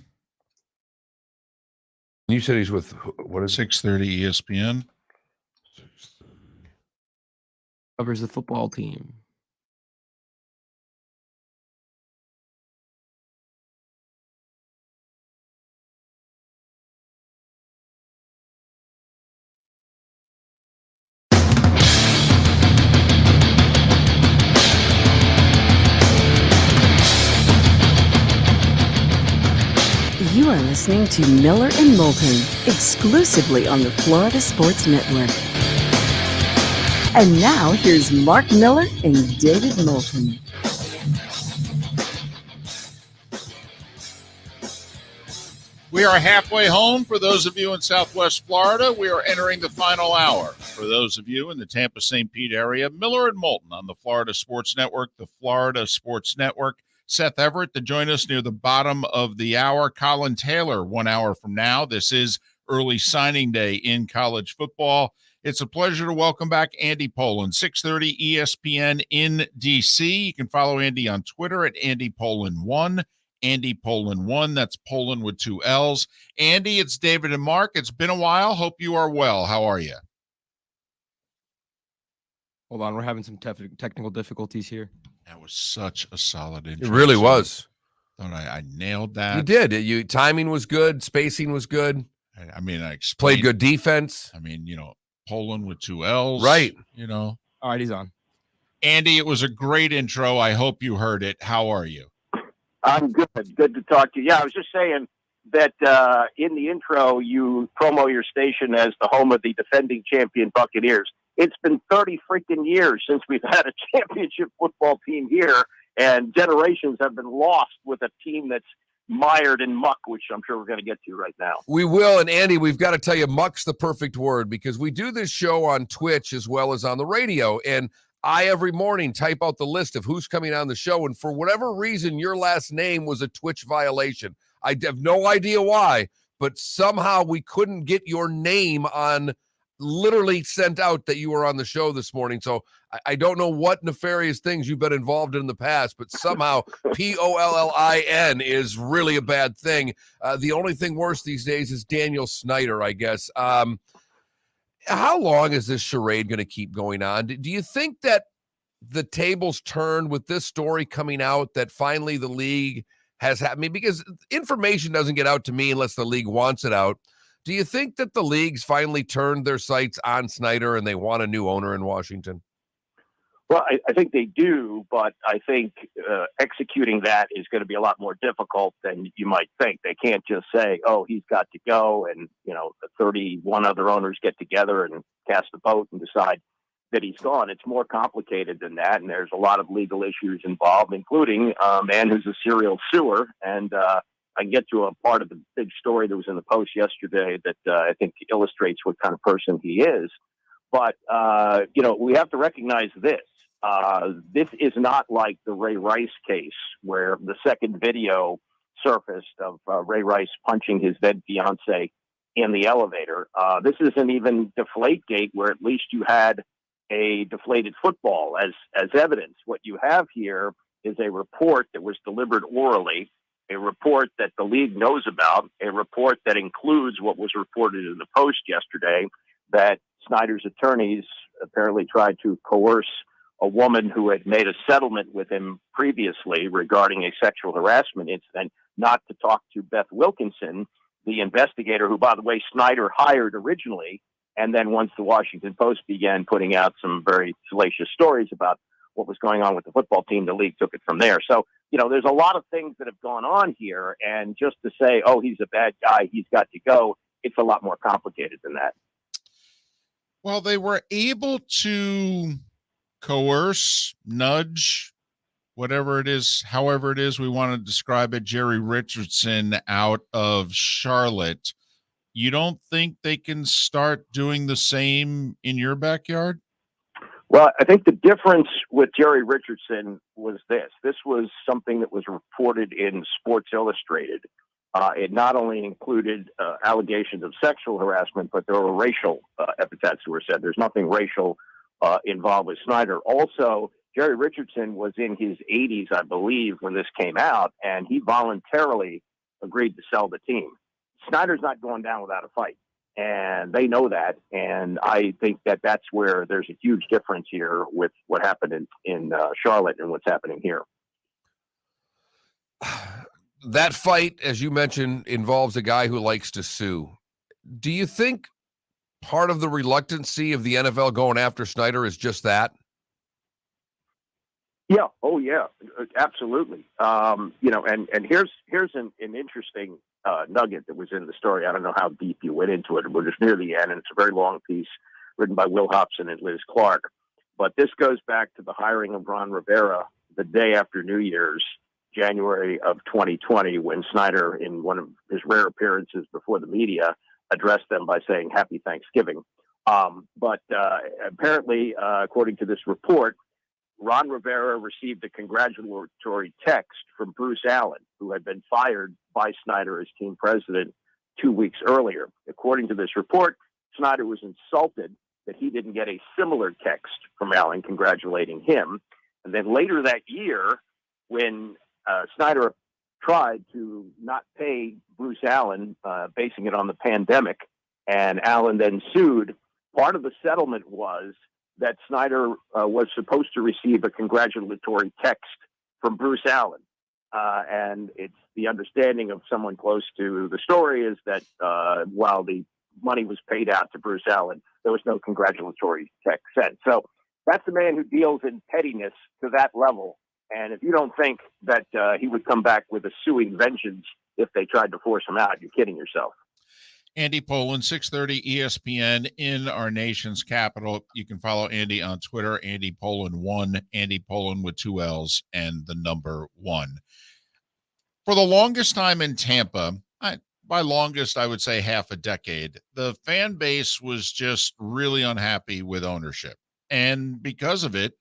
You said he's with what is 6:30 ESPN. Covers the football team. You are listening to Miller and Moulton, exclusively on the Florida Sports Network. And now, here's Mark Miller and David Moulton. We are halfway home for those of you in Southwest Florida. We are entering the final hour. For those of you in the Tampa-St. Pete area, Miller and Moulton on the Florida Sports Network, the Florida Sports Network. Seth Everett to join us near the bottom of the hour. Collyn Taylor 1 hour from now. This is early signing day in college football. It's a pleasure to welcome back Andy Pollin, 6:30 ESPN in D.C. You can follow Andy on Twitter at AndyPollin1. Andy Pollin1. That's Pollin with 2 L's. Andy, it's David and Mark. It's been a while. Hope you are well. How are you? Hold on, we're having some technical difficulties here. That was such a solid intro. It really was. Thought I nailed that. You did. Timing was good. Spacing was good. I mean, I played good defense. I mean, Pollin with 2 L's. Right. All right, he's on. Andy, it was a great intro. I hope you heard it. How are you? I'm good. Good to talk to you. Yeah, I was just saying that in the intro, you promo your station as the home of the defending champion Buccaneers. It's been 30 freaking years since we've had a championship football team here, and generations have been lost with a team that's mired in muck, which I'm sure we're going to get to right now. We will. And Andy, we've got to tell you, muck's the perfect word, because we do this show on Twitch as well as on the radio. And I, every morning, type out the list of who's coming on the show. And for whatever reason, your last name was a Twitch violation. I have no idea why, but somehow we couldn't get your name on, literally sent out that you were on the show this morning. So I don't know what nefarious things you've been involved in the past, but somehow Pollin is really a bad thing. The only thing worse these days is Daniel Snyder, I guess. How long is this charade going to keep going on? Do you think that the tables turned with this story coming out, that finally the league has had, because information doesn't get out to me unless the league wants it out. Do you think that the league's finally turned their sights on Snyder and they want a new owner in Washington? Well, I think they do, but I think executing that is going to be a lot more difficult than you might think. They can't just say, oh, he's got to go, and, the 31 other owners get together and cast a vote and decide that he's gone. It's more complicated than that, and there's a lot of legal issues involved, including a man who's a serial suer. And I can get to a part of the big story that was in the Post yesterday that I think illustrates what kind of person he is. But, we have to recognize this. This is not like the Ray Rice case, where the second video surfaced of Ray Rice punching his then fiance in the elevator. This isn't even Deflategate, where at least you had a deflated football as evidence. What you have here is a report that was delivered orally, a report that the league knows about, a report that includes what was reported in the Post yesterday, that Snyder's attorneys apparently tried to coerce a woman who had made a settlement with him previously regarding a sexual harassment incident not to talk to Beth Wilkinson, the investigator who, by the way, Snyder hired originally. And then once the Washington Post began putting out some very salacious stories about what was going on with the football team, the league took it from there. So, there's a lot of things that have gone on here. And just to say, oh, he's a bad guy, he's got to go, it's a lot more complicated than that. Well, they were able to coerce, nudge, whatever it is, however it is we want to describe it, Jerry Richardson out of Charlotte. You don't think they can start doing the same in your backyard? Well, I think the difference with Jerry Richardson was this. This was something that was reported in Sports Illustrated. It not only included allegations of sexual harassment, but there were racial epithets that were said. There's nothing racial involved with Snyder. Also, Jerry Richardson was in his 80s, I believe, when this came out, and he voluntarily agreed to sell the team. Snyder's not going down without a fight, and they know that. And I think that that's where there's a huge difference here with what happened in Charlotte and what's happening here. That fight, as you mentioned, involves a guy who likes to sue. Do you think part of the reluctancy of the NFL going after Snyder is just that? Yeah. Oh, yeah. Absolutely. And here's an interesting nugget that was in the story. I don't know how deep you went into it. We're just near the end, and it's a very long piece written by Will Hobson and Liz Clark. But this goes back to the hiring of Ron Rivera the day after New Year's, January of 2020, when Snyder, in one of his rare appearances before the media, addressed them by saying Happy Thanksgiving. But apparently, according to this report, Ron Rivera received a congratulatory text from Bruce Allen, who had been fired by Snyder as team president 2 weeks earlier. According to this report, Snyder was insulted that he didn't get a similar text from Allen congratulating him. And then later that year, when Snyder tried to not pay Bruce Allen, basing it on the pandemic, and Allen then sued, part of the settlement was that Snyder was supposed to receive a congratulatory text from Bruce Allen. And it's the understanding of someone close to the story is that while the money was paid out to Bruce Allen, there was no congratulatory text sent. So that's a man who deals in pettiness to that level. And if you don't think that he would come back with a suing vengeance if they tried to force him out, you're kidding yourself. Andy Pollin, 630 ESPN in our nation's capital. You can follow Andy on Twitter, Andy Pollin1, Andy Pollin with 2 L's and the number 1. For the longest time in Tampa, by longest, I would say half a decade, the fan base was just really unhappy with ownership. And because of it,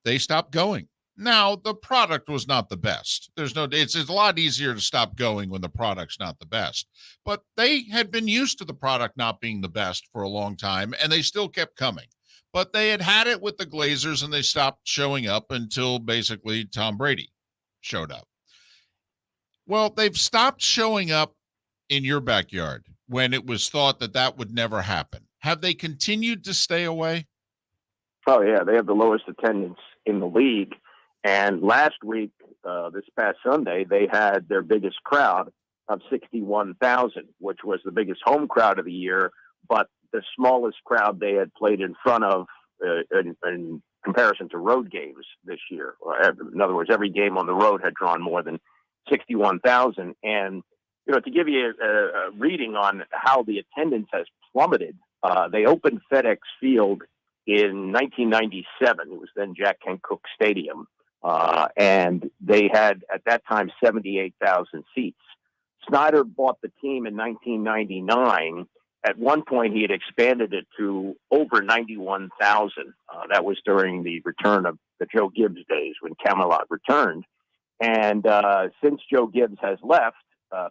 they stopped going. Now, the product was not the best. It's a lot easier to stop going when the product's not the best. But they had been used to the product not being the best for a long time, and they still kept coming. But they had it with the Glazers, and they stopped showing up until basically Tom Brady showed up. Well, they've stopped showing up in your backyard when it was thought that would never happen. Have they continued to stay away? Oh, yeah. They have the lowest attendance in the league. And last week, this past Sunday, they had their biggest crowd of 61,000, which was the biggest home crowd of the year, but the smallest crowd they had played in front of in comparison to road games this year. In other words, every game on the road had drawn more than 61,000. And, to give you a reading on how the attendance has plummeted, they opened FedEx Field in 1997. It was then Jack Kent Cooke Stadium. And they had, at that time, 78,000 seats. Snyder bought the team in 1999. At one point, he had expanded it to over 91,000. That was during the return of the Joe Gibbs days when Camelot returned. And since Joe Gibbs has left,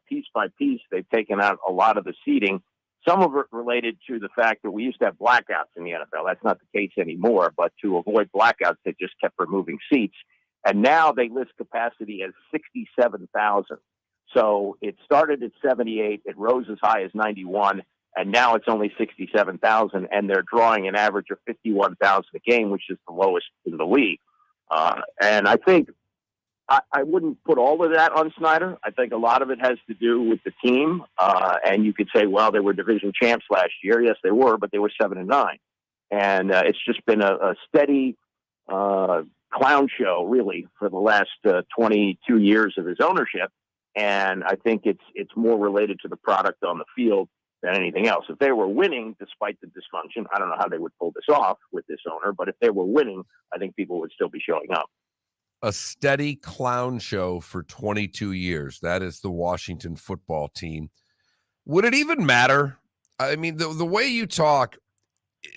piece by piece, they've taken out a lot of the seating. Some of it related to the fact that we used to have blackouts in the NFL. That's not the case anymore, but to avoid blackouts, they just kept removing seats. And now they list capacity as 67,000. So it started at 78, it rose as high as 91, and now it's only 67,000, and they're drawing an average of 51,000 a game, which is the lowest in the league. And I think I wouldn't put all of that on Snyder. I think a lot of it has to do with the team. And you could say, well, they were division champs last year. Yes, they were, but they were 7-9. And it's just been a steady clown show, really, for the last 22 years of his ownership. And I think it's more related to the product on the field than anything else. If they were winning, despite the dysfunction, I don't know how they would pull this off with this owner, but if they were winning, I think people would still be showing up. A steady clown show for 22 years. That is the Washington football team. Would it even matter? I mean, the way you talk,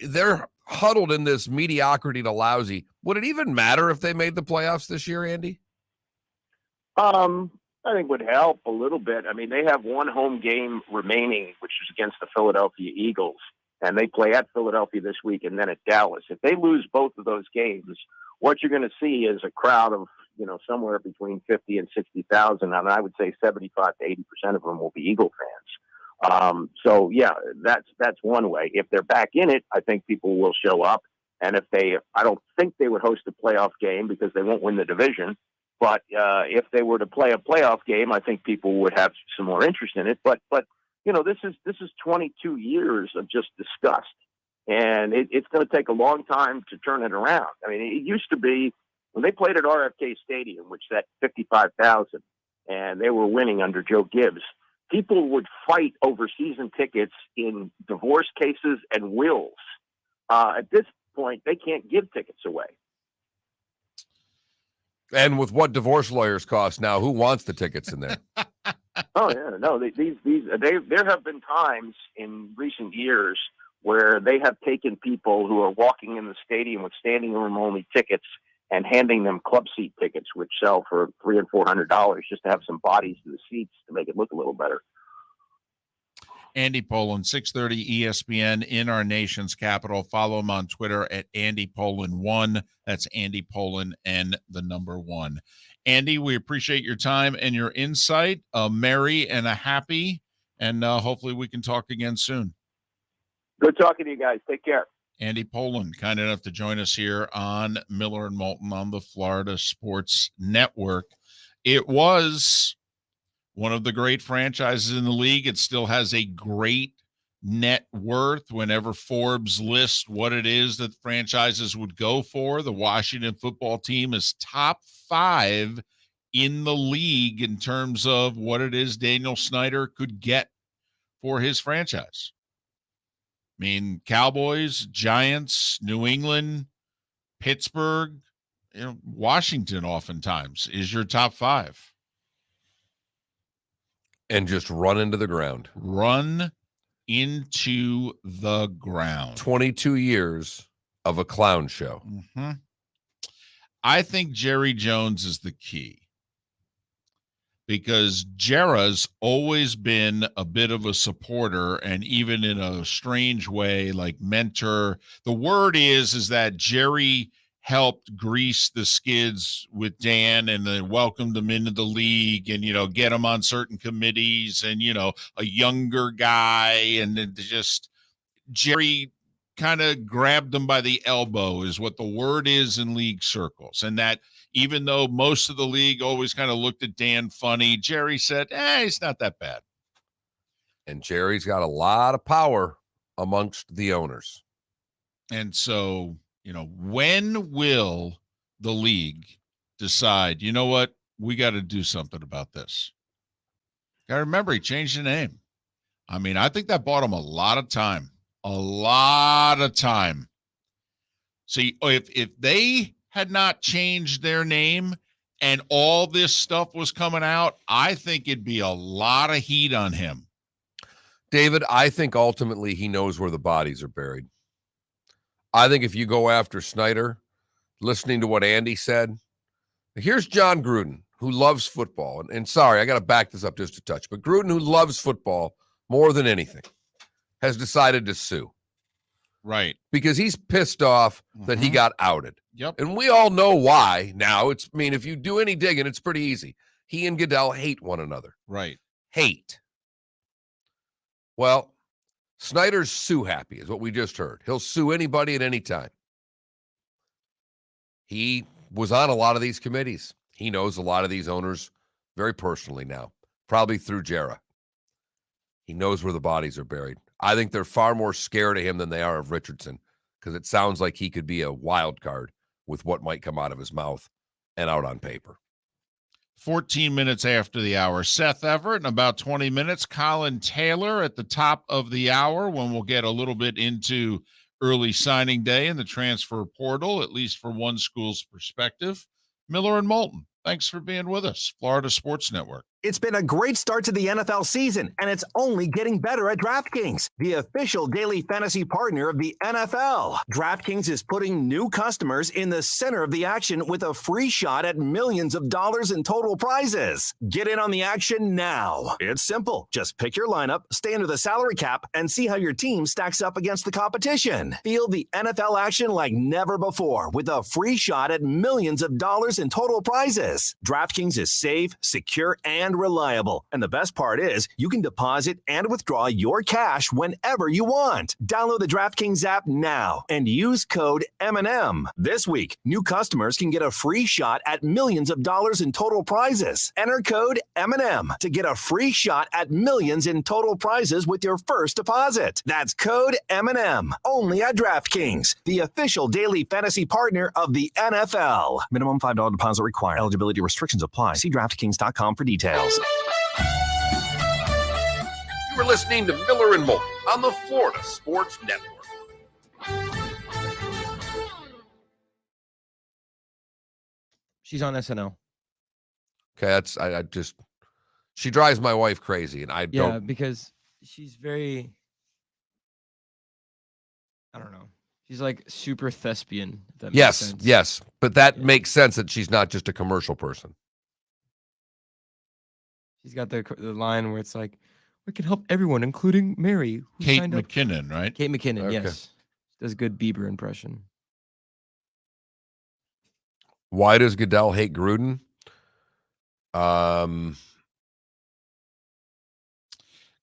they're huddled in this mediocrity to lousy. Would it even matter if they made the playoffs this year, Andy? I think would help a little bit. I mean, they have one home game remaining, which is against the Philadelphia Eagles. and they play at Philadelphia this week and then at Dallas. If they lose both of those games, what you're going to see is a crowd of, somewhere between 50 and 60,000. And I would say 75 to 80% of them will be Eagle fans. So yeah, that's one way. If they're back in it, I think people will show up. And I don't think they would host a playoff game because they won't win the division. But if they were to play a playoff game, I think people would have some more interest in it. But this is 22 years of just disgust, and it's going to take a long time to turn it around. I mean, it used to be when they played at RFK Stadium, which sat 55,000, and they were winning under Joe Gibbs. People would fight over season tickets in divorce cases and wills. At this point, they can't give tickets away. And with what divorce lawyers cost now, who wants the tickets in there? Oh yeah, no. There have been times in recent years where they have taken people who are walking in the stadium with standing room only tickets and handing them club seat tickets, which sell for $300 and $400 just to have some bodies to the seats to make it look a little better. Andy Pollin, 630 ESPN in our nation's capital. Follow him on Twitter at AndyPollin1. That's Andy Pollin and the number 1. Andy, we appreciate your time and your insight. A merry and a happy, and hopefully we can talk again soon. Good talking to you guys. Take care. Andy Pollin, kind enough to join us here on Miller and Moulton on the Florida Sports Network. It was one of the great franchises in the league. It still has a great net worth. Whenever Forbes lists what it is that franchises would go for, the Washington football team is top 5 in the league in terms of what it is Daniel Snyder could get for his franchise. I mean, Cowboys, Giants, New England, Pittsburgh, Washington oftentimes is your top 5. And just run into the ground. Run into the ground. 22 years of a clown show. Mm-hmm. I think Jerry Jones is the key, because Jerry's always been a bit of a supporter, and even in a strange way, like mentor. The word is that Jerry helped grease the skids with Dan and then welcomed him into the league and, get him on certain committees and, a younger guy. And then just Jerry kind of grabbed him by the elbow is what the word is in league circles. And that even though most of the league always kind of looked at Dan funny, Jerry said, he's not that bad. And Jerry's got a lot of power amongst the owners. And so, when will the league decide, you know what, we got to do something about this? Got to remember, he changed the name. I mean, I think that bought him a lot of time. See, if they had not changed their name and all this stuff was coming out, I think it'd be a lot of heat on him. David, I think ultimately he knows where the bodies are buried. I think if you go after Snyder, listening to what Andy said, here's John Gruden, who loves football. And sorry, I got to back this up just a touch, but Gruden, who loves football more than anything, has decided to sue. Right. Because he's pissed off that he got outed. Yep. And we all know why now. If you do any digging, it's pretty easy. He and Goodell hate one another. Right. Hate. Well, Snyder's sue happy is what we just heard. He'll sue anybody at any time. He was on a lot of these committees. He knows a lot of these owners very personally now, probably through Jera. He knows where the bodies are buried. I think they're far more scared of him than they are of Richardson, because it sounds like he could be a wild card with what might come out of his mouth and out on paper. 14 minutes after the hour. Seth Everett in about 20 minutes. Collyn Taylor at the top of the hour, when we'll get a little bit into early signing day and the transfer portal, at least for one school's perspective. Miller and Moulton, thanks for being with us. Florida Sports Network. It's been a great start to the NFL season, and it's only getting better at DraftKings, the official daily fantasy partner of the NFL. DraftKings is putting new customers in the center of the action with a free shot at millions of dollars in total prizes. Get in on the action now. It's simple. Just pick your lineup, stay under the salary cap, and see how your team stacks up against the competition. Feel the NFL action like never before with a free shot at millions of dollars in total prizes. DraftKings is safe, secure, and reliable. And the best part is you can deposit and withdraw your cash whenever you want. Download the DraftKings app now and use code M&M. This week, new customers can get a free shot at millions of dollars in total prizes. Enter code M&M to get a free shot at millions in total prizes with your first deposit. That's code M&M. Only at DraftKings, the official daily fantasy partner of the NFL. Minimum $5 deposit required. Eligibility restrictions apply. See DraftKings.com for details. You are listening to Miller and Moulton on the Florida Sports Network. She's on SNL. Okay, that's I just she drives my wife crazy, and I Yeah, don't. because she's very, I don't know. She's like super thespian. If that makes Yes, sense. yes, but that Yeah. makes sense that she's not just a commercial person. She's got the line where it's like, we can help everyone, including Mary, who Kate signed up. McKinnon, right? Kate McKinnon, Okay. yes. Does a good Bieber impression. Why does Goodell hate Gruden?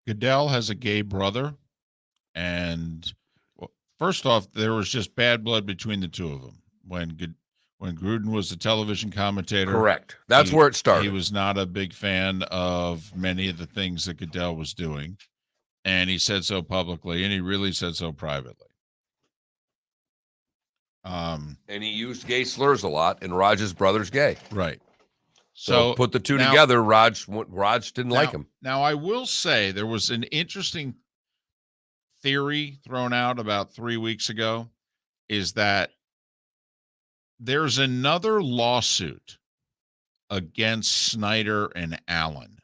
Goodell has a gay brother, and first off, there was just bad blood between the two of them. When Gruden was a television commentator, Correct. That's where it started. He was not a big fan of many of the things that Goodell was doing, and he said so publicly, and he really said so privately. And he used gay slurs a lot, and Raj's brother's gay. Right. So put the two now- together. Raj didn't like him. Now, I will say there was an interesting theory thrown out about 3 weeks ago, is that there's another lawsuit against Snyder and Allen.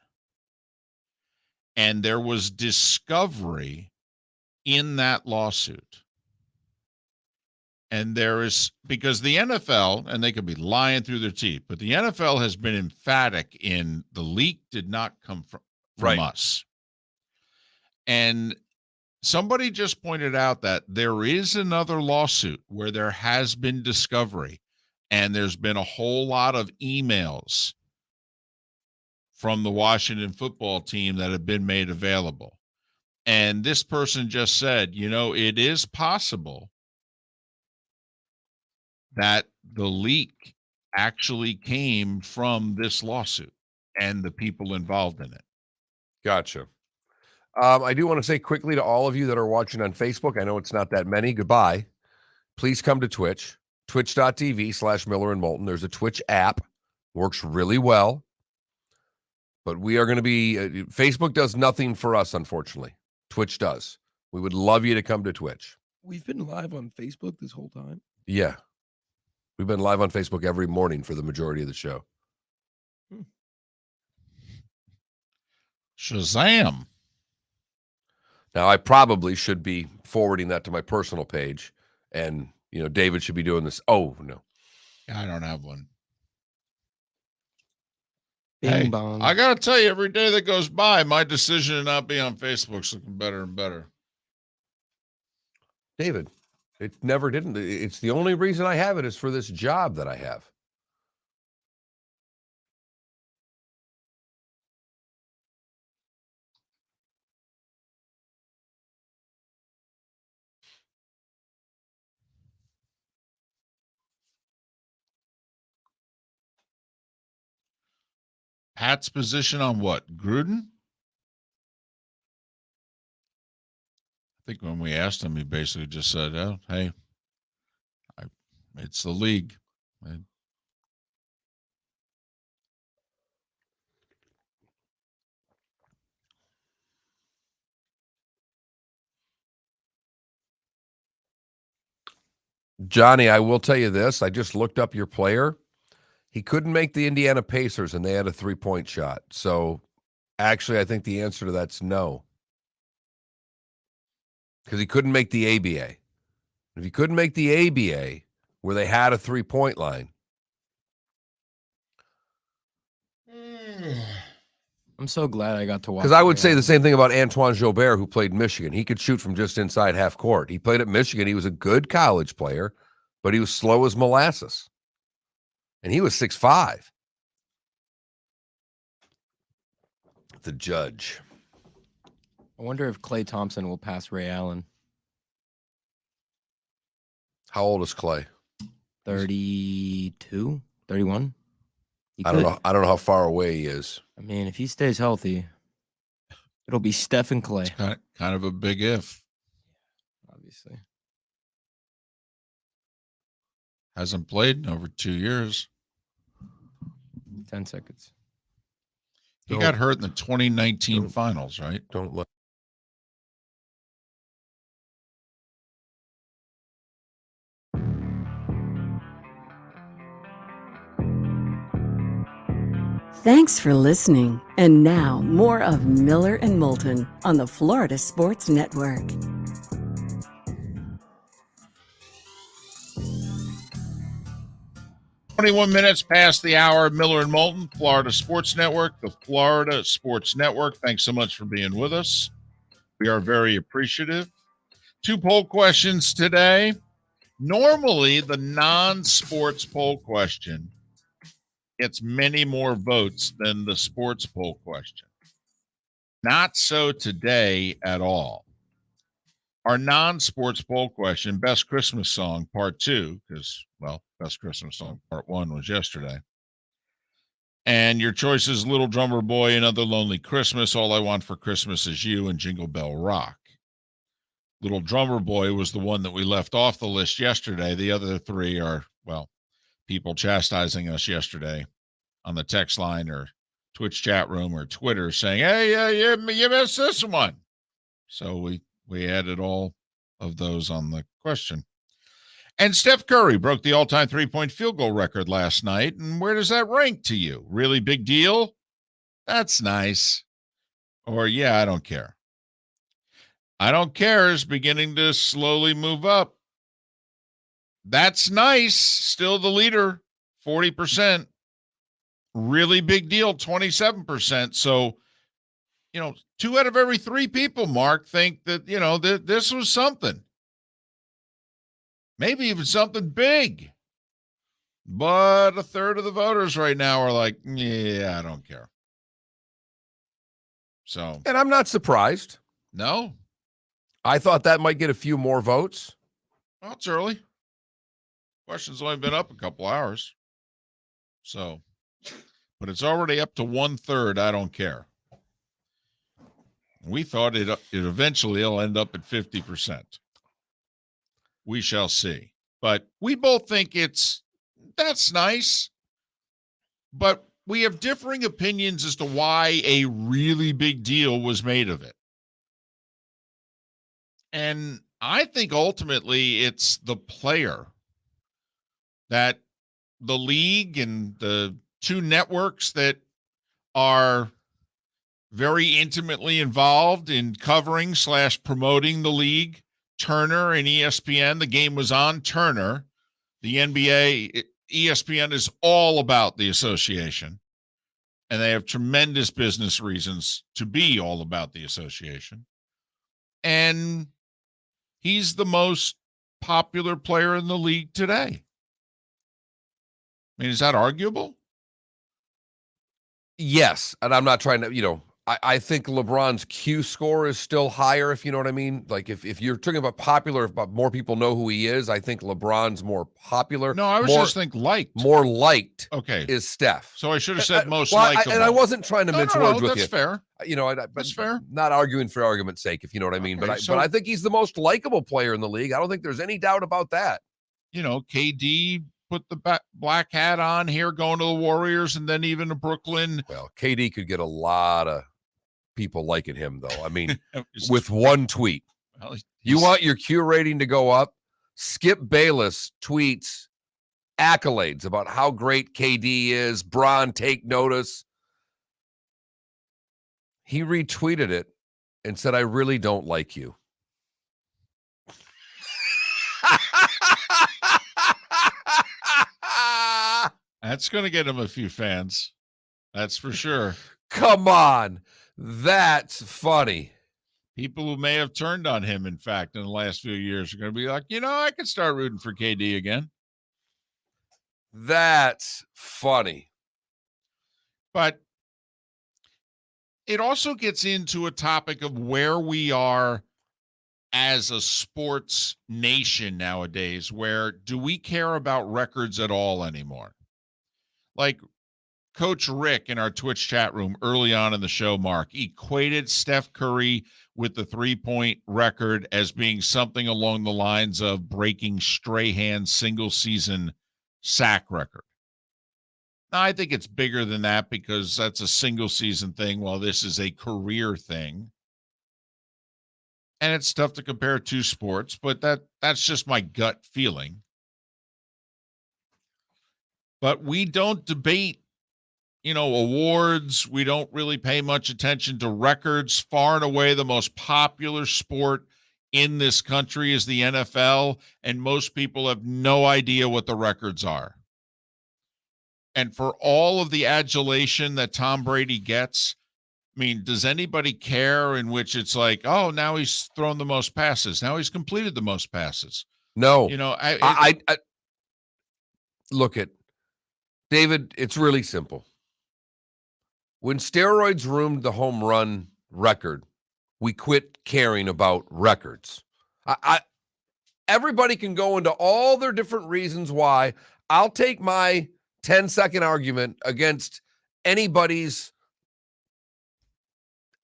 And there was discovery in that lawsuit. And there is, because the NFL, and they could be lying through their teeth, but the NFL has been emphatic in the leak did not come from Right. us. And somebody just pointed out that there is another lawsuit where there has been discovery, and there's been a whole lot of emails from the Washington football team that have been made available. And this person just said, it is possible that the leak actually came from this lawsuit and the people involved in it. Gotcha. I do want to say quickly to all of you that are watching on Facebook, I know it's not that many. Goodbye. Please come to Twitch, twitch.tv/Miller and Moulton. There's a Twitch app, works really well. But we are going to be, Facebook does nothing for us, unfortunately. Twitch does. We would love you to come to Twitch. We've been live on Facebook this whole time. Yeah. We've been live on Facebook every morning for the majority of the show. Shazam. Now, I probably should be forwarding that to my personal page, and, David should be doing this. Oh, no. I don't have one. Bing Hey, bong. I got to tell you, every day that goes by, my decision to not be on Facebook is looking better and better. David, it never didn't. It's the only reason I have it is for this job that I have. Pat's position on what? Gruden? I think when we asked him, he basically just said, "Oh, hey, it's the league." Johnny, I will tell you this. I just looked up your player. He couldn't make the Indiana Pacers, and they had a 3-point shot. So Actually, I think the answer to that's no. Because he couldn't make the ABA. If he couldn't make the ABA, where they had a 3-point line. I'm so glad I got to watch. Because I would say the same thing about Antoine Jobert, who played Michigan. He could shoot from just inside half court. He played at Michigan. He was a good college player, but he was slow as molasses. And he was 6'5". The judge. I wonder if Klay Thompson will pass Ray Allen. How old is Klay? 32, 31. I don't know. I don't know how far away he is. I mean, if he stays healthy, it'll be Steph and Klay. Kind of a big if. Obviously. Hasn't played in over 2 years. 10 seconds. He got hurt in the 2019 finals, right? Don't look. Thanks for listening. And now, more of Miller and Moulton on the Florida Sports Network. Minutes past the hour. Miller and Moulton, Florida Sports Network, the Florida Sports Network. Thanks so much for being with us. We are very appreciative. 2 poll questions today. Normally, the non-sports poll question gets many more votes than the sports poll question. Not so today at all. Our non-sports poll question, Best Christmas Song, Part 2, because, well, Best Christmas Song, Part 1 was yesterday. And your choices, Little Drummer Boy, Another Lonely Christmas, All I Want for Christmas Is You, and Jingle Bell Rock. Little Drummer Boy was the one that we left off the list yesterday. The other 3 are, well, people chastising us yesterday on the text line or Twitch chat room or Twitter saying, hey, you missed this one. So we added all of those on the question. And Steph Curry broke the all-time three-point field goal record last night. And where does that rank to you? Really big deal? That's nice. Or, yeah, I don't care. I don't care is beginning to slowly move up. That's nice. Still the leader, 40%. Really big deal, 27%. So, 2 out of every 3 people, Mark, think that, this was something. Maybe even something big. But a third of the voters right now are like, yeah, I don't care. So. And I'm not surprised. No. I thought that might get a few more votes. Well, it's early. Question's only been up a couple hours. So, but it's already up to 1/3. I don't care. We thought it eventually will end up at 50%. We shall see. But we both think that's nice. But we have differing opinions as to why a really big deal was made of it. And I think ultimately it's the player that the league and the 2 networks that are very intimately involved in covering / promoting the league, Turner and ESPN. The game was on Turner. The NBA, ESPN is all about the association, and they have tremendous business reasons to be all about the association. And he's the most popular player in the league today. I mean, is that arguable? Yes. And I'm not trying to, I think LeBron's Q score is still higher, if you know what I mean. Like if you're talking about popular, if more people know who he is, I think LeBron's more popular. No, I was just thinking liked. More liked. Okay. Is Steph. So I should have said most likable. And I wasn't trying to mince words with that's you. Fair. That's fair. Not arguing for argument's sake, if you know what I mean. Okay, but I think he's the most likable player in the league. I don't think there's any doubt about that. KD put the black hat on here, going to the Warriors, and then even to Brooklyn. Well, KD could get a lot of people liking him, though. I mean, with one tweet. Well, you want your Q rating to go up? Skip Bayless tweets accolades about how great KD is. Bron, take notice. He retweeted it and said, I really don't like you. That's going to get him a few fans. That's for sure. Come on. That's funny. People who may have turned on him, in fact, in the last few years are going to be like, I could start rooting for KD again. That's funny. But it also gets into a topic of where we are as a sports nation nowadays, where do we care about records at all anymore? Like Coach Rick in our Twitch chat room early on in the show, Mark, equated Steph Curry with the three-point record as being something along the lines of breaking Strahan's single-season sack record. Now, I think it's bigger than that because that's a single-season thing while this is a career thing. And it's tough to compare two sports, but that's just my gut feeling. But we don't debate, awards. We don't really pay much attention to records. Far and away, the most popular sport in this country is the NFL, and most people have no idea what the records are. And for all of the adulation that Tom Brady gets, I mean, does anybody care in which it's like, oh, now he's thrown the most passes. Now he's completed the most passes. No. I look at David. It's really simple. When steroids ruined the home run record, we quit caring about records. Everybody can go into all their different reasons why. I'll take my 10-second argument against anybody's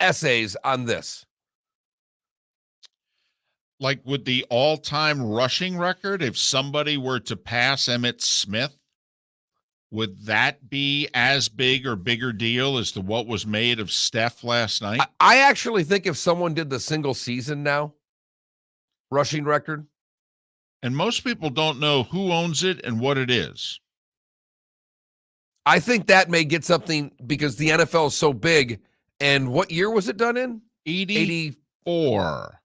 essays on this. Like with the all-time rushing record, if somebody were to pass Emmitt Smith, would that be as big or bigger deal as to what was made of Steph last night? I actually think if someone did the single season now rushing record, and most people don't know who owns it and what it is. I think that may get something because the NFL is so big. And what year was it done in? 84.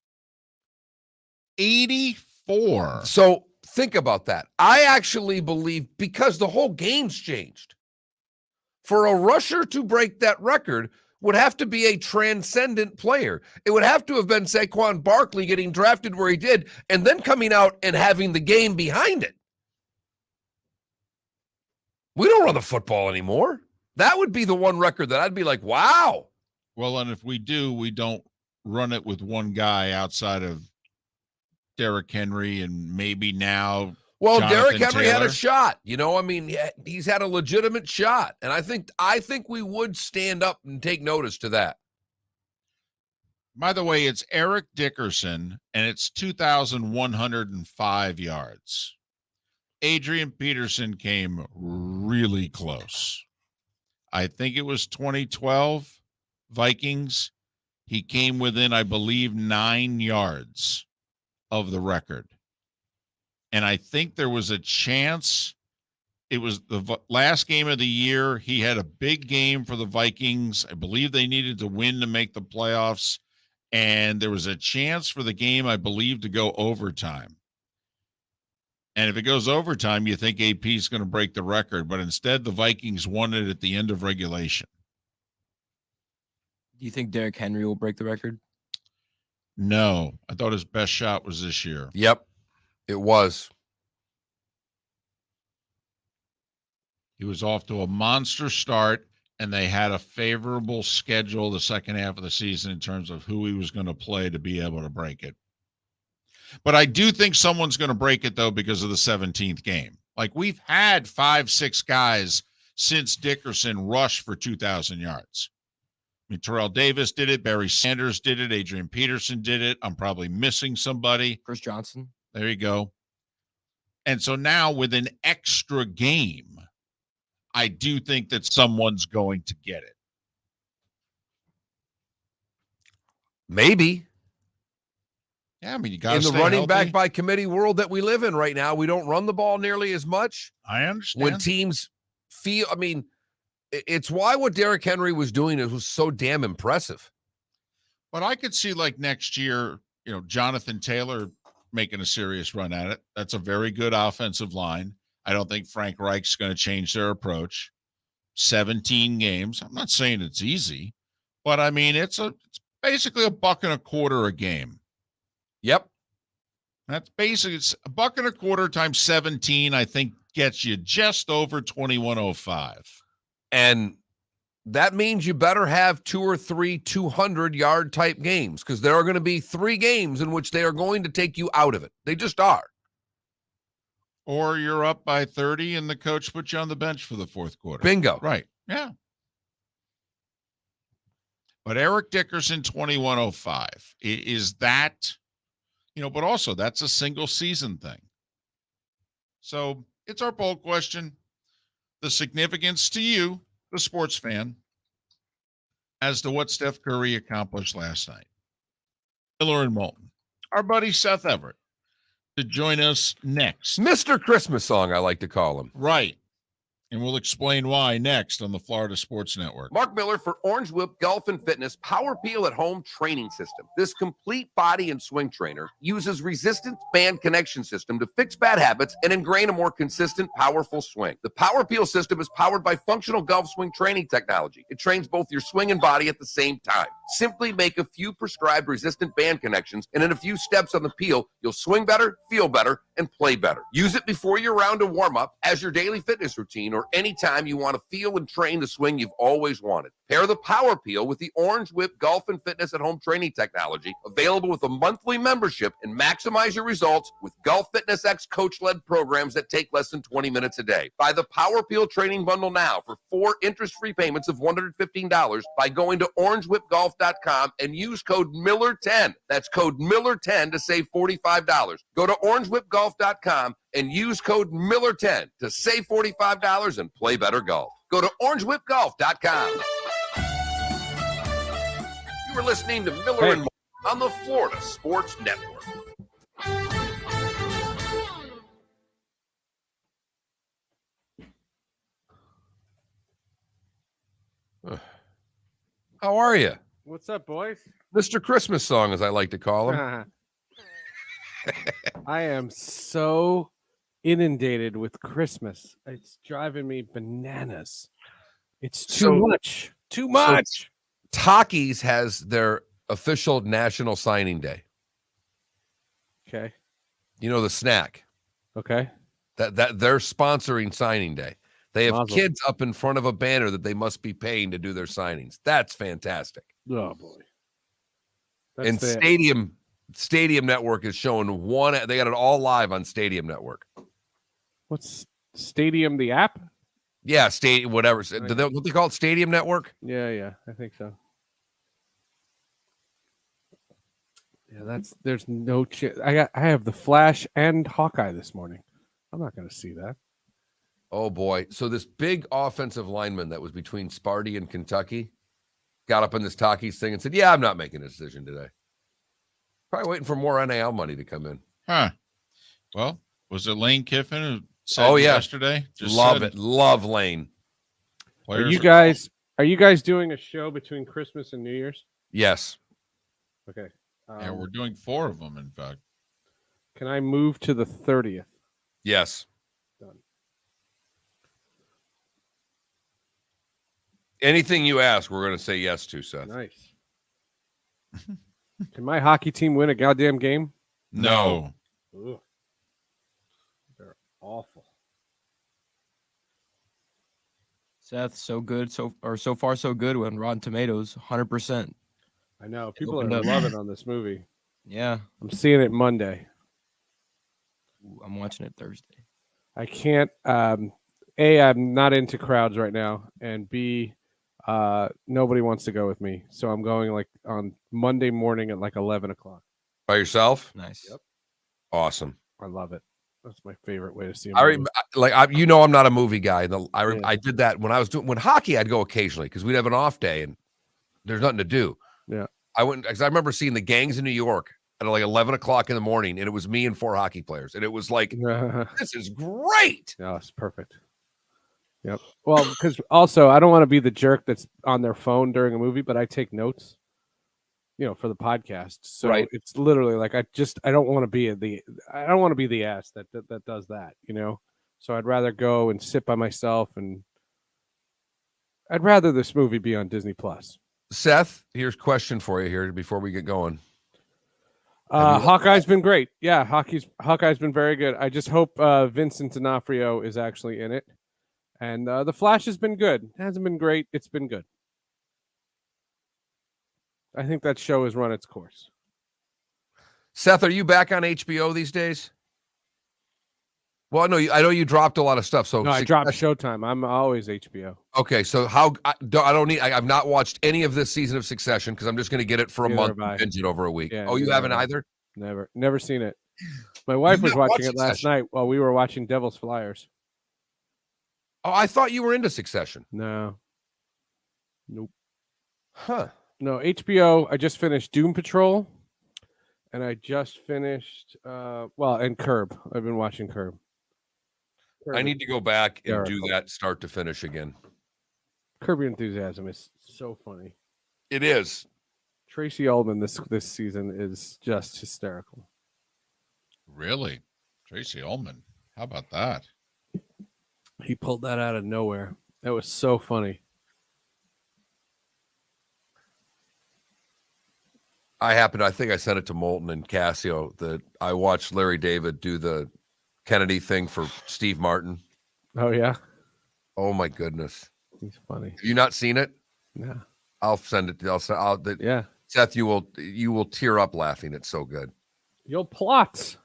84. So think about that. I actually believe because the whole game's changed. For a rusher to break that record would have to be a transcendent player. It would have to have been Saquon Barkley getting drafted where he did and then coming out and having the game behind it. We don't run the football anymore. That would be the one record that I'd be like, wow. Well, and if we do, we don't run it with one guy outside of Derrick Henry and maybe now. Well, Jonathan Derrick Henry Taylor had a shot. I mean, he's had a legitimate shot. And I think we would stand up and take notice to that. By the way, it's Eric Dickerson, and it's 2,105 yards. Adrian Peterson came really close. I think it was 2012 Vikings. He came within, I believe, 9 yards of the record. And I think there was a chance. It was the last game of the year. He had a big game for the Vikings. I believe they needed to win to make the playoffs. And there was a chance for the game, I believe, to go overtime. And if it goes overtime, you think AP is going to break the record. But instead, the Vikings won it at the end of regulation. Do you think Derrick Henry will break the record? No. I thought his best shot was this year. Yep, it was. He was off to a monster start, and they had a favorable schedule the second half of the season in terms of who he was going to play to be able to break it. But I do think someone's going to break it, though, because of the 17th game. Like, we've had 5-6 guys since Dickerson rush for 2,000 yards. I mean, Terrell Davis did it. Barry Sanders did it. Adrian Peterson did it. I'm probably missing somebody. Chris Johnson. There you go. And so now with an extra game, I do think that someone's going to get it. Maybe. Yeah, I mean, you got to in the stay running healthy. back by committee world that we live in right now, we don't run the ball nearly as much. I understand. When teams feel, I mean, it's why what Derrick Henry was doing was so damn impressive. But I could see like next year, Jonathan Taylor making a serious run at it. That's a very good offensive line. I don't think Frank Reich's going to change their approach. 17 games. I'm not saying it's easy, but I mean, it's basically $1.25 a game. Yep. That's basically, it's $1.25 times 17, I think gets you just over 2105. And that means you better have 2 or 3 200-yard type games, because there are going to be 3 games in which they are going to take you out of it. They just are. Or you're up by 30 and the coach puts you on the bench for the fourth quarter. Bingo. Right. Yeah. But Eric Dickerson, 2105. Is that, but also that's a single season thing. So it's our poll question. The significance to you, the sports fan, as to what Steph Curry accomplished last night. Miller and Moulton. Our buddy Seth Everett to join us next. Mr. Christmas Song, I like to call him. Right. And we'll explain why next on the Florida Sports Network. Mark Miller for Orange Whip Golf and Fitness Power Peel at Home Training System. This complete body and swing trainer uses resistance band connection system to fix bad habits and ingrain a more consistent, powerful swing. The Power Peel system is powered by functional golf swing training technology. It trains both your swing and body at the same time. Simply make a few prescribed resistant band connections, and in a few steps on the peel, you'll swing better, feel better, and play better. Use it before your round of warm-up, as your daily fitness routine, or anytime you want to feel and train the swing you've always wanted. Pair the Power Peel with the Orange Whip Golf and Fitness at Home training technology, available with a monthly membership, and maximize your results with Golf Fitness X coach-led programs that take less than 20 minutes a day. Buy the Power Peel training bundle now for 4 interest-free payments of $115 by going to orangewhipgolf.com and use code Miller10. That's code Miller10 to save $45. Go to orangewhipgolf.com and use code Miller10 to save $45 and play better golf. Go to orangewhipgolf.com. You were listening to Miller and Moulton on the Florida Sports Network. How are you? What's up, boys? Mr. Christmas Song, as I like to call him. I am so inundated with Christmas. It's driving me bananas. It's too much. Too much. So Takis has their official National Signing Day. Okay. You know, the snack. Okay. That they're sponsoring signing day. They have Mazel. kids up in front of a banner that they must be paying to do their signings. That's fantastic. Oh boy. And Stadium Network is showing one. They got it all live on Stadium Network. What's Stadium, the app? Yeah, Stadium, whatever. What they call it, Stadium Network? Yeah, I think so. Yeah, there's no chance. I have the Flash and Hawkeye this morning. I'm not going to see that. Oh boy! So this big offensive lineman that was between Sparty and Kentucky got up in this Takis thing and said, "Yeah, I'm not making a decision today. Probably waiting for more NIL money to come in." Huh? Well, was it Lane Kiffin who said yesterday? Love it. Love Lane. Are you guys doing a show between Christmas and New Year's? Yes. Okay. Yeah, we're doing 4 of them, in fact. Can I move to the 30th? Yes. Done. Anything you ask, we're going to say yes to, Seth. Nice. Can my hockey team win a goddamn game? No. Ugh. They're awful. Seth, so good, so far so good when Rotten Tomatoes, 100%. I know. People are loving on this movie. Yeah. I'm seeing it Monday. I'm watching it Thursday. I can't. A, I'm not into crowds right now, and B, nobody wants to go with me. So I'm going like on Monday morning at like 11 o'clock. By yourself? Nice. Yep. Awesome. I love it. That's my favorite way to see a movie. I'm not a movie guy. I did that when I was when hockey. I'd go occasionally because we'd have an off day and there's nothing to do. Yeah. I went because I remember seeing the Gangs in New York at like 11 o'clock in the morning, and it was me and 4 hockey players, and it was like, this is great. Yeah, it's perfect. Yep. Well, because also I don't want to be the jerk that's on their phone during a movie, but I take notes, for the podcast. So Right. it's literally like I don't want to be the ass that does that, So I'd rather go and sit by myself, and I'd rather this movie be on Disney Plus. Seth, here's a question for you here before we get going. Hawkeye's been great. Yeah, Hawkeye's been very good. I just hope Vincent D'Onofrio is actually in it. And The Flash has been good. It hasn't been great. It's been good. I think that show has run its course. Seth, are you back on HBO these days? Well, no, I know you dropped a lot of stuff. So no, I dropped Showtime. I'm always HBO. Okay, so I've not watched any of this season of Succession because I'm just going to get it for a month and binge it over a week. Yeah, you haven't either? Never seen it. My wife was watching it last night while we were watching Devil's Flyers. Oh, I thought you were into Succession. No. Nope. Huh. No, HBO, I just finished Doom Patrol, and I just finished, and Curb. I've been watching Curb. I need to go back and do that start to finish again. Curb Your Enthusiasm is so funny. It is. Tracy Ullman this season is just hysterical. Really? Tracy Ullman. How about that? He pulled that out of nowhere. That was so funny. I think I sent it to Moulton and Cassio that I watched Larry David do the Kennedy thing for Steve Martin. Oh, yeah? Oh, my goodness. He's funny. Have you not seen it? No. I'll send it. Yeah. Seth, you will tear up laughing. It's so good. You'll plot.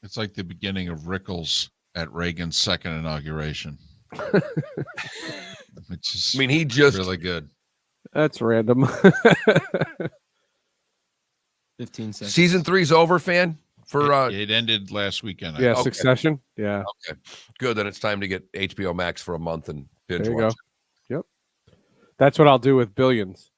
It's like the beginning of Rickles at Reagan's second inauguration. Which is he just really good. That's random. 15 seconds. Season 3's over, fan? It ended last weekend. Yeah, Succession. Yeah. Okay. Good. Then it's time to get HBO Max for a month and binge There you watch go. Yep. That's what I'll do with Billions.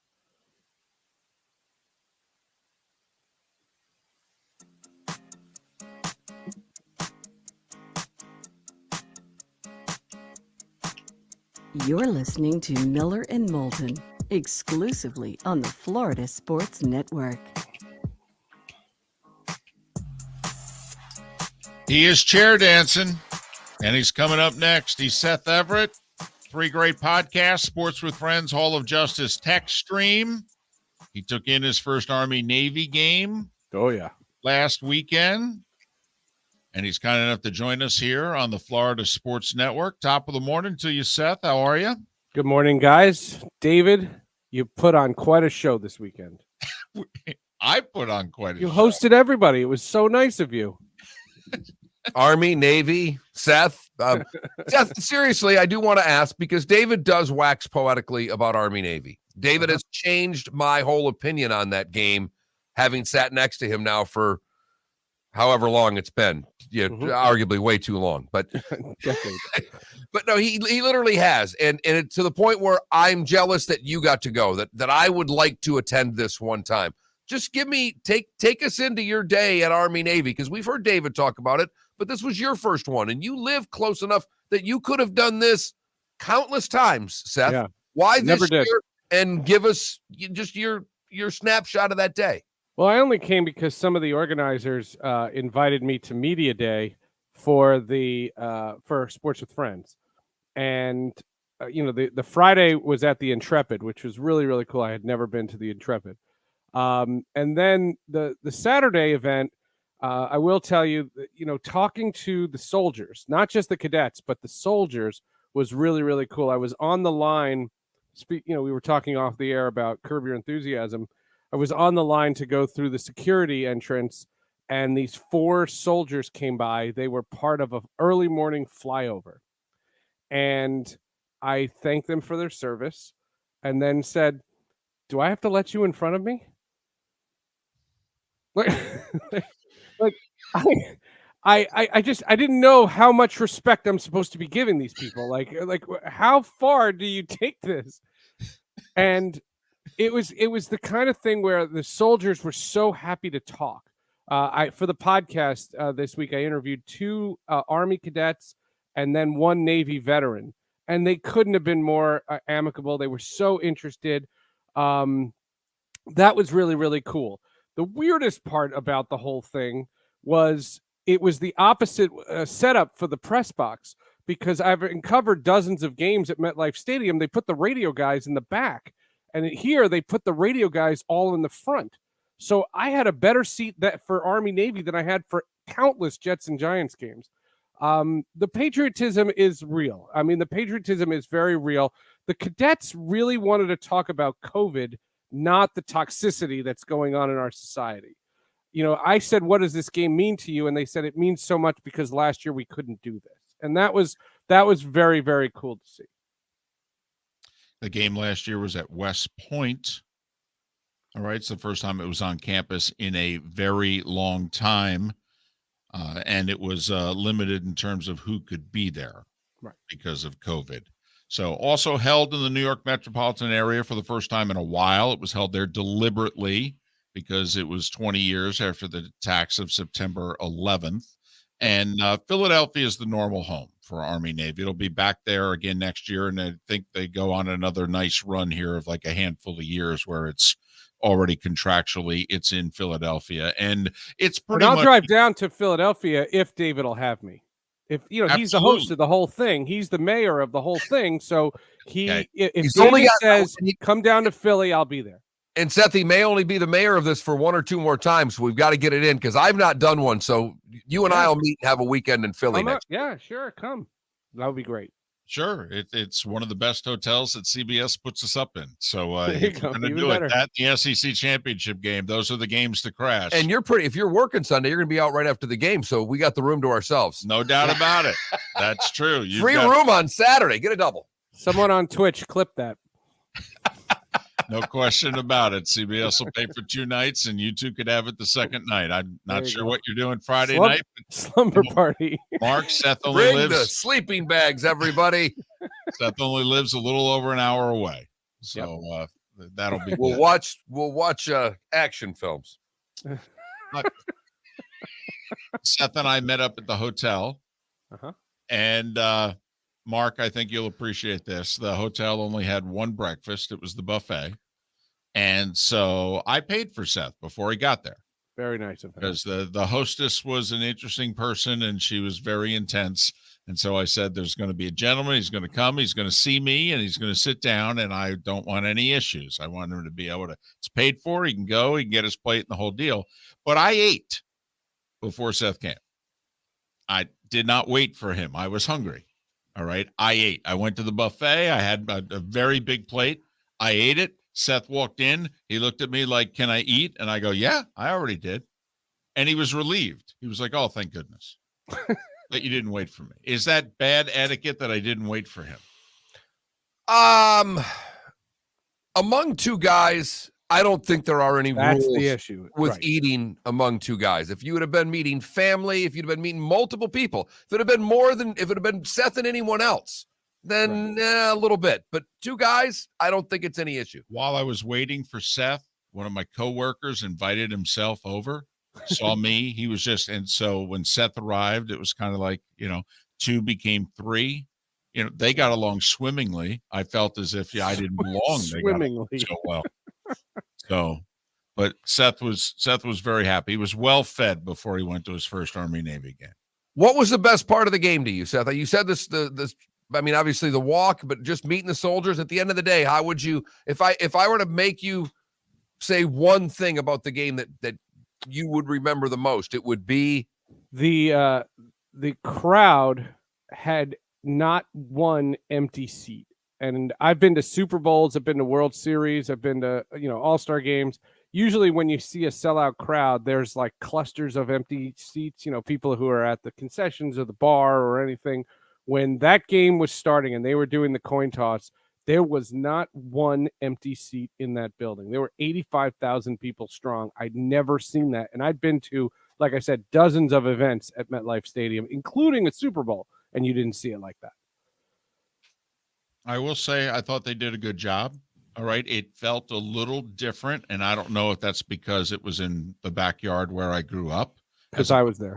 You're listening to Miller and Moulton, exclusively on the Florida Sports Network. He is chair dancing, and he's coming up next. He's Seth Everett. 3 great podcasts, Sports with Friends, Hall of Justice Tech Stream. He took in his first Army-Navy game. Oh, yeah. Last weekend. And he's kind enough to join us here on the Florida Sports Network. Top of the morning to you, Seth. How are you? Good morning, guys. David, you put on quite a show this weekend. I put on quite a show. You hosted everybody. It was so nice of you. Army, Navy, Seth. Seth, seriously, I do want to ask because David does wax poetically about Army, Navy. David has changed my whole opinion on that game, having sat next to him now for however long it's been. Yeah, arguably way too long, but but no, he literally has, and it, to the point where I'm jealous that you got to go. That I would like to attend this one time. Just take us into your day at Army Navy because we've heard David talk about it, but this was your first one, and you live close enough that you could have done this countless times. Seth, yeah. Why Never this did. year? And give us just your snapshot of that day. Well, I only came because some of the organizers invited me to Media Day for for Sports with Friends, and the Friday was at the Intrepid, which was really, really cool. I had never been to the Intrepid, and then the Saturday event. I will tell you, talking to the soldiers, not just the cadets, but the soldiers, was really, really cool. I was on the line. We were talking off the air about Curb Your Enthusiasm. I was on the line to go through the security entrance, and these 4 soldiers came by. They were part of an early morning flyover. And I thanked them for their service and then said, "Do I have to let you in front of me?" I didn't know how much respect I'm supposed to be giving these people. Like how far do you take this? And it was the kind of thing where the soldiers were so happy to talk. For the podcast this week, I interviewed 2 Army cadets and then one Navy veteran. And they couldn't have been more amicable. They were so interested. That was really, really cool. The weirdest part about the whole thing was it was the opposite setup for the press box, because I've covered dozens of games at MetLife Stadium. They put the radio guys in the back, and here they put the radio guys all in the front. So I had a better seat for Army Navy than I had for countless Jets and Giants games. The patriotism is real. I mean, the patriotism is very real. The cadets really wanted to talk about COVID, not the toxicity that's going on in our society. You know, I said, what does this game mean to you? And they said, it means so much because last year we couldn't do this. And that was very, very cool to see. The game last year was at West Point. All right. It's the first time it was on campus in a very long time. And it was limited in terms of who could be there, right, because of COVID. So also held in the New York metropolitan area for the first time in a while. It was held there deliberately because it was 20 years after the attacks of September 11th. And Philadelphia is the normal home for Army Navy. It'll be back there again next year. And I think they go on another nice run here of like a handful of years where it's already contractually it's in Philadelphia. And it's pretty I'll much drive down to Philadelphia if David will have me. If he's the host Absolutely. of the whole thing, he's the mayor of the whole thing. So Okay. if He's David only got- says come down to Philly, I'll be there. And Seth, he may only be the mayor of this for one or two more times. So we've got to get it in because I've not done one. So you and I will meet and have a weekend in Philly Come up. next. Yeah, sure. Come. That would be great. Sure. It's one of the best hotels that CBS puts us up in. So There you if you're go. going to Even do better. it, that the SEC championship game, those are the games to crash. And if you're working Sunday, you're going to be out right after the game. So we got the room to ourselves. No doubt about it. That's true. You've Free got- room on Saturday. Get a double. Someone on Twitch, clip that. No question about it. CBS will pay for 2 nights, and you two could have it the second night. I'm There not you sure go. what you're doing Friday Slumber- night. But Slumber party. Mark, Seth only Bring the lives. sleeping bags, everybody. Seth only lives a little over an hour away, so that'll be. We'll good. watch action films. Seth and I met up at the hotel, and Mark, I think you'll appreciate this. The hotel only had one breakfast. It was the buffet, and so I paid for Seth before he got there. Very nice of him. Because the hostess was an interesting person and she was very intense. And so I said, there's going to be a gentleman. He's going to come. He's going to see me and he's going to sit down. And I don't want any issues. I want him to be able to, it's paid for. He can go, he can get his plate and the whole deal. But I ate before Seth came. I did not wait for him. I was hungry. All right. I ate. I went to the buffet. I had a very big plate. I ate it. Seth walked in. He looked at me like, can I eat? And I go, yeah, I already did. And he was relieved. He was like, oh, thank goodness that you didn't wait for me. Is that bad etiquette that I didn't wait for him? Among two guys, I don't think there are any That's rules the issue. with Right. eating among two guys. If you would have been meeting family, if you'd have been meeting multiple people, if it had been if it had been Seth and anyone else, then a little bit. But two guys, I don't think it's any issue. While I was waiting for Seth, one of my coworkers invited himself over, saw me. He was just, and so when Seth arrived, it was kind of like, 2 became 3. They got along swimmingly. I felt as if I didn't belong. They got along Swimmingly. so well. So, but Seth was very happy. He was well fed before he went to his first Army Navy game. What was the best part of the game to you, Seth? You said this. I mean, obviously the walk, but just meeting the soldiers. At the end of the day, how would you, if I were to make you say one thing about the game that you would remember the most, it would be The crowd had not one empty seat. And I've been to Super Bowls, I've been to World Series, I've been to, All-Star games. Usually when you see a sellout crowd, there's like clusters of empty seats, people who are at the concessions or the bar or anything. When that game was starting and they were doing the coin toss, there was not one empty seat in that building. There were 85,000 people strong. I'd never seen that. And I'd been to, like I said, dozens of events at MetLife Stadium, including a Super Bowl, and you didn't see it like that. I will say I thought they did a good job. All right. It felt a little different. And I don't know if that's because it was in the backyard where I grew up. Because I was there.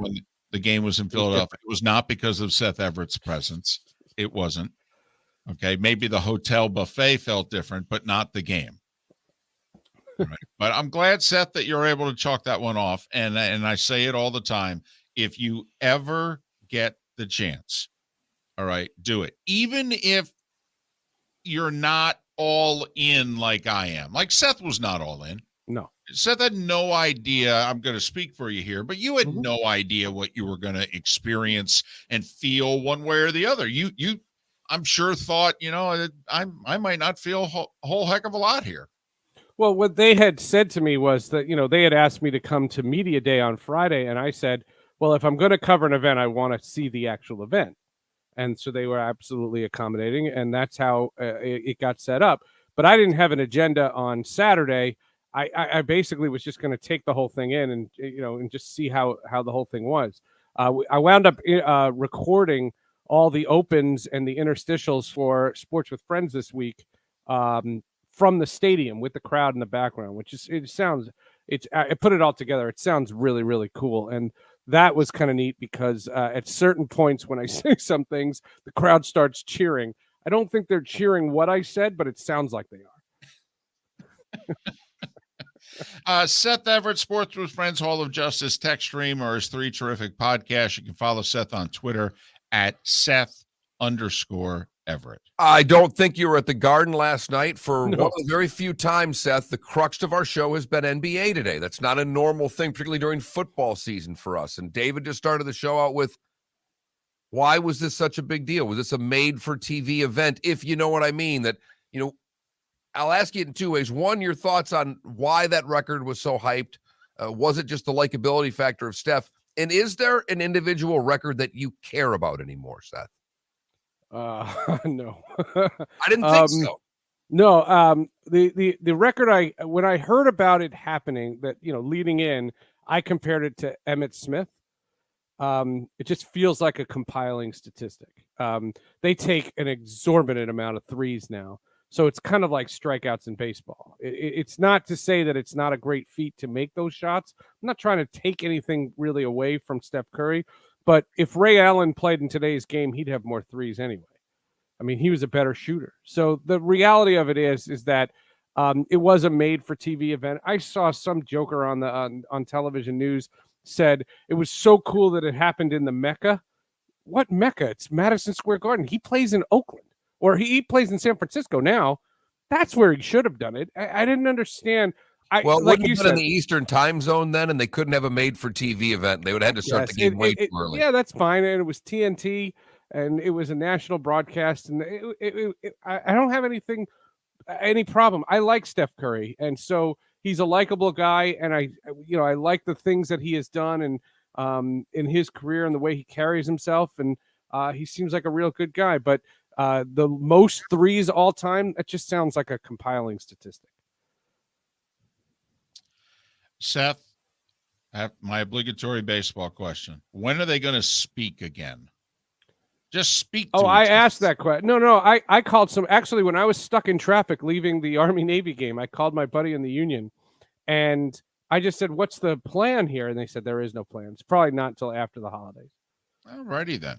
the game was in Philadelphia. It was not because of Seth Everett's presence. It wasn't. Okay, maybe the hotel buffet felt different, but not the game. Right. But I'm glad, Seth, that you're able to chalk that one off. And I say it all the time. If you ever get the chance, all right, do it. Even if you're not all in like I am. Like Seth was not all in. No. Seth had no idea. I'm going to speak for you here, but you had Mhm. no idea what you were going to experience and feel one way or the other. You I'm sure thought, I might not feel a whole heck of a lot here. Well, what they had said to me was that, they had asked me to come to media day on Friday. And I said, well, if I'm going to cover an event, I want to see the actual event. And so they were absolutely accommodating. And that's how it got set up. But I didn't have an agenda on Saturday. I basically was just going to take the whole thing in and just see how the whole thing was. I wound up recording all the opens and the interstitials for Sports with Friends this week from the stadium with the crowd in the background, which is I put it all together. It sounds really, really cool. And that was kind of neat because at certain points when I say some things, the crowd starts cheering. I don't think they're cheering what I said, but it sounds like they are. Seth Everett, Sports with Friends, Hall of Justice, text stream, or his 3 terrific podcasts. You can follow Seth on Twitter at Seth_Everett. I don't think you were at the Garden last night for No. one of the very few times, Seth. The crux of our show has been NBA today. That's not a normal thing, particularly during football season for us. And David just started the show out with, why was this such a big deal? Was this a made-for-TV event, if you know what I mean? That, I'll ask you in 2 ways. One, your thoughts on why that record was so hyped. Was it just the likability factor of Steph? And is there an individual record that you care about anymore, Seth? No. I didn't think so. No, the record when I heard about it happening, that leading in, I compared it to Emmitt Smith. It just feels like a compiling statistic. They take an exorbitant amount of threes now, so it's kind of like strikeouts in baseball. It's not to say that it's not a great feat to make those shots. I'm not trying to take anything really away from Steph Curry. But if Ray Allen played in today's game, he'd have more threes anyway. I mean, he was a better shooter. So the reality of it is that it was a made-for-TV event. I saw some joker on television news said it was so cool that it happened in the Mecca. What Mecca? It's Madison Square Garden. He plays in Oakland, or he plays in San Francisco now. That's where he should have done it. I didn't understand. Well, like wouldn't you have been said, in the Eastern time zone then, and they couldn't have a made-for-TV event. They would have had to start the game way too early. Yeah, that's fine. And it was TNT, and it was a national broadcast, and I don't have any problem. I like Steph Curry, and so he's a likable guy, and I like the things that he has done and in his career and the way he carries himself, and he seems like a real good guy. But the most threes all time, that just sounds like a compiling statistic. Seth, I have my obligatory baseball question. When are they going to speak again? Just speak to I each asked other. that question. No, I called actually, when I was stuck in traffic leaving the Army-Navy game, I called my buddy in the Union, and I just said, what's the plan here? And they said, there is no plan. It's probably not until after the holidays. All righty then.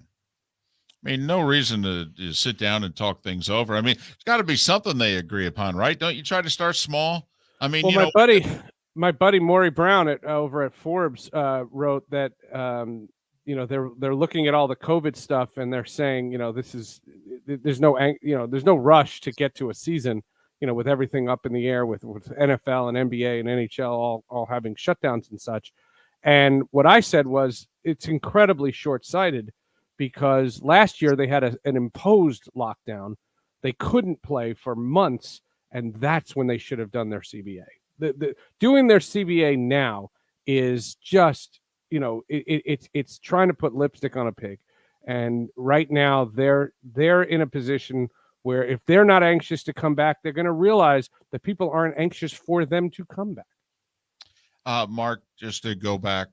I mean, no reason to sit down and talk things over. I mean, it's got to be something they agree upon, right? Don't you try to start small? I mean, Well, my buddy Maury Brown over at Forbes wrote that they're looking at all the COVID stuff, and they're saying there's no rush to get to a season, with everything up in the air with NFL and NBA and NHL all having shutdowns and such. And what I said was it's incredibly short-sighted because last year they had an imposed lockdown. They couldn't play for months, and that's when they should have done their CBA. Doing their CBA now is just, it's trying to put lipstick on a pig. And right now they're in a position where if they're not anxious to come back, they're going to realize that people aren't anxious for them to come back. Mark, just to go back,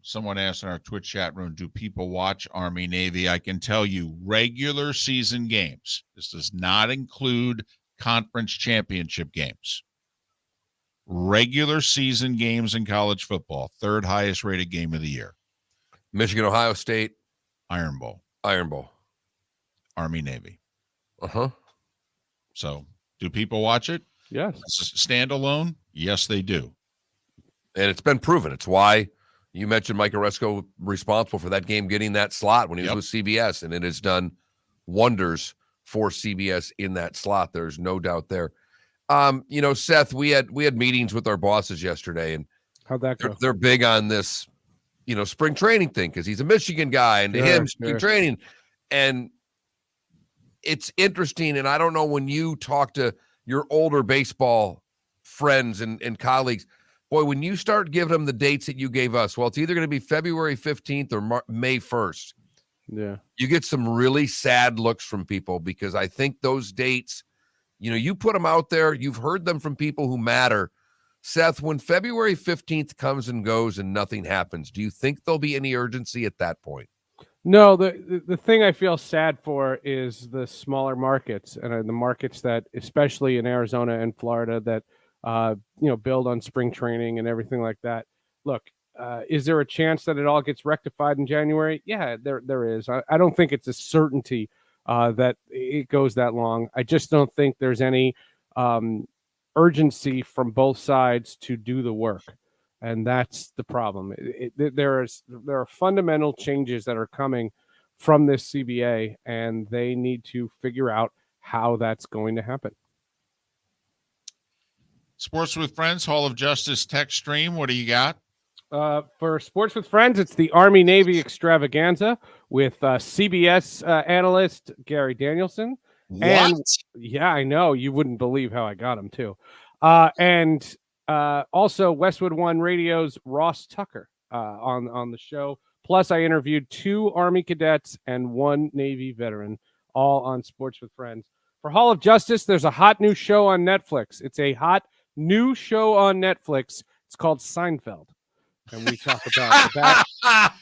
someone asked in our Twitch chat room, do people watch Army Navy? I can tell you regular season games. This does not include conference championship games. Regular season games in college football, third highest rated game of the year. Michigan, Ohio State, Iron Bowl, Army, Navy. Uh-huh. So do people watch it? Yes. Standalone? Yes, they do. And it's been proven. It's why you mentioned Mike Oresco responsible for that game getting that slot when he was with CBS, and it has done wonders for CBS in that slot. There's no doubt there. Seth, we had meetings with our bosses yesterday, and how'd that go? They're big on this, spring training thing because he's a Michigan guy, and to him, spring training. And it's interesting, and I don't know, when you talk to your older baseball friends and colleagues, boy, when you start giving them the dates that you gave us, well, it's either going to be February 15th or May 1st. Yeah. You get some really sad looks from people because I think those dates, you put them out there, you've heard them from people who matter. Seth, when February 15th comes and goes and nothing happens, do you think there'll be any urgency at that point? No, the thing I feel sad for is the smaller markets and the markets that, especially in Arizona and Florida, that build on spring training and everything like that. Look, is there a chance that it all gets rectified in January? Yeah, there is. I don't think it's a certainty that it goes that long. I just don't think there's any urgency from both sides to do the work. And that's the problem. There are fundamental changes that are coming from this CBA, and they need to figure out how that's going to happen. Sports with Friends, Hall of Justice text stream. What do you got? For Sports with Friends, it's the Army-Navy extravaganza with CBS analyst Gary Danielson. What? And, yeah, I know. You wouldn't believe how I got him, too. And also Westwood One Radio's Ross Tucker on the show. Plus, I interviewed 2 Army cadets and 1 Navy veteran, all on Sports with Friends. For Hall of Justice, there's a hot new show on Netflix. It's a hot new show on Netflix. It's called Seinfeld. And we talk about that.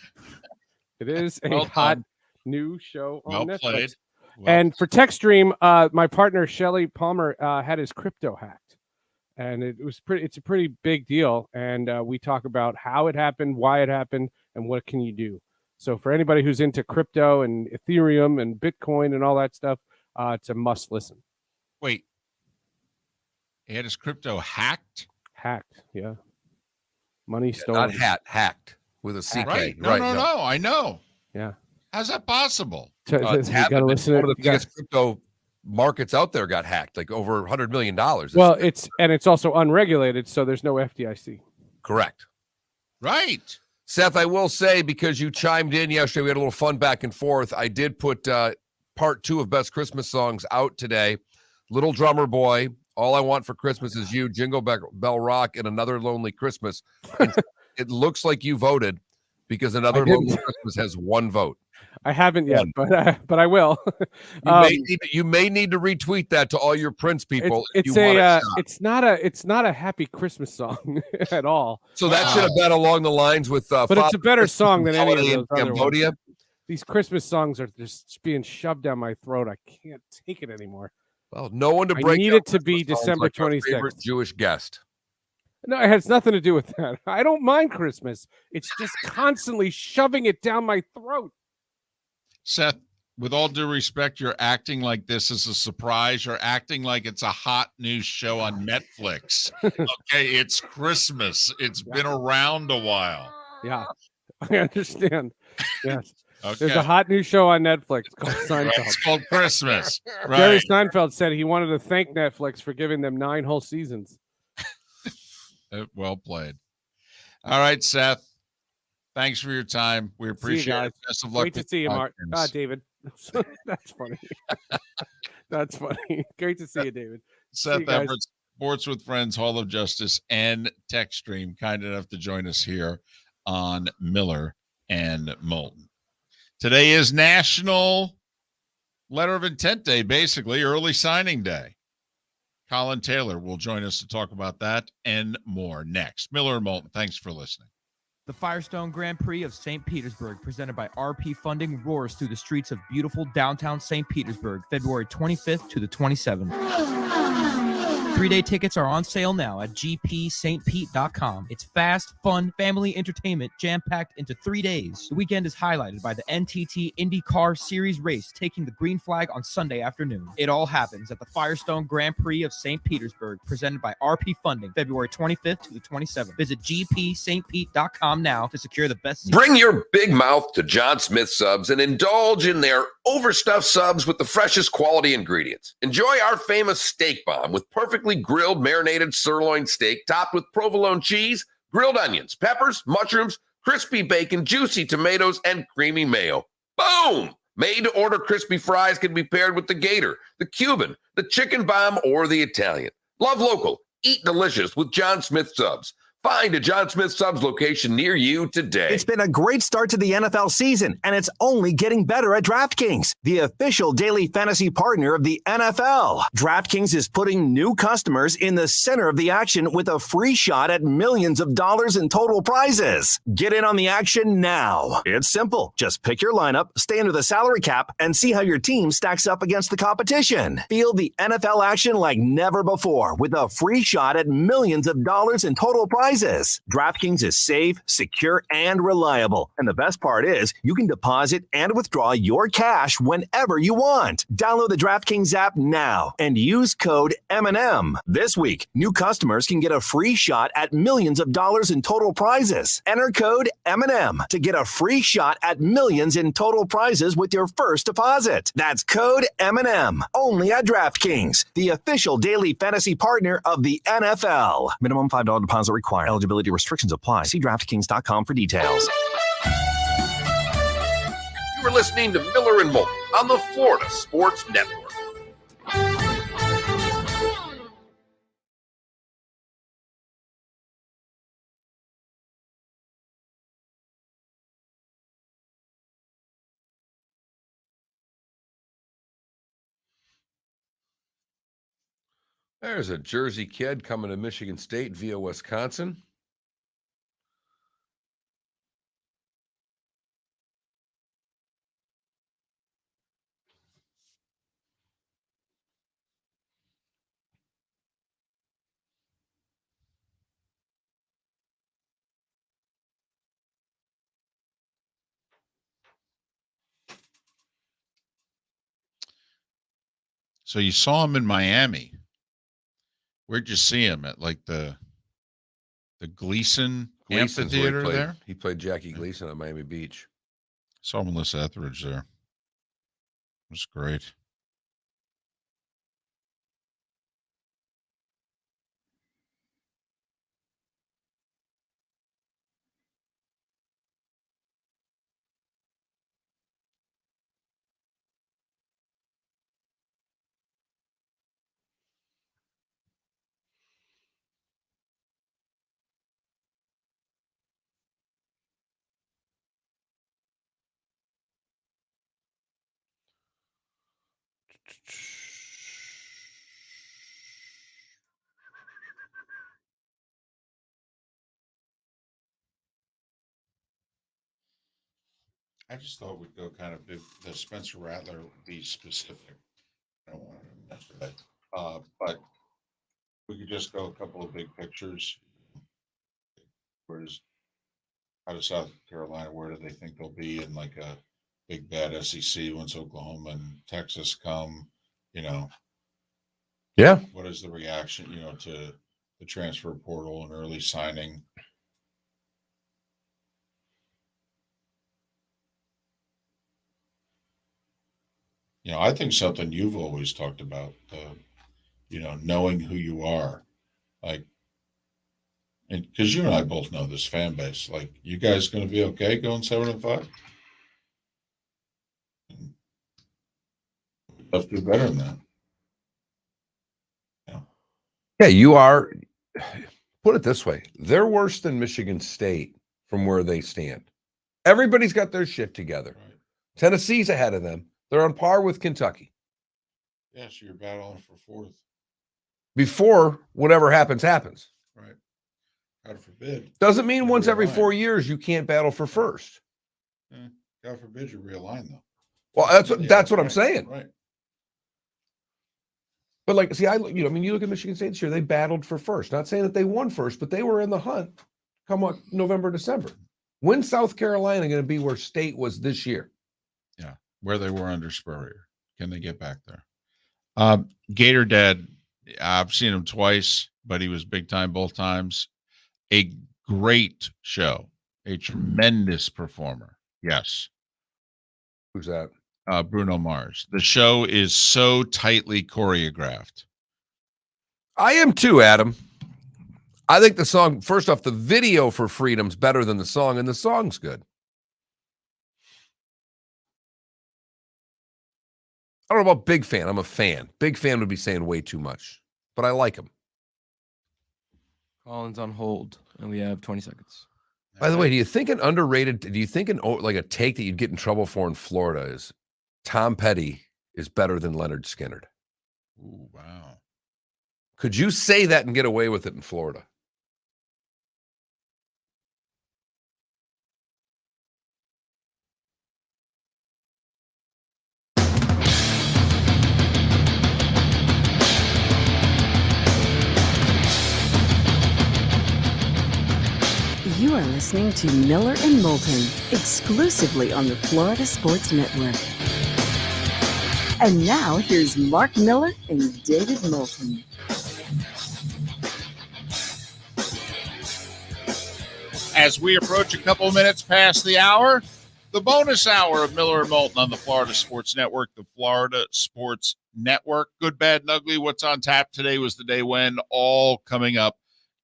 It is a hot new show on Netflix. Played. And for text stream, my partner Shelly Palmer had his crypto hacked. And it's a pretty big deal. And we talk about how it happened, why it happened, and what can you do. So for anybody who's into crypto and Ethereum and Bitcoin and all that stuff, it's a must listen. Wait. He had his crypto hacked? Hacked, yeah. Money stolen. Not hacked with a CK. Right. No, I know. Yeah. How's that possible? You got to listen. One of the biggest crypto markets out there got hacked, like over $100 million. Well, it's also unregulated, so there's no FDIC. Correct. Right. Seth, I will say, because you chimed in yesterday, we had a little fun back and forth. I did put part 2 of Best Christmas Songs out today. Little Drummer Boy, All I Want for Christmas Is You, Jingle Bell Rock, and Another Lonely Christmas. It looks like you voted because Another Lonely Christmas has 1 vote. I haven't yet, but I will. You may need to retweet that to all your Prince people. It's not a happy Christmas song at all. So that should have been along the lines with. But it's a better song than any of those other Cambodia. ones. These Christmas songs are just being shoved down my throat. I can't take it anymore. Well, no one to break. I need it to be December 26th. Jewish guest. No, it has nothing to do with that. I don't mind Christmas. It's just constantly shoving it down my throat. Seth, with all due respect, you're acting like this is a surprise. You're acting like it's a hot new show on Netflix. Okay, it's Christmas. It's been around a while. Yeah, I understand. Yes. Okay. There's a hot new show on Netflix called Seinfeld. It's called Christmas. Right. Jerry Seinfeld said he wanted to thank Netflix for giving them 9 whole seasons. Well played. All right, Seth. Thanks for your time. We appreciate it. Best of luck. Great to see you, Mark. David. That's funny. That's funny. Great to see you, David. Seth Everett, Sports with Friends, Hall of Justice, and Tech Stream, kind enough to join us here on Miller and Moulton. Today is National Letter of Intent Day, basically, early signing day. Collyn Taylor will join us to talk about that and more next. Miller and Moulton, thanks for listening. The Firestone Grand Prix of St. Petersburg, presented by RP Funding, roars through the streets of beautiful downtown St. Petersburg, February 25th to the 27th. 3-day tickets are on sale now at gpstpete.com. It's fast, fun, family entertainment jam-packed into 3 days. The weekend is highlighted by the NTT IndyCar Series race taking the green flag on Sunday afternoon. It all happens at the Firestone Grand Prix of St. Petersburg, presented by RP Funding, February 25th to the 27th. Visit gpstpete.com now to secure the best seats. Bring your big mouth to John Smith Subs and indulge in their overstuffed subs with the freshest quality ingredients. Enjoy our famous steak bomb with perfectly grilled marinated sirloin steak topped with provolone cheese, grilled onions, peppers, mushrooms, crispy bacon, juicy tomatoes, and creamy mayo. Boom! Made-to-order crispy fries can be paired with the Gator, the Cuban, the Chicken Bomb, or the Italian. Love local. Eat delicious with John Smith Subs. Find a John Smith Subs location near you today. It's been a great start to the NFL season, and it's only getting better at DraftKings, the official daily fantasy partner of the NFL. DraftKings is putting new customers in the center of the action with a free shot at millions of dollars in total prizes. Get in on the action now. It's simple. Just pick your lineup, stay under the salary cap, and see how your team stacks up against the competition. Feel the NFL action like never before with a free shot at millions of dollars in total prizes. DraftKings is safe, secure, and reliable. And the best part is you can deposit and withdraw your cash whenever you want. Download the DraftKings app now and use code M&M. This week, new customers can get a free shot at millions of dollars in total prizes. Enter code M&M to get a free shot at millions in total prizes with your first deposit. That's code M&M. Only at DraftKings, the official daily fantasy partner of the NFL. Minimum $5 deposit required. Eligibility restrictions apply. See DraftKings.com for details. You were listening to Miller and Moulton on the Florida Sports Network. There's a Jersey kid coming to Michigan State via Wisconsin. So you saw him in Miami. Where'd you see him at? Like the Gleason Gleason's where Amphitheater there? He played Jackie Gleason on Miami Beach. Saw Melissa Etheridge there. It was great. I just thought we'd go kind of big. The Spencer Rattler would be specific. I don't want to mention that. But we could just go a couple of big pictures. How does South Carolina, where do they think they'll be in like a big bad SEC once Oklahoma and Texas come? Yeah. What is the reaction, to the transfer portal and early signing? I think something you've always talked about, knowing who you are, and because you and I both know this fan base, like, you guys going to be okay going 7-5? Let's do better than that. Yeah, you are. Put it this way. They're worse than Michigan State from where they stand. Everybody's got their shit together. Right. Tennessee's ahead of them. They're on par with Kentucky. Yeah, so you're battling for fourth. Before whatever happens. Right. God forbid. Doesn't mean once every realign. 4 years you can't battle for first. God forbid you realign, though. Well, that's what I'm saying. Right. But like, see, you look at Michigan State this year, they battled for first. Not saying that they won first, but they were in the hunt come on November, December. When's South Carolina going to be where State was this year? Yeah, where they were under Spurrier. Can they get back there? Gator Dad, I've seen him twice, but he was big time both times. A great show, a tremendous performer. Yes. Who's that? Bruno Mars. The show is so tightly choreographed. I am too, Adam. I think the song, first off, the video for Freedom's better than the song, and the song's good. I don't know about big fan. I'm a fan. Big fan would be saying way too much, but I like him. Collyn's on hold, and we have 20 seconds. By the way, do you think an like a take that you'd get in trouble for in Florida is Tom Petty is better than Leonard Skinner? Ooh, wow. Could you say that and get away with it in Florida? You are listening to Miller and Moulton, exclusively on the Florida Sports Network. And now, here's Mark Miller and David Moulton. As we approach a couple minutes past the hour, the bonus hour of Miller and Moulton on the Florida Sports Network, the Florida Sports Network. Good, bad, and ugly. What's on tap today was the day when, all coming up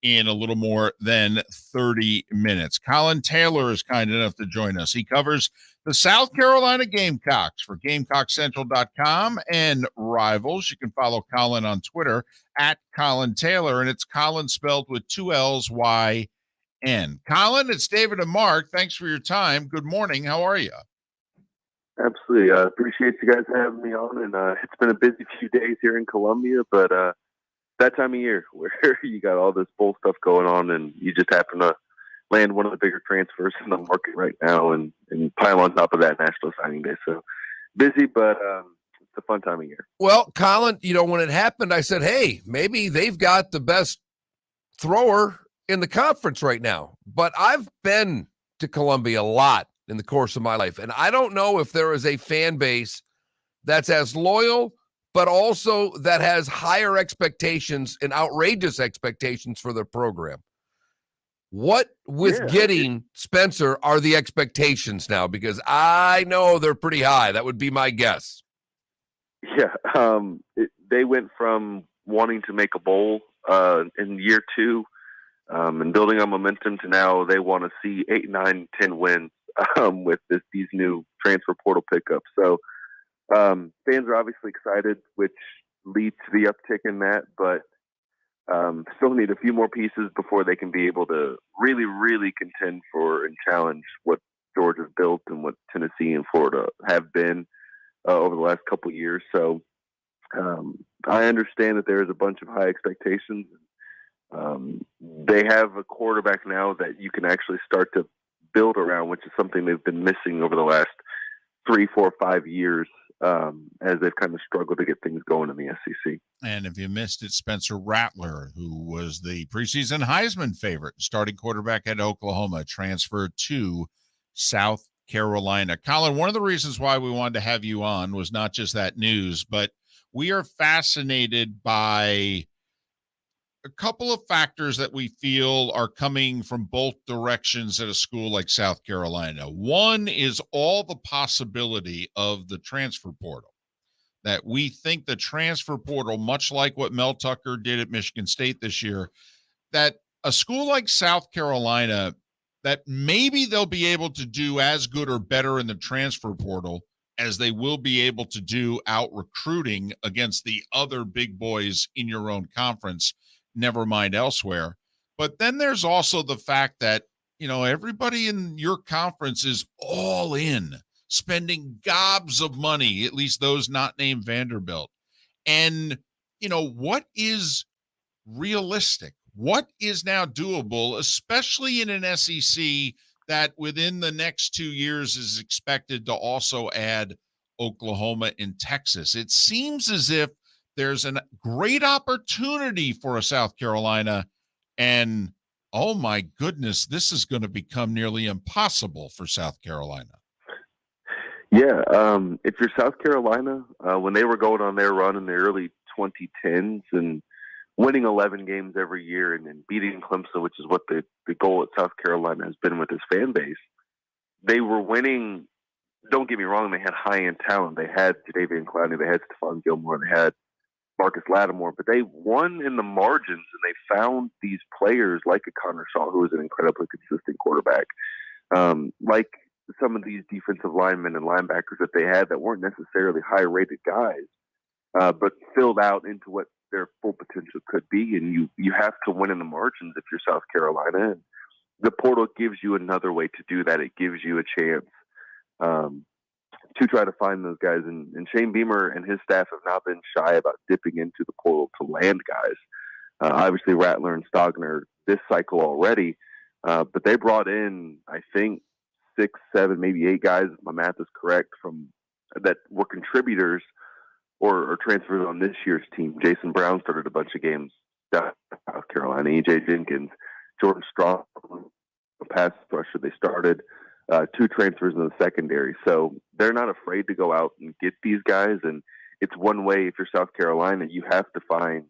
in a little more than 30 minutes. Collyn Taylor is kind enough to join us. He covers the South Carolina Gamecocks for GamecockCentral.com and Rivals. You can follow Collyn on Twitter at Collyn Taylor, and it's Collyn spelled with 2 L's, Y-N. Collyn, it's David and Mark. Thanks for your time. Good morning. How are you? Absolutely. I appreciate you guys having me on, and it's been a busy few days here in Columbia, but that time of year where you got all this bowl stuff going on and you just happen to land one of the bigger transfers in the market right now and pile on top of that National Signing Day. So busy, but it's a fun time of year. Well, Collyn, when it happened, I said, hey, maybe they've got the best thrower in the conference right now. But I've been to Columbia a lot in the course of my life, and I don't know if there is a fan base that's as loyal but also that has higher expectations and outrageous expectations for their program. What with getting Spencer are the expectations now? Because I know they're pretty high. That would be my guess. Yeah, they went from wanting to make a bowl in year 2 and building on momentum to now they want to see 8, 9, 10 wins with these new transfer portal pickups. So fans are obviously excited, which leads to the uptick in that, but still need a few more pieces before they can be able to really, really contend for and challenge what Georgia's built and what Tennessee and Florida have been over the last couple of years. So I understand that there is a bunch of high expectations. They have a quarterback now that you can actually start to build around, which is something they've been missing over the last 3, 4, 5 years. As they've kind of struggled to get things going in the SEC. And if you missed it, Spencer Rattler, who was the preseason Heisman favorite, starting quarterback at Oklahoma, transferred to South Carolina. Collyn, one of the reasons why we wanted to have you on was not just that news, but we are fascinated by a couple of factors that we feel are coming from both directions at a school like South Carolina. One is all the possibility of the transfer portal, that we think the transfer portal, much like what Mel Tucker did at Michigan State this year, that a school like South Carolina, that maybe they'll be able to do as good or better in the transfer portal as they will be able to do out recruiting against the other big boys in your own conference, never mind elsewhere. But then there's also the fact that, everybody in your conference is all in, spending gobs of money, at least those not named Vanderbilt. And, what is realistic? What is now doable, especially in an SEC that within the next 2 years is expected to also add Oklahoma and Texas? It seems as if there's a great opportunity for a South Carolina, and oh my goodness, this is going to become nearly impossible for South Carolina. Yeah, if you're South Carolina, when they were going on their run in the early 2010s and winning 11 games every year and beating Clemson, which is what the goal at South Carolina has been with his fan base, they were winning. Don't get me wrong, they had high-end talent. They had Jadeveon Clowney, they had Stephon Gilmore, they had Marcus Lattimore, but they won in the margins, and they found these players like a Connor Shaw, who was an incredibly consistent quarterback, like some of these defensive linemen and linebackers that they had that weren't necessarily high-rated guys, but filled out into what their full potential could be. And you have to win in the margins if you're South Carolina. And the portal gives you another way to do that. It gives you a chance to try to find those guys. And Shane Beamer and his staff have not been shy about dipping into the portal to land guys. Obviously, Rattler and Stogner this cycle already, but they brought in, I think, 6, 7, maybe 8 guys, if my math is correct, from that were contributors or transfers on this year's team. Jason Brown started a bunch of games down in South Carolina. E.J. Jenkins, Jordan Strong, a pass rusher. They started 2 transfers in the secondary. So they're not afraid to go out and get these guys. And it's one way, if you're South Carolina, you have to find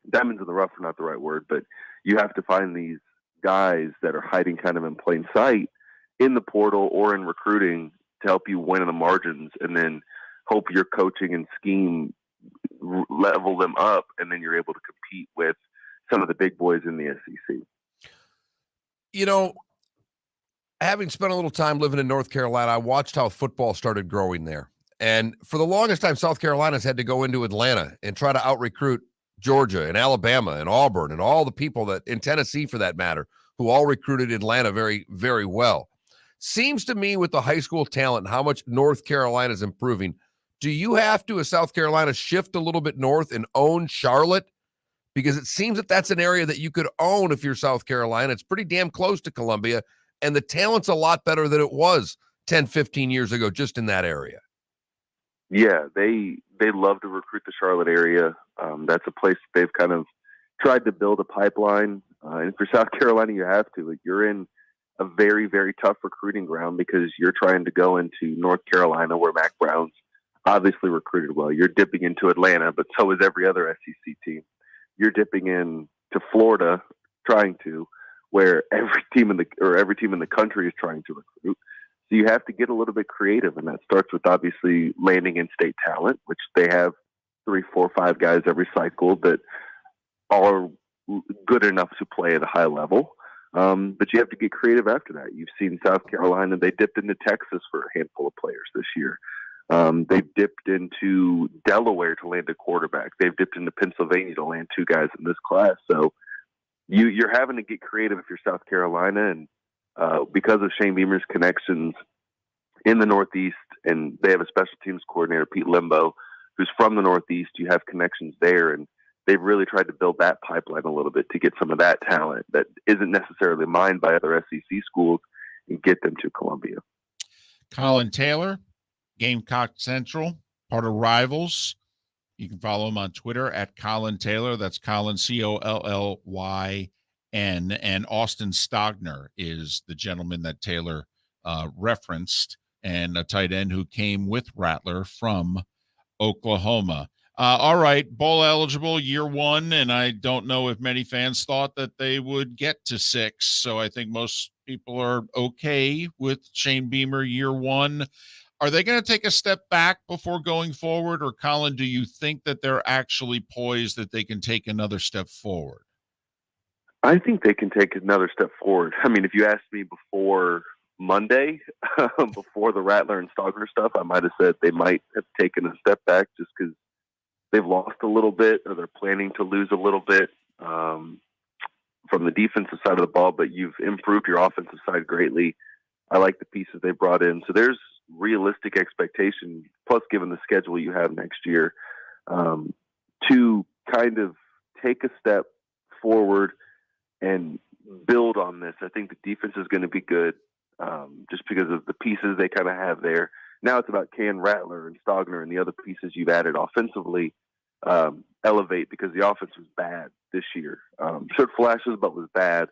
diamonds in the rough are not the right word, but you have to find these guys that are hiding kind of in plain sight in the portal or in recruiting to help you win in the margins, and then hope your coaching and scheme level them up, and then you're able to compete with some of the big boys in the SEC. You know, having spent a little time living in North Carolina, I watched how football started growing there. And for the longest time, South Carolina's had to go into Atlanta and try to out-recruit Georgia and Alabama and Auburn and all the people that, in Tennessee for that matter, who all recruited Atlanta very, very well. Seems to me with the high school talent and how much North Carolina is improving, do you have to, as South Carolina, shift a little bit north and own Charlotte? Because it seems that that's an area that you could own if you're South Carolina. It's pretty damn close to Columbia, and the talent's a lot better than it was 10, 15 years ago just in that area. Yeah, they love to recruit the Charlotte area. That's a place they've kind of tried to build a pipeline. And for South Carolina, you have to. Like, you're in a very, very tough recruiting ground because you're trying to go into North Carolina where Mac Brown's obviously recruited well. You're dipping into Atlanta, but so is every other SEC team. You're dipping in to Florida, trying to, where every team in the country is trying to recruit. So you have to get a little bit creative, and that starts with obviously landing in-state talent, which they have 3, 4, 5 guys every cycle that are good enough to play at a high level. But you have to get creative after that. You've seen South Carolina, they dipped into Texas for a handful of players this year. They've dipped into Delaware to land a quarterback. They've dipped into Pennsylvania to land 2 guys in this class. So you're having to get creative if you're South Carolina. And because of Shane Beamer's connections in the Northeast, and they have a special teams coordinator, Pete Limbo, who's from the Northeast, you have connections there. And they've really tried to build that pipeline a little bit to get some of that talent that isn't necessarily mined by other SEC schools and get them to Columbia. Collyn Taylor, Gamecock Central, part of Rivals. You can follow him on Twitter at Collyn Taylor. That's Collyn, Collyn. And Austin Stogner is the gentleman that Taylor referenced, and a tight end who came with Rattler from Oklahoma. All right, bowl eligible year 1, and I don't know if many fans thought that they would get to 6, so I think most people are okay with Shane Beamer year 1. Are they going to take a step back before going forward, or Collyn, do you think that they're actually poised that they can take another step forward? I think they can take another step forward. I mean, if you asked me before Monday, before the Rattler and Stogner stuff, I might have said they might have taken a step back just because they've lost a little bit, or they're planning to lose a little bit from the defensive side of the ball, but you've improved your offensive side greatly. I like the pieces they brought in. So there's realistic expectation, plus given the schedule you have next year, to kind of take a step forward and build on this. I think the defense is going to be good just because of the pieces they kind of have there. Now it's about can Rattler and Stogner and the other pieces you've added offensively elevate, because the offense was bad this year. Showed flashes, but was bad.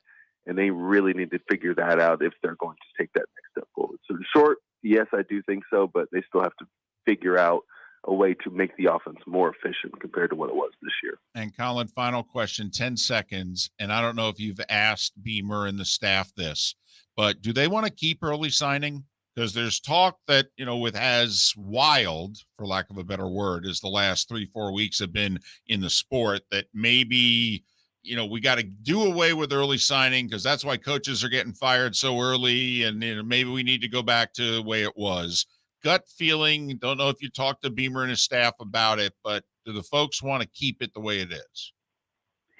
And they really need to figure that out if they're going to take that next step forward. So in short, yes, I do think so, but they still have to figure out a way to make the offense more efficient compared to what it was this year. And Collyn, final question, 10 seconds. And I don't know if you've asked Beamer and the staff this, but do they want to keep early signing? Because there's talk that, with as wild, for lack of a better word, as the last 3-4 weeks have been in the sport, that maybe, we got to do away with early signing because that's why coaches are getting fired so early. And maybe we need to go back to the way it was. Gut feeling, don't know if you talked to Beamer and his staff about it, but do the folks want to keep it the way it is?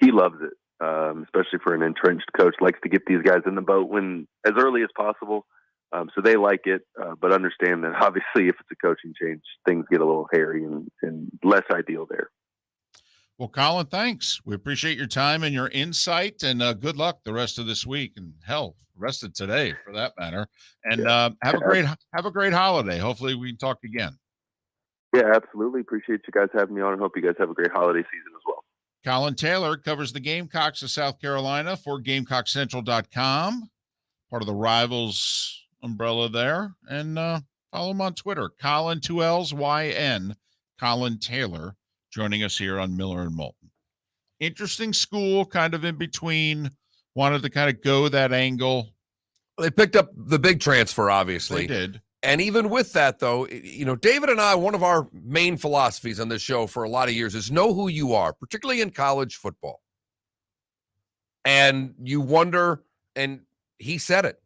He loves it, especially for an entrenched coach. Likes to get these guys in the boat as early as possible. So they like it, but understand that obviously if it's a coaching change, things get a little hairy and less ideal there. Well, Collyn, thanks. We appreciate your time and your insight, and good luck the rest of this week, and hell, rest of today for that matter. And have a great holiday. Hopefully we can talk again. Yeah, absolutely. Appreciate you guys having me on, and hope you guys have a great holiday season as well. Collyn Taylor covers the Gamecocks of South Carolina for GamecockCentral.com, part of the Rivals umbrella there, and follow him on Twitter, Collyn, 2 L's, YN, Collyn Taylor, joining us here on Miller and Moulton. Interesting school, kind of in between. Wanted to kind of go that angle. They picked up the big transfer, obviously. They did. And even with that, though, David and I, one of our main philosophies on this show for a lot of years is know who you are, particularly in college football. And you wonder, and he said it.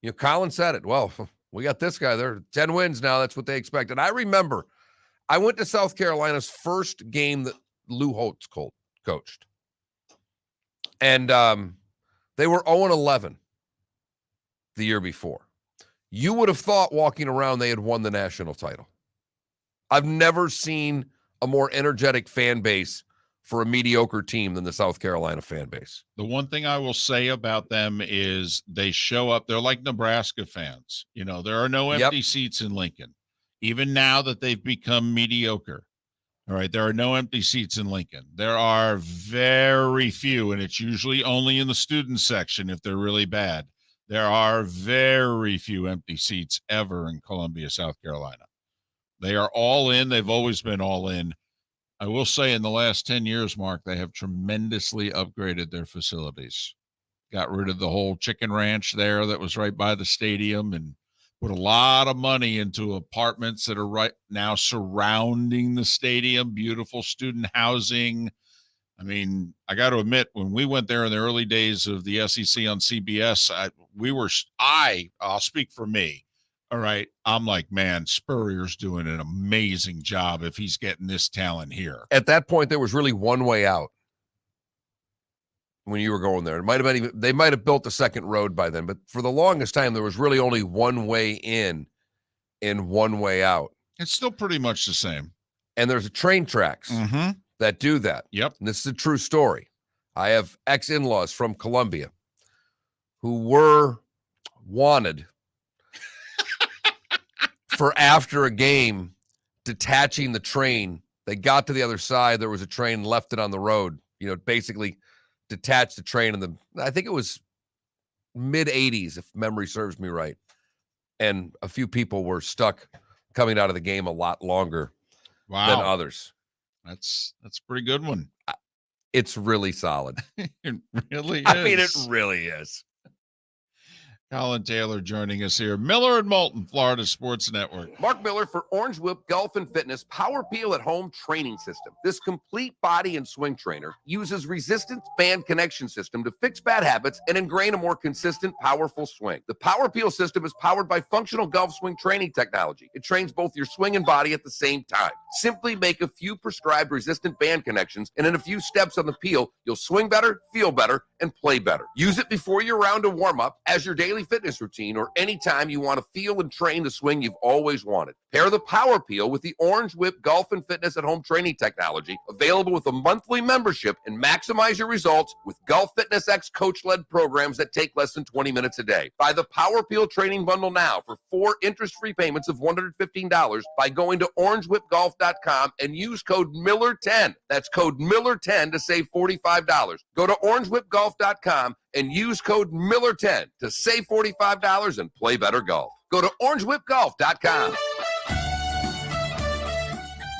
Collyn said it. Well, we got this guy there, 10 wins now. That's what they expect. And I remember I went to South Carolina's first game that Lou Holtz coached. And they were 0-11 the year before. You would have thought walking around they had won the national title. I've never seen a more energetic fan base for a mediocre team than the South Carolina fan base. The one thing I will say about them is they show up. They're like Nebraska fans. There are no empty seats in Lincoln, even now that they've become mediocre. All right. There are no empty seats in Lincoln. There are very few, and it's usually only in the student section if they're really bad. There are very few empty seats ever in Columbia, South Carolina. They are all in. They've always been all in. I will say in the last 10 years, Mark, they have tremendously upgraded their facilities. Got rid of the whole chicken ranch there that was right by the stadium and put a lot of money into apartments that are right now surrounding the stadium, beautiful student housing. I mean, I got to admit, when we went there in the early days of the SEC on CBS, I'll speak for me. All right. I'm like, man, Spurrier's doing an amazing job if he's getting this talent here. At that point, there was really one way out when you were going there. It might have been they might have built a second road by then, but for the longest time, there was really only one way in and one way out. It's still pretty much the same. And there's train tracks that do that. Yep. And this is a true story. I have ex-in-laws from Columbia who were wanted for after a game detaching the train. They got to the other side. There was a train, left it on the road, basically detached the train. And I think it was mid 80s, if memory serves me right. And a few people were stuck coming out of the game a lot longer than others. That's a pretty good one. It's really solid. It really is. I mean, it really is. Collyn Taylor joining us here. Miller and Moulton, Florida Sports Network. Mark Miller for Orange Whip Golf and Fitness Power Peel at Home Training System. This complete body and swing trainer uses resistance band connection system to fix bad habits and ingrain a more consistent, powerful swing. The Power Peel system is powered by functional golf swing training technology. It trains both your swing and body at the same time. Simply make a few prescribed resistant band connections, and in a few steps on the peel, you'll swing better, feel better, and play better. Use it before your round of warm-up, as your daily daily fitness routine or anytime you want to feel and train the swing you've always wanted. Pair the Power Peel with the Orange Whip Golf and Fitness at Home training technology, available with a monthly membership, and maximize your results with Golf Fitness X coach-led programs that take less than 20 minutes a day. Buy the Power Peel training bundle now for 4 interest-free payments of $115 by going to orangewhipgolf.com and use code Miller10. That's code Miller10 to save $45. Go to orangewhipgolf.com and use code Miller10 to save $45 and play better golf. Go to orangewhipgolf.com.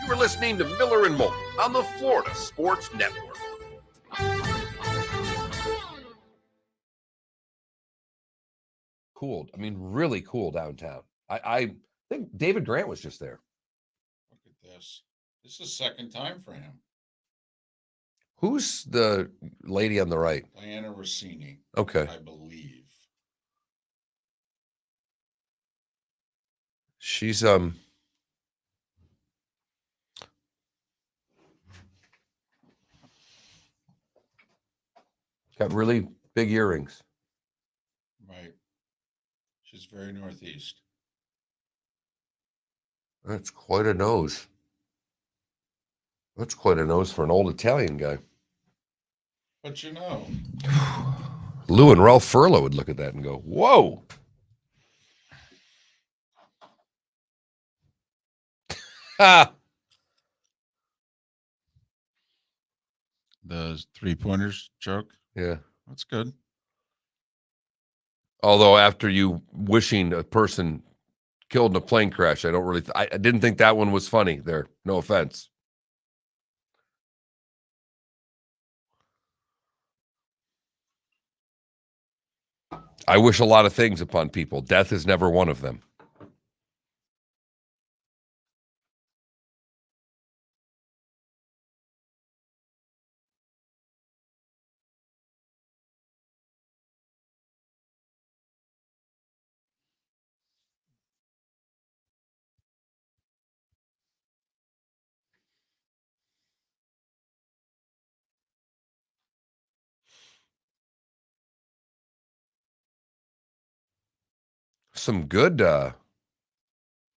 You are listening to Miller and Moulton on the Florida Sports Network. Cool. I mean, really cool downtown. I think David Grant was just there. Look at this. This is the second time for him. Who's the lady on the right? Diana Rossini. Okay. I believe. She's got really big earrings. Right. She's very Northeast. That's quite a nose. That's quite a nose for an old Italian guy. But you know. Lou and Ralph Furlow would look at that and go, whoa. Ha! The 3-pointers joke. Yeah. That's good. Although after you wishing a person killed in a plane crash, I didn't think that one was funny there. No offense. I wish a lot of things upon people. Death is never one of them. Some good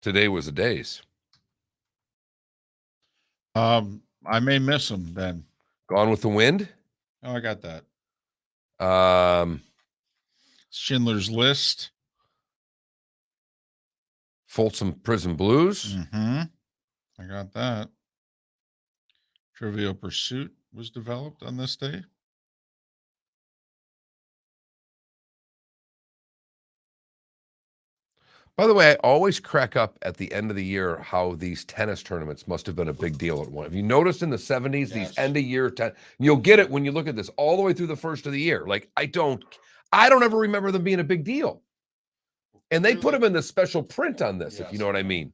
today was a days. I may miss him then. Gone with the Wind? Oh, I got that. Schindler's List. Folsom Prison Blues. I got that. Trivial Pursuit was developed on this day. By the way, I always crack up at the end of the year how these tennis tournaments must have been a big deal at one. Have you noticed in the 70s, these end of year you'll get it when you look at this all the way through the first of the year. Like I don't ever remember them being a big deal. And they put them in the special print on this, if you know what I mean.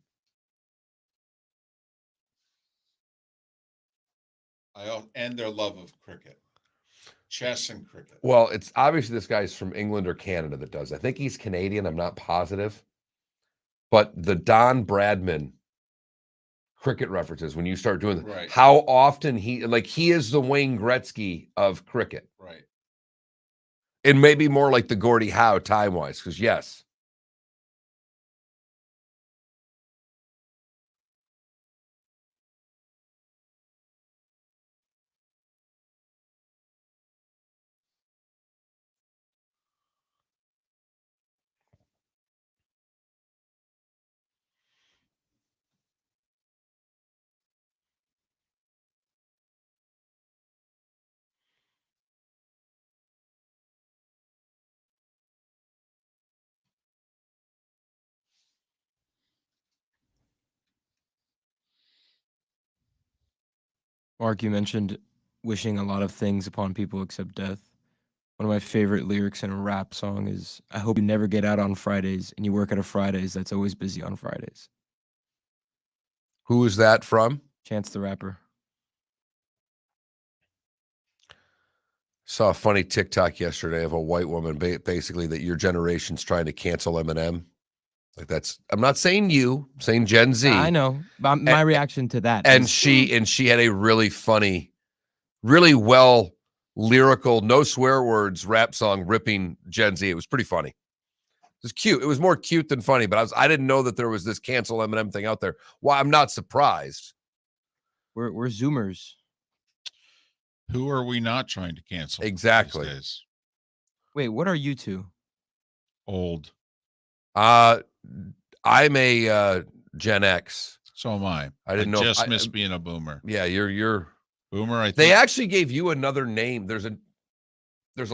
And their love of cricket. Chess and cricket. Well, it's obviously this guy's from England or Canada that does. I think he's Canadian. I'm not positive. But the Don Bradman cricket references, when you start doing that, how often he is the Wayne Gretzky of cricket. Right. And maybe more like the Gordie Howe time-wise, because yes. Mark, you mentioned wishing a lot of things upon people except death. One of my favorite lyrics in a rap song is, I hope you never get out on Fridays and you work at a Fridays that's always busy on Fridays. Who is that from? Chance the Rapper. Saw a funny TikTok yesterday of a white woman basically that your generation's trying to cancel Eminem. Like I'm not saying you, I'm saying Gen Z. I know. But my reaction to that. And she had a really funny, really well lyrical, no swear words rap song ripping Gen Z. It was pretty funny. was cute. It was more cute than funny, but I didn't know that there was this cancel Eminem thing out there. Well, I'm not surprised. We're Zoomers. Who are we not trying to cancel? Exactly. These days? Wait, what are you two? Old. I'm a Gen X. So am I. I didn't know. Just miss being a boomer. Yeah, you're boomer. I think they actually gave you another name. There's a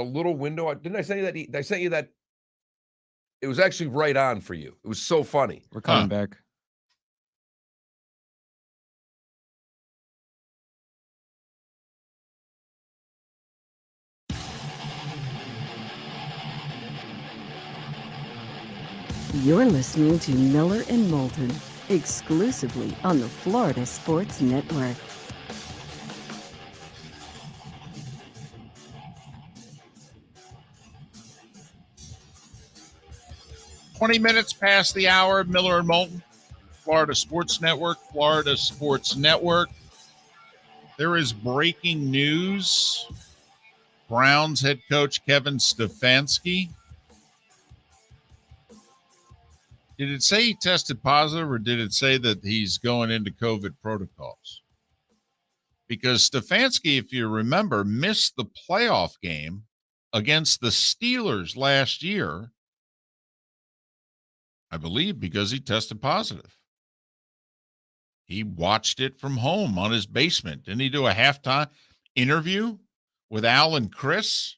little window. Didn't I send you that? I sent you that. It was actually right on for you. It was so funny. We're coming back. You're listening to Miller and Moulton, exclusively on the Florida Sports Network. Minutes past the hour of Miller and Moulton, Florida Sports Network, Florida Sports Network. There is breaking news. Browns head coach Kevin Stefanski. Did it say he tested positive, or did it say that he's going into COVID protocols? Because Stefanski, if you remember, missed the playoff game against the Steelers last year, I believe, because he tested positive. He watched it from home on his basement. Didn't he do a halftime interview with Al and Chris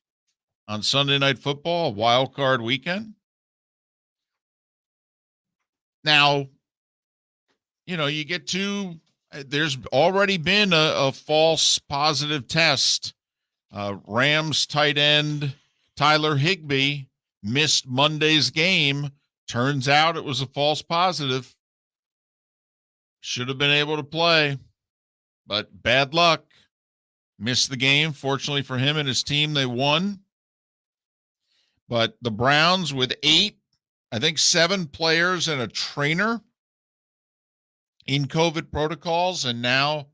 on Sunday Night Football, a wild card weekend? Now, you get to, there's already been a false positive test. Rams tight end Tyler Higbee missed Monday's game. Turns out it was a false positive. Should have been able to play, but bad luck. Missed the game. Fortunately for him and his team, they won. But the Browns with 7 players and a trainer in COVID protocols, and now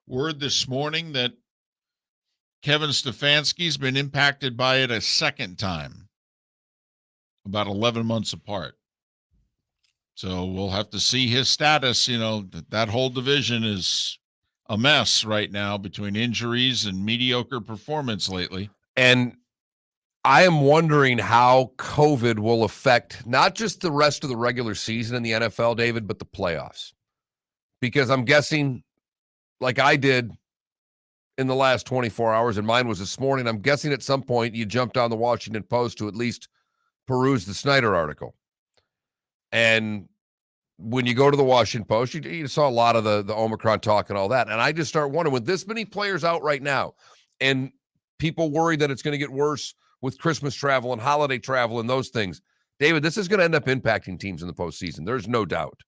word this morning that Kevin Stefanski's been impacted by it a second time, about 11 months apart. So we'll have to see his status. That whole division is a mess right now between injuries and mediocre performance lately. And I am wondering how COVID will affect not just the rest of the regular season in the NFL, David, but the playoffs. Because I'm guessing, like I did in the last 24 hours, and mine was this morning, I'm guessing at some point you jumped on the Washington Post to at least peruse the Snyder article. And when you go to the Washington Post, you saw a lot of the Omicron talk and all that. And I just start wondering, with this many players out right now, and people worried that it's going to get worse with Christmas travel and holiday travel and those things, David, this is going to end up impacting teams in the postseason. There's no doubt.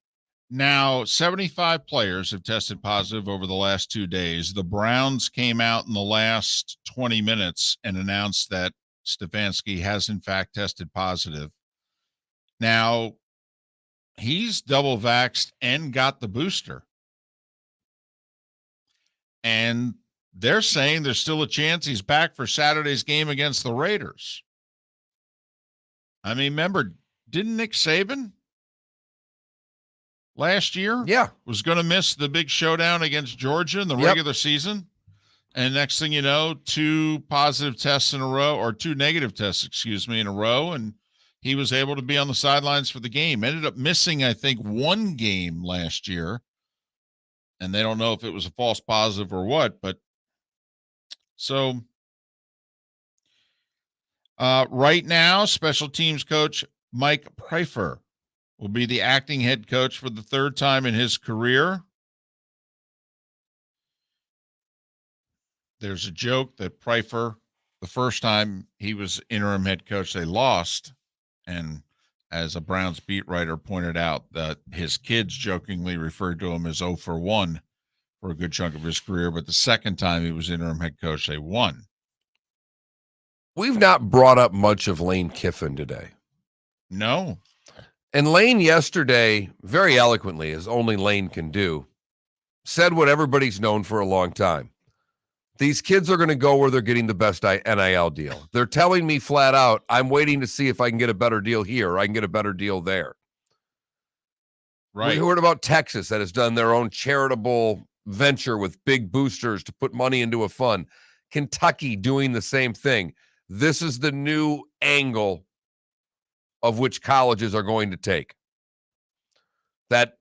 Now, 75 players have tested positive over the last 2 days. The Browns came out in the last 20 minutes and announced that Stefanski has, in fact, tested positive. Now, he's double vaxxed and got the booster. And they're saying there's still a chance he's back for Saturday's game against the Raiders. I mean, remember, didn't Nick Saban last year was going to miss the big showdown against Georgia in the regular season? And next thing you know, 2 positive tests in a row, or 2 negative tests, in a row. And he was able to be on the sidelines for the game. Ended up missing, I think, 1 game last year. And they don't know if it was a false positive or what, but so right now, special teams coach Mike Pfeiffer will be the acting head coach for the 3rd time in his career. There's a joke that Pfeiffer, the first time he was interim head coach, they lost. And as a Browns beat writer pointed out, that his kids jokingly referred to him as 0 for 1 for a good chunk of his career. But the second time he was interim head coach, they won. We've not brought up much of Lane Kiffin today. No. And Lane yesterday, very eloquently, as only Lane can do, said what everybody's known for a long time. These kids are going to go where they're getting the best NIL deal. They're telling me flat out, I'm waiting to see if I can get a better deal here or I can get a better deal there. Right. We heard about Texas that has done their own charitable venture with big boosters to put money into a fund. Kentucky doing the same thing. This is the new angle of which colleges are going to take. That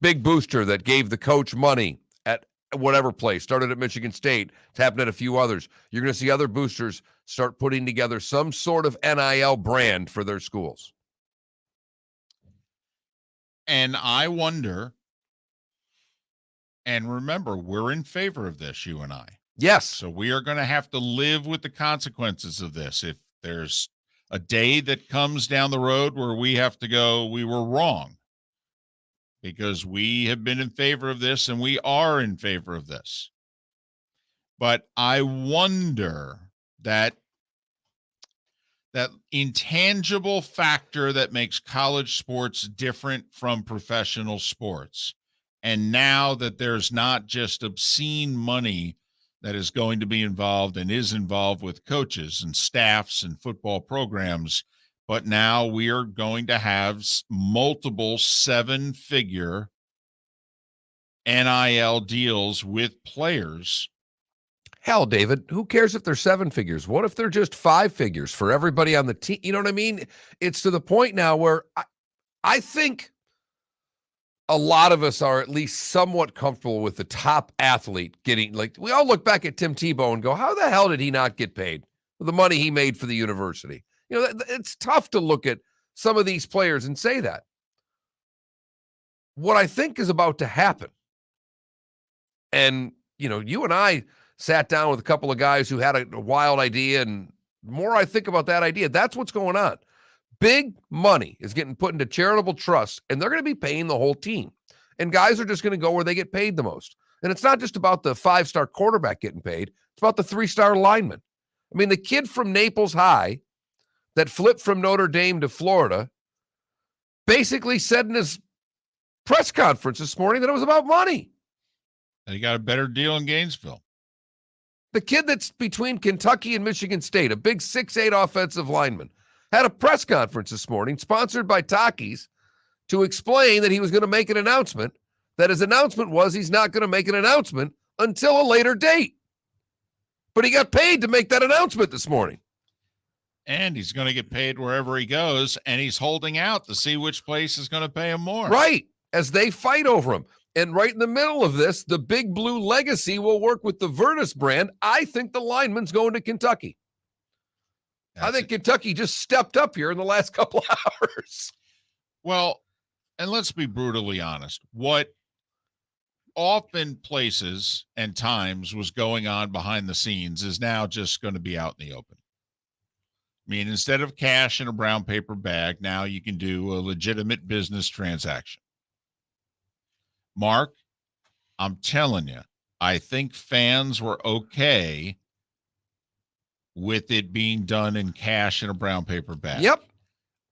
big booster that gave the coach money at whatever place, started at Michigan State, it's happened at a few others. You're going to see other boosters start putting together some sort of NIL brand for their schools. And I wonder, and remember, we're in favor of this, you and I. Yes. So we are going to have to live with the consequences of this. If there's a day that comes down the road where we have to go, we were wrong, because we have been in favor of this and we are in favor of this. But I wonder that intangible factor that makes college sports different from professional sports. And now that there's not just obscene money that is going to be involved and is involved with coaches and staffs and football programs, but now we are going to have multiple 7-figure NIL deals with players. Hell, David, who cares if they're 7 figures? What if they're just 5 figures for everybody on the team? You know what I mean? It's to the point now where I think a lot of us are at least somewhat comfortable with the top athlete getting, like, we all look back at Tim Tebow and go, how the hell did he not get paid for the money he made for the university? You know, it's tough to look at some of these players and say that. What I think is about to happen, and, you know, you and I sat down with a couple of guys who had a wild idea, and the more I think about that idea, that's what's going on. Big money is getting put into charitable trusts, and they're going to be paying the whole team. And guys are just going to go where they get paid the most. And it's not just about the 5-star quarterback getting paid. It's about the 3-star lineman. I mean, the kid from Naples High that flipped from Notre Dame to Florida basically said in his press conference this morning that it was about money. And he got a better deal in Gainesville. The kid that's between Kentucky and Michigan State, a big 6'8" offensive lineman, had a press conference this morning sponsored by Takis to explain that he was going to make an announcement, that his announcement was he's not going to make an announcement until a later date. But he got paid to make that announcement this morning. And he's going to get paid wherever he goes, and he's holding out to see which place is going to pay him more. Right, as they fight over him. And right in the middle of this, the Big Blue legacy will work with the Virtus brand. I think the lineman's going to Kentucky. I think Kentucky just stepped up here in the last couple of hours. Well, and let's be brutally honest. What often places and times was going on behind the scenes is now just going to be out in the open. I mean, instead of cash in a brown paper bag, now you can do a legitimate business transaction. Mark, I'm telling you, I think fans were okay with it being done in cash in a brown paper bag. Yep.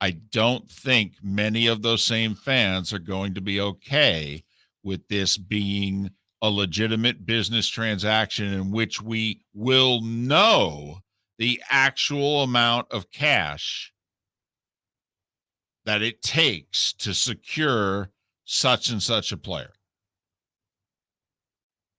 I don't think many of those same fans are going to be okay with this being a legitimate business transaction in which we will know the actual amount of cash that it takes to secure such and such a player.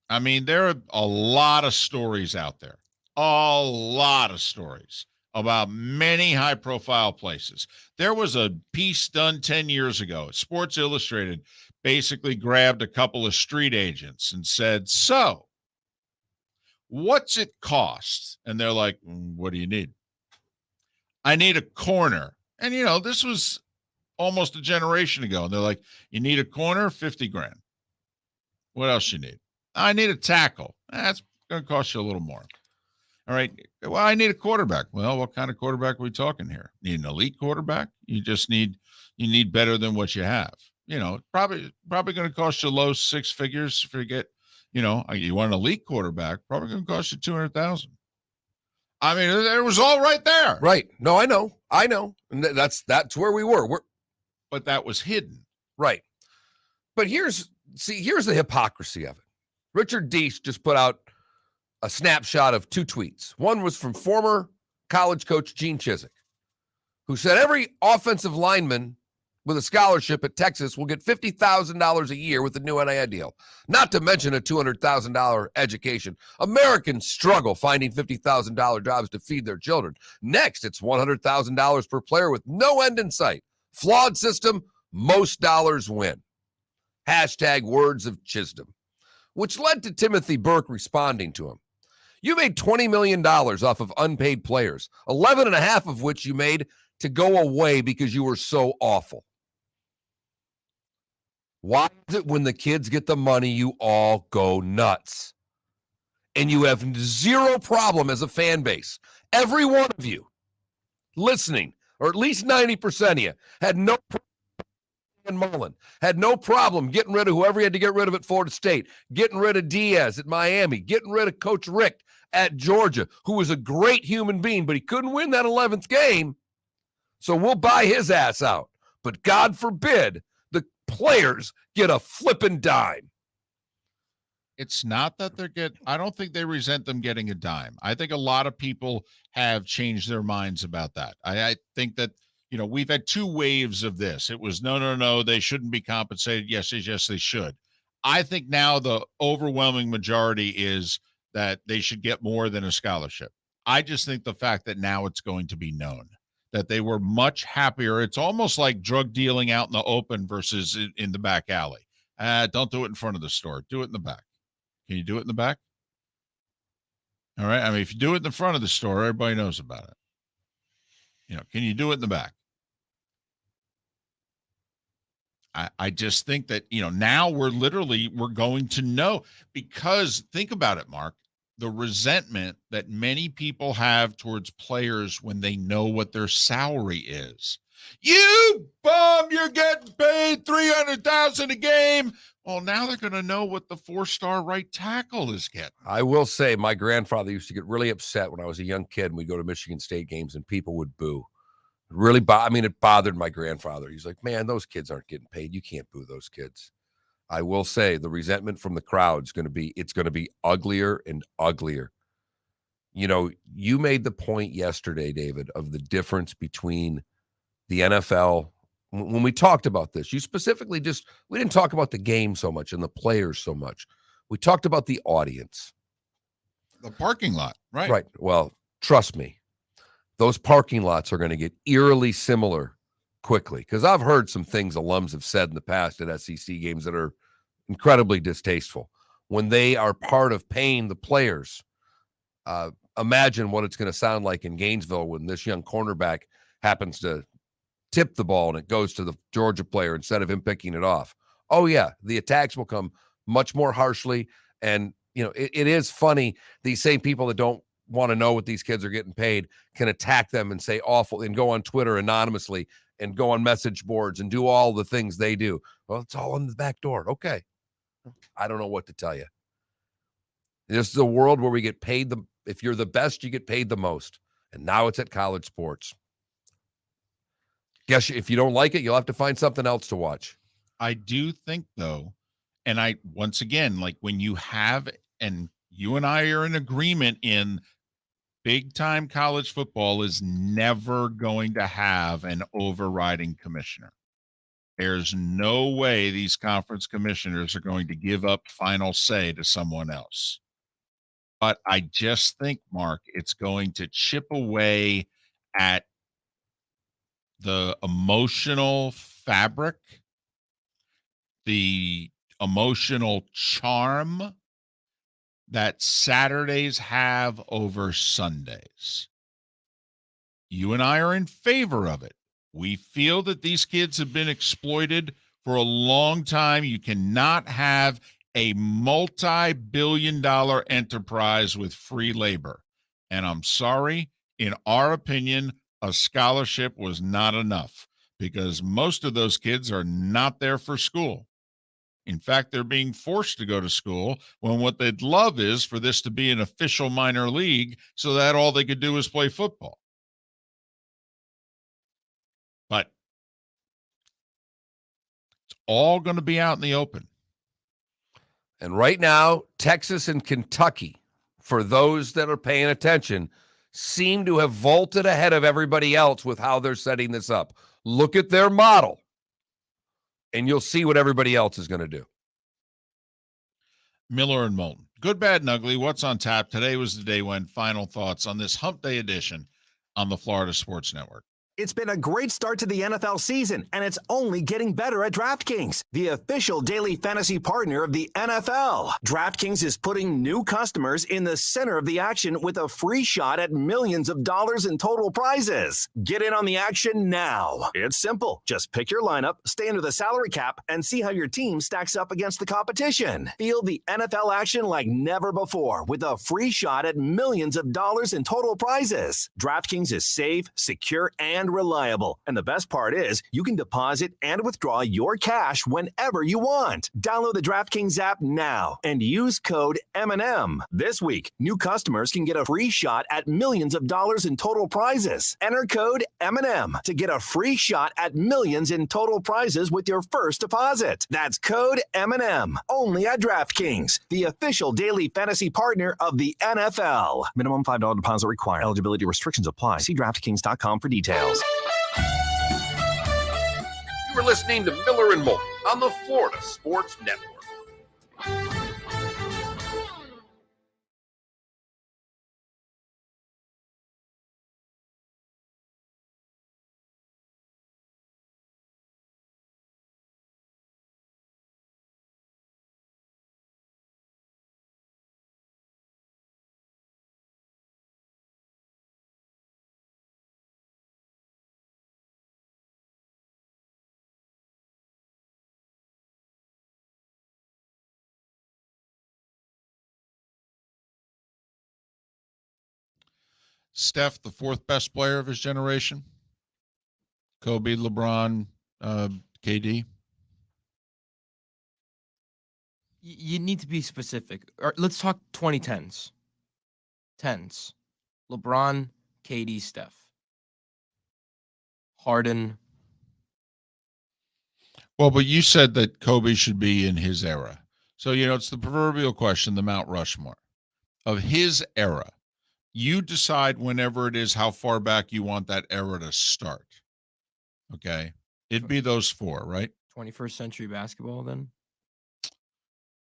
I mean, there are a lot of stories out there, a lot of stories about many high-profile places. There was a piece done 10 years ago. Sports Illustrated basically grabbed a couple of street agents and said, so, what's it cost? And they're like, what do you need? I need a corner. And, you know, this was almost a generation ago. And they're like, you need a corner? 50 grand. What else you need? I need a tackle. That's going to cost you a little more. All right. Well, I need a quarterback. Well, what kind of quarterback are we talking here? Need an elite quarterback? You need better than what you have. You know, probably going to cost you low 6 figures if you get, you know, you want an elite quarterback, probably going to cost you $200,000. I mean, it was all right there. Right. No, I know. And that's where we were. But that was hidden. Right. But here's the hypocrisy of it. Richard Deese just put out a snapshot of 2 tweets. One was from former college coach Gene Chizik, who said every offensive lineman with a scholarship at Texas will get $50,000 a year with the new NIL deal, not to mention a $200,000 education. Americans struggle finding $50,000 jobs to feed their children. Next, it's $100,000 per player with no end in sight. Flawed system, most dollars win. Hashtag words of Chisholm, which led to Timothy Burke responding to him. You made $20 million off of unpaid players, 11 and a half of which you made to go away because you were so awful. Why is it when the kids get the money, you all go nuts? And you have zero problem as a fan base. Every one of you listening, or at least 90% of you, had no problem. Moulton had no problem getting rid of whoever he had to get rid of at Florida State, getting rid of Diaz at Miami, getting rid of Coach Richt at Georgia, who was a great human being, but he couldn't win that 11th game. So we'll buy his ass out. But God forbid the players get a flipping dime. It's not that I don't think they resent them getting a dime. I think a lot of people have changed their minds about that. I think that, we've had 2 waves of this. It was no, they shouldn't be compensated. Yes, they should. I think now the overwhelming majority is that they should get more than a scholarship. I just think the fact that now it's going to be known that they were much happier. It's almost like drug dealing out in the open versus in the back alley. Don't do it in front of the store. Do it in the back. Can you do it in the back? All right. I mean, if you do it in the front of the store, everybody knows about it. Can you do it in the back? I just think that, now we're going to know, because think about it, Mark, the resentment that many people have towards players when they know what their salary is. You bum, you're getting paid $300,000 a game. Well, now they're going to know what the 4-star right tackle is getting. I will say my grandfather used to get really upset when I was a young kid and we'd go to Michigan State games and people would boo. It bothered my grandfather. He's like, man, those kids aren't getting paid. You can't boo those kids. I will say the resentment from the crowd is going to be uglier and uglier. You made the point yesterday, David, of the difference between the NFL. When we talked about this, you specifically we didn't talk about the game so much and the players so much. We talked about the audience. The parking lot, right? Right. Well, trust me, those parking lots are going to get eerily similar quickly, because I've heard some things alums have said in the past at SEC games that are incredibly distasteful. When they are part of paying the players, imagine what it's going to sound like in Gainesville when this young cornerback happens to tip the ball and it goes to the Georgia player instead of him picking it off. Oh, yeah, the attacks will come much more harshly. And, it is funny. These same people that don't want to know what these kids are getting paid can attack them and say awful and go on Twitter anonymously and go on message boards and do all the things they do. Well, it's all in the back door. Okay. I don't know what to tell you. This is a world where we get paid if you're the best, you get paid the most. And now it's at college sports. Guess if you don't like it, you'll have to find something else to watch. I do think, though, and once again, like when you have, and you and I are in agreement in big time college football is never going to have an overriding commissioner. There's no way these conference commissioners are going to give up final say to someone else. But I just think, Mark, it's going to chip away at the emotional fabric, the emotional charm that Saturdays have over Sundays. You and I are in favor of it. We feel that these kids have been exploited for a long time. You cannot have a multi-billion-dollar enterprise with free labor. And I'm sorry, in our opinion, a scholarship was not enough because most of those kids are not there for school. In fact, they're being forced to go to school when what they'd love is for this to be an official minor league so that all they could do is play football. But it's all going to be out in the open. And right now, Texas and Kentucky for those that are paying attention, seem to have vaulted ahead of everybody else with how they're setting this up. Look at their model, and you'll see what everybody else is going to do. Miller and Moulton. Good, bad, and ugly. What's on tap? Today was the day when. Final thoughts on this Hump Day edition on the Florida Sports Network. It's been a great start to the NFL season, and it's only getting better at DraftKings, the official daily fantasy partner of the NFL. DraftKings is putting new customers in the center of the action with a free shot at millions of dollars in total prizes. Get in on the action now. It's simple. Just pick your lineup, stay under the salary cap, and see how your team stacks up against the competition. Feel the NFL action like never before with a free shot at millions of dollars in total prizes. DraftKings is safe, secure, and reliable. And the best part is you can deposit and withdraw your cash whenever you want. Download the DraftKings app now and use code M&M. This week, new customers can get a free shot at millions of dollars in total prizes. Enter code M&M to get a free shot at millions in total prizes with your first deposit. That's code M&M. Only at DraftKings, the official daily fantasy partner of the NFL. Minimum $5 deposit required. Eligibility restrictions apply. See DraftKings.com for details. You were listening to Miller and Moulton on the Florida Sports Network. Steph, the fourth best player of his generation. Kobe, LeBron, KD. You need to be specific. Let's talk 2010s. Tens. LeBron, KD, Steph. Harden. Well, but you said that Kobe should be in his era. So, it's the proverbial question, the Mount Rushmore of his era. You decide whenever it is how far back you want that era to start. Okay. It'd be those four, right? 21st century basketball then?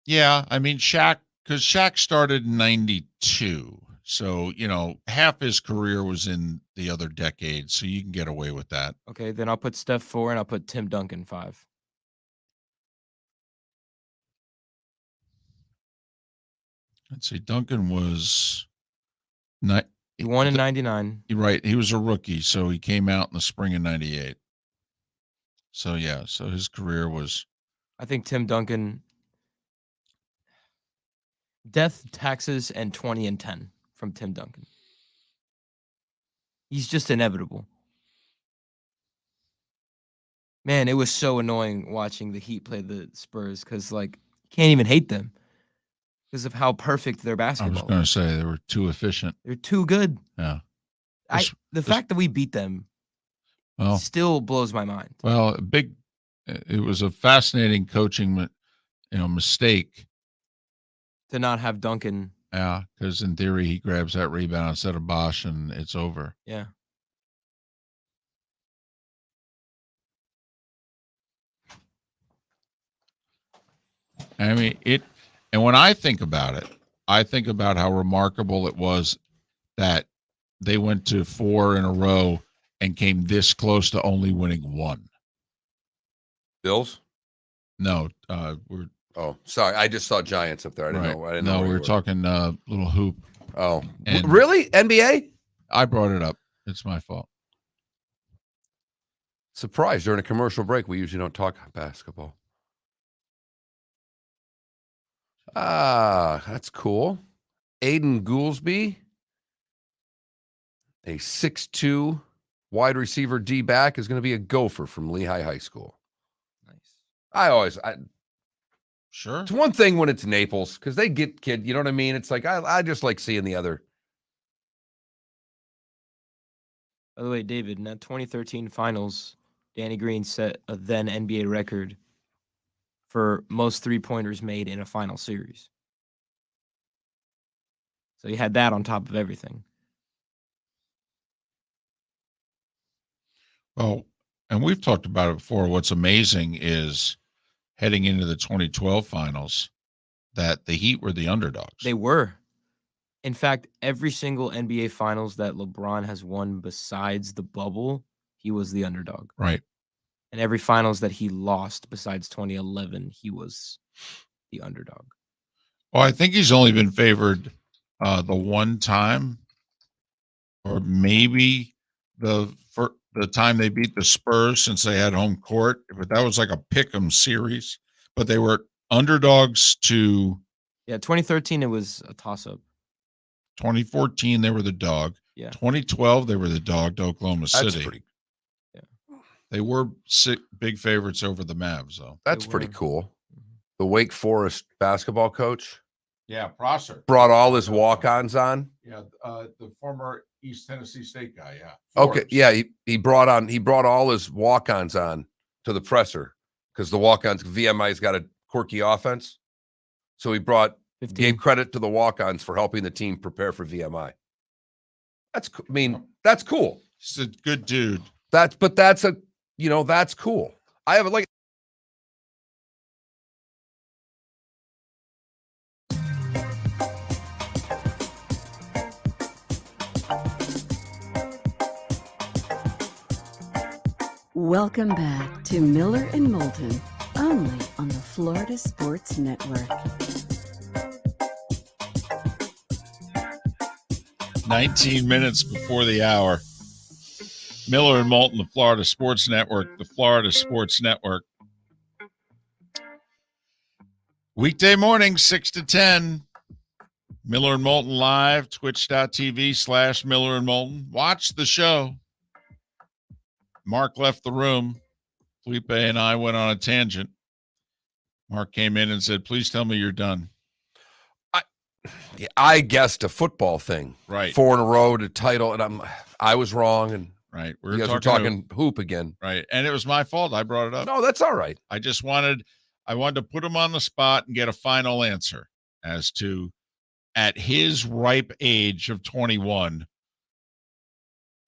Yeah. I mean, because Shaq started in 92. So, half his career was in the other decade. So you can get away with that. Okay. Then I'll put Steph 4 and I'll put Tim Duncan 5. Let's see. Duncan was... He won in 99. You're right. He was a rookie, so he came out in the spring of 98. So, yeah. So his career was... I think Tim Duncan... Death, taxes, and 20 and 10 from Tim Duncan. He's just inevitable. Man, it was so annoying watching the Heat play the Spurs because, you can't even hate them because of how perfect their basketball I was going to say they were too efficient. They're too good. Yeah. The fact that we beat them still blows my mind. Well, it was a fascinating coaching, mistake. To not have Duncan. Yeah, because in theory, he grabs that rebound instead of Bosch, and it's over. Yeah. I mean, and when I think about it, I think about how remarkable it was that they went to 4 in a row and came this close to only winning 1. Bills? No, Oh, sorry. I just saw Giants up there. I didn't know. We were talking little hoop. Oh, and really? NBA? I brought it up. It's my fault. Surprised during a commercial break. We usually don't talk basketball. Ah, that's cool. Aiden Goolsby, a 6'2" wide receiver D back, is going to be a Gopher from Lehigh High School. Nice. Sure. It's one thing when it's Naples because they get kid. You know what I mean? It's like I just like seeing the other. By the way, David, in that 2013 finals, Danny Green set a then NBA record for most 3-pointers made in a final series. So you had that on top of everything. Well, and we've talked about it before. What's amazing is heading into the 2012 finals that the Heat were the underdogs. They were. In fact, every single NBA finals that LeBron has won besides the bubble, he was the underdog. Right. And every finals that he lost besides 2011, he was the underdog. Well, I think he's only been favored the one time, or maybe the time they beat the Spurs since they had home court. But that was like a pick'em series. But they were underdogs to. Yeah, 2013 it was a toss-up. 2014 they were the dog. Yeah. 2012 they were the dog to Oklahoma City. That's pretty. Yeah. They were big favorites over the Mavs, though. That's pretty cool. The Wake Forest basketball coach. Yeah, Prosser Brought all his walk-ons on. Yeah, the former East Tennessee State guy. Yeah. Okay, yeah, he brought all his walk-ons on to the presser because the walk-ons VMI's got a quirky offense, so he gave credit to the walk-ons for helping the team prepare for VMI. That's cool. He's a good dude. That's cool. I have like. Welcome back to Miller and Moulton, only on the Florida Sports Network. 19 minutes before the hour. Miller and Moulton, the Florida Sports Network, the Florida Sports Network. Weekday morning, 6 to 10. Miller and Moulton live, twitch.tv/Miller and Moulton. Watch the show. Mark left the room. Felipe and I went on a tangent. Mark came in and said, please tell me you're done. I guessed a football thing. Right. 4 in a row to title, and I was wrong. And right. You guys were talking hoop again. Right. And it was my fault. I brought it up. No, that's all right. I wanted to put him on the spot and get a final answer as to, at his ripe age of 21,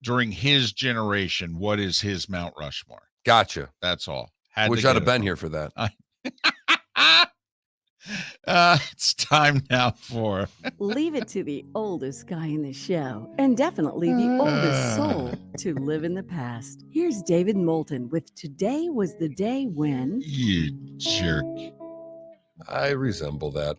during his generation, what is his Mount Rushmore? Gotcha. That's all. Wish I'd have been here for that. It's time now for Leave it to the oldest guy in the show, and definitely the oldest soul to live in the past. Here's David Moulton with Today Was the Day When... You jerk. I resemble that.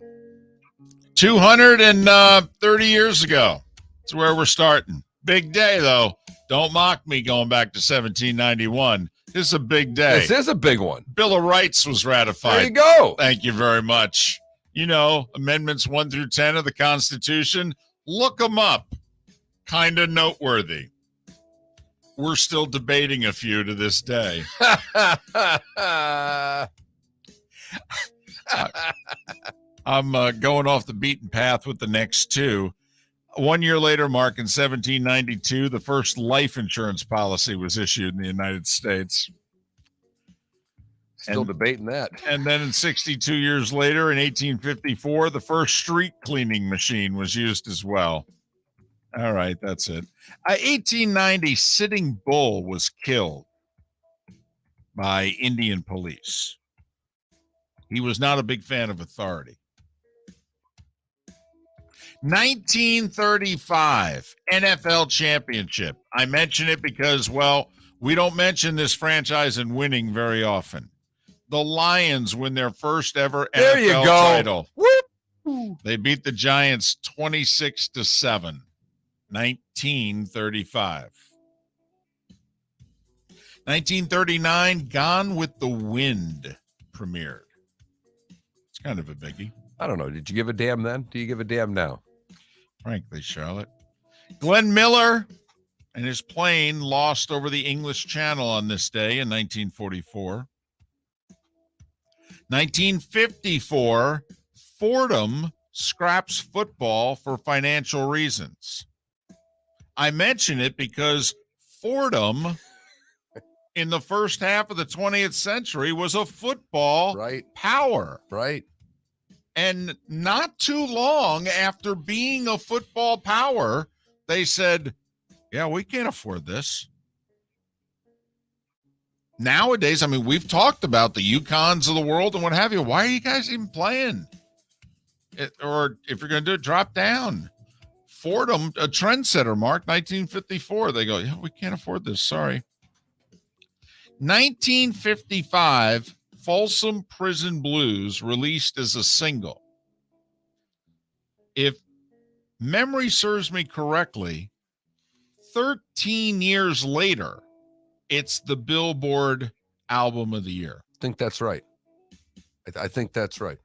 230 years ago. That's where we're starting. Big day, though. Don't mock me going back to 1791. This is a big day. This is a big one. Bill of Rights was ratified. There you go. Thank you very much. You know, Amendments 1 through 10 of the Constitution. Look them up. Kind of noteworthy. We're still debating a few to this day. I'm going off the beaten path with the next two. 1 year later, Mark, in 1792, the first life insurance policy was issued in the United States. Still debating that. And then in 62 years later, in 1854, the first street cleaning machine was used as well. All right, that's it. 1890, Sitting Bull was killed by Indian police. He was not a big fan of authority. 1935 NFL championship. I mention it because, well, we don't mention this franchise in winning very often. The Lions win their first ever NFL title. Whoop. They beat the Giants 26-7. 1935. 1939, Gone with the Wind premiered. It's kind of a biggie. I don't know. Did you give a damn then? Do you give a damn now? Frankly, Charlotte. Glenn Miller and his plane lost over the English Channel on this day in 1944. 1954, Fordham scraps football for financial reasons. I mention it because Fordham in the first half of the 20th century was a football right power. Right. And not too long after being a football power, they said, yeah, we can't afford this. Nowadays, I mean, we've talked about the UConns of the world and what have you. Why are you guys even playing? Or if you're going to do it, drop down. Fordham, a trendsetter, Mark, 1954. They go, yeah, we can't afford this. Sorry. 1955, Folsom Prison Blues released as a single. If memory serves me correctly, 13 years later, it's the Billboard Album of the Year. I think that's right. I think that's right.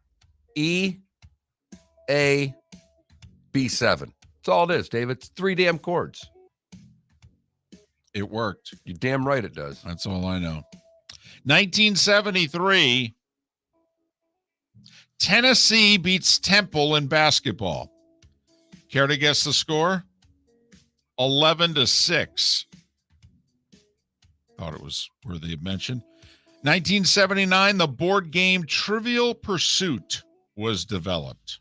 E, A, B7. That's all it is, Dave. It's 3 damn chords. It worked. You're damn right it does. That's all I know. 1973, Tennessee beats Temple in basketball. Care to guess the score? 11-6. Thought it was worthy of mention. 1979, the board game Trivial Pursuit was developed.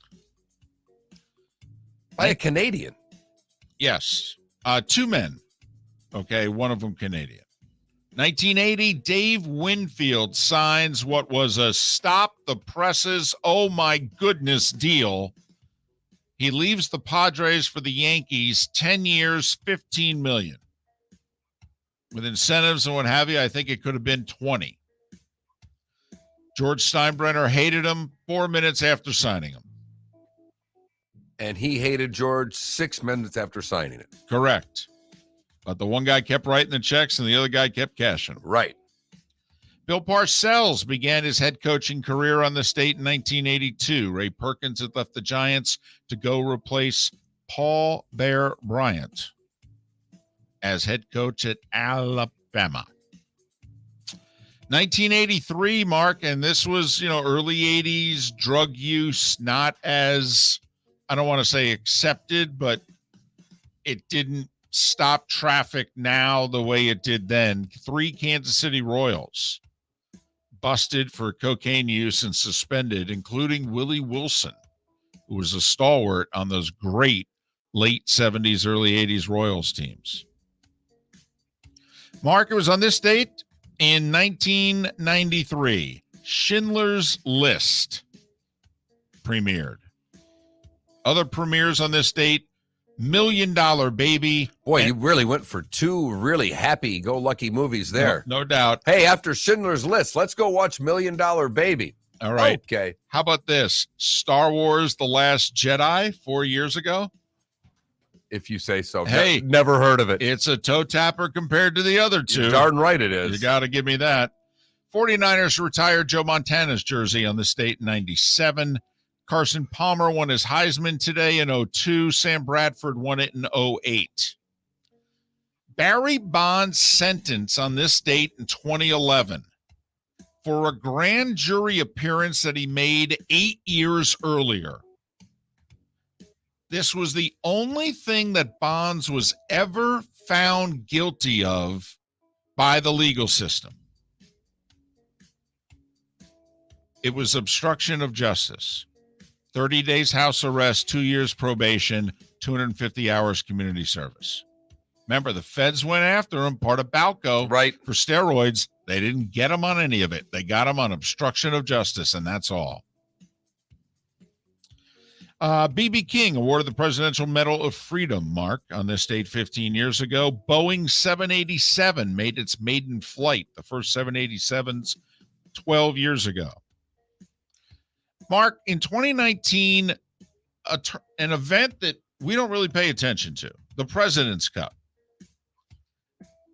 By a Canadian. Yes. 2 men. Okay, one of them Canadian. 1980, Dave Winfield signs what was a stop the presses, oh my goodness deal. He leaves the Padres for the Yankees, 10 years, $15 million. With incentives and what have you, I think it could have been 20. George Steinbrenner hated him 4 minutes after signing him. And he hated George 6 minutes after signing it. Correct. But the one guy kept writing the checks and the other guy kept cashing them. Right. Bill Parcells began his head coaching career on the state in 1982. Ray Perkins had left the Giants to go replace Paul Bear Bryant as head coach at Alabama. 1983, Mark, and this was, early 80s, drug use, not as, I don't want to say accepted, but it didn't stop traffic now the way it did then. 3 Kansas City Royals busted for cocaine use and suspended, including Willie Wilson, who was a stalwart on those great late 70s, early 80s Royals teams. Mark, it was on this date in 1993. Schindler's List premiered. Other premieres on this date, $1 Million Baby. Boy, you really went for 2 really happy-go-lucky movies there. No doubt. Hey, after Schindler's List, let's go watch $1 Million Baby. All right. Okay. How about this? Star Wars The Last Jedi 4 years ago? If you say so. Hey. Never heard of it. It's a toe tapper compared to the other 2. You're darn right it is. You got to give me that. 49ers retired Joe Montana's jersey on the state in 97. Carson Palmer won his Heisman today in 2002. Sam Bradford won it in 2008. Barry Bonds' sentence on this date in 2011 for a grand jury appearance that he made 8 years earlier. This was the only thing that Bonds was ever found guilty of by the legal system. It was obstruction of justice. 30 days house arrest, 2 years probation, 250 hours community service. Remember, the feds went after him, part of Balco, right, for steroids. They didn't get him on any of it. They got him on obstruction of justice, and that's all. B.B. King awarded the Presidential Medal of Freedom, Mark, on this date 15 years ago. Boeing 787 made its maiden flight, the first 787s 12 years ago. Mark, in 2019, an event that we don't really pay attention to, the President's Cup.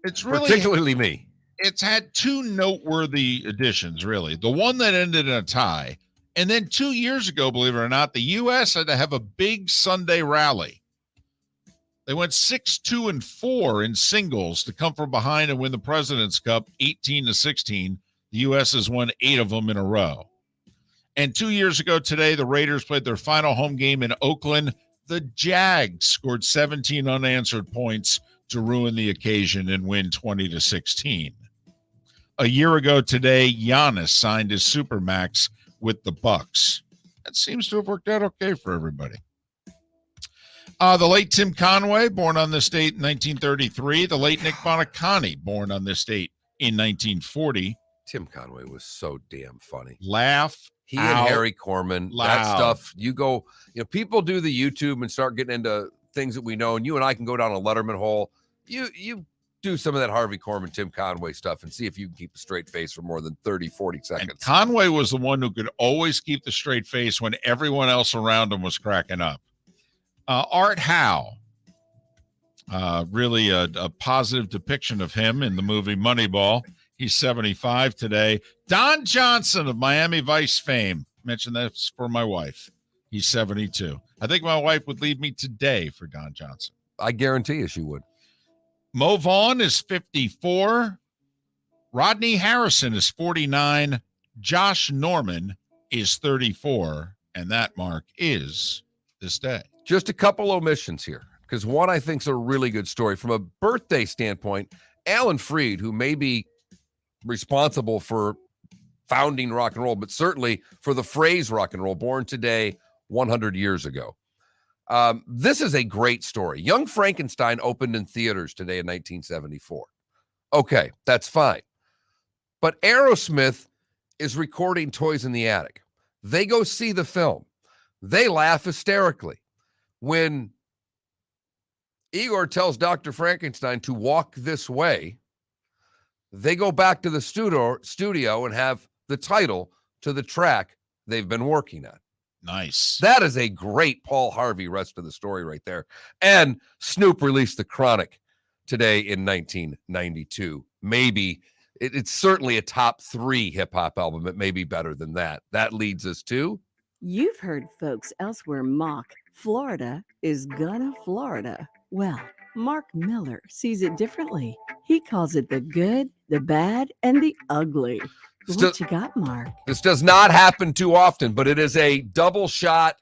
It's really, particularly me. It's had 2 noteworthy additions, really. The one that ended in a tie, and then 2 years ago, believe it or not, the U.S. had to have a big Sunday rally. They went 6-2-4 in singles to come from behind and win the President's Cup 18-16. The U.S. has won 8 of them in a row. And 2 years ago today, the Raiders played their final home game in Oakland. The Jags scored 17 unanswered points to ruin the occasion and win 20-16. A year ago today, Giannis signed his Supermax with the Bucks. That seems to have worked out okay for everybody. The late Tim Conway, born on this date in 1933. The late Nick Bonacani, born on this date in 1940. Tim Conway was so damn funny. Laugh. He and Harry Corman, that stuff. You go, people do the YouTube and start getting into things that we know, and you and I can go down a Letterman hole. You do some of that Harvey Korman, Tim Conway stuff and see if you can keep a straight face for more than 30, 40 seconds. And Conway was the one who could always keep the straight face when everyone else around him was cracking up. Art Howe, really a positive depiction of him in the movie Moneyball. He's 75 today. Don Johnson of Miami Vice fame. Mentioned that for my wife. He's 72. I think my wife would leave me today for Don Johnson. I guarantee you she would. Mo Vaughn is 54. Rodney Harrison is 49. Josh Norman is 34. And that mark is this day. Just a couple omissions here, because one I think is a really good story. From a birthday standpoint, Alan Freed, who may be responsible for founding rock and roll, but certainly for the phrase rock and roll, born today 100 years ago. This is a great story. Young Frankenstein opened in theaters today in 1974. Okay, that's fine. But Aerosmith is recording Toys in the Attic. They go see the film. They laugh hysterically when Igor tells Dr. Frankenstein to walk this way. They go back to the studio and have the title to the track they've been working on. Nice. That is a great Paul Harvey rest of the story right there. And Snoop released The Chronic today in 1992. Maybe it's certainly a top 3 hip-hop album. It may be better than that. That leads us to... You've heard folks elsewhere mock Florida is gonna Florida. Well, Mark Miller sees it differently. He calls it the good, the bad, and the ugly. What you got, Mark? This does not happen too often, but it is a double shot,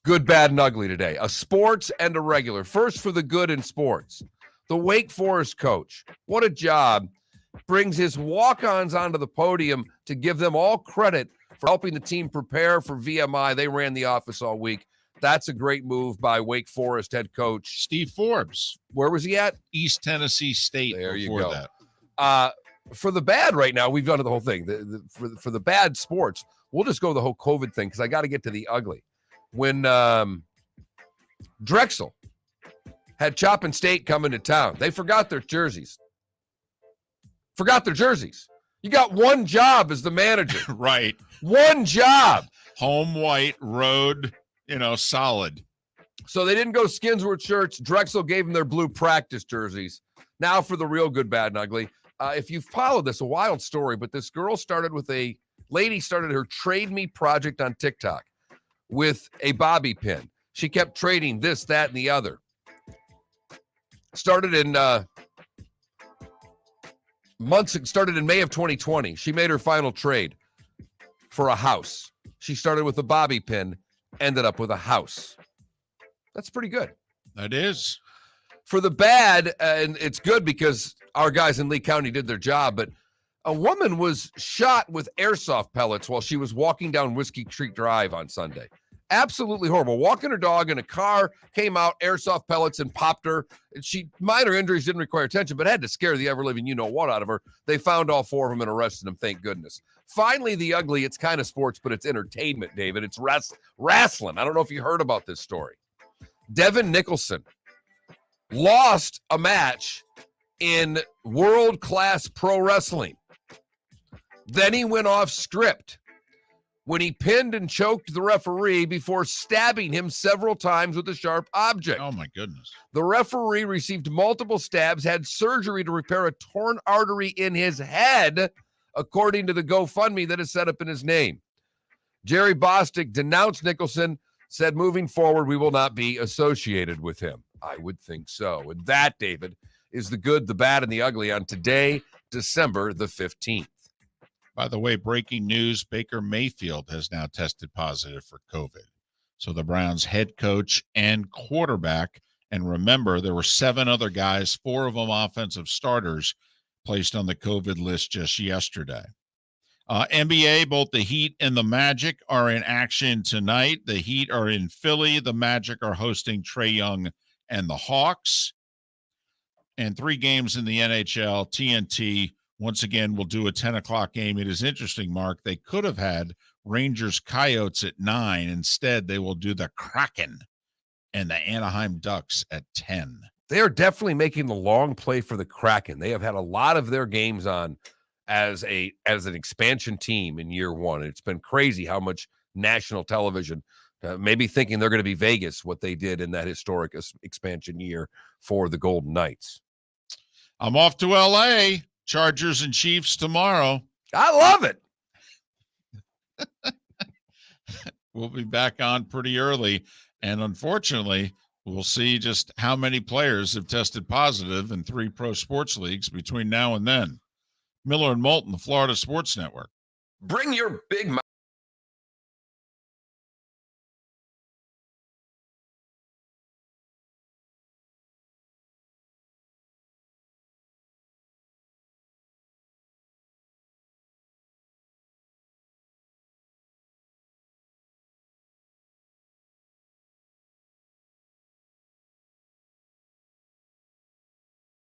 good, bad, and ugly today. A sports and a regular. First for the good in sports. The Wake Forest coach, what a job, brings his walk-ons onto the podium to give them all credit for helping the team prepare for VMI. They ran the office all week. That's a great move by Wake Forest head coach Steve Forbes. Where was he at? East Tennessee State. There you go. That. For the bad right now, we've done the whole thing. For the bad sports, we'll just go the whole COVID thing because I got to get to the ugly. When Drexel had Choppin' State coming to town, they forgot their jerseys. You got one job as the manager. Right. One job. Home white, road, solid. So they didn't go Skinsworth shirts. Drexel gave them their blue practice jerseys. Now for the real good, bad, and ugly. If you've followed this, a wild story, but this girl started her Trade Me project on TikTok with a bobby pin. She kept trading this, that, and the other. Started in May of 2020. She made her final trade for a house. She started with a bobby pin, ended up with a house. That's pretty good. That is. For the bad, and it's good because our guys in Lee County did their job, but a woman was shot with airsoft pellets while she was walking down Whiskey Creek Drive on Sunday. Absolutely horrible. Walking her dog in a car, came out, airsoft pellets, and popped her. Minor injuries, didn't require attention, but had to scare the ever-living you-know-what out of her. They found all 4 of them and arrested them, thank goodness. Finally, the ugly, it's kind of sports, but it's entertainment, David. It's wrestling. I don't know if you heard about this story. Devin Nicholson lost a match in world-class pro wrestling. Then he went off script when he pinned and choked the referee before stabbing him several times with a sharp object. Oh, my goodness. The referee received multiple stabs, had surgery to repair a torn artery in his head, according to the GoFundMe that is set up in his name. Jerry Bostic denounced Nicholson, said moving forward, we will not be associated with him. I would think so. And that, David, is the good, the bad, and the ugly on today, December the 15th. By the way, breaking news, Baker Mayfield has now tested positive for COVID. So the Browns head coach and quarterback, and remember, there were 7 other guys, 4 of them offensive starters, placed on the COVID list just yesterday. NBA, both the Heat and the Magic are in action tonight. The Heat are in Philly. The Magic are hosting Trae Young and the Hawks. And 3 games in the NHL. TNT, once again, will do a 10 o'clock game. It is interesting, Mark. They could have had Rangers Coyotes at 9. Instead, they will do the Kraken and the Anaheim Ducks at 10. They are definitely making the long play for the Kraken. They have had a lot of their games on as an expansion team in year one. It's been crazy how much national television, maybe thinking they're going to be Vegas, what they did in that historic expansion year for the Golden Knights. I'm off to L.A. Chargers and Chiefs tomorrow. I love it. We'll be back on pretty early. And unfortunately, we'll see just how many players have tested positive in 3 pro sports leagues between now and then. Miller and Moulton, the Florida Sports Network. Bring your big mouth.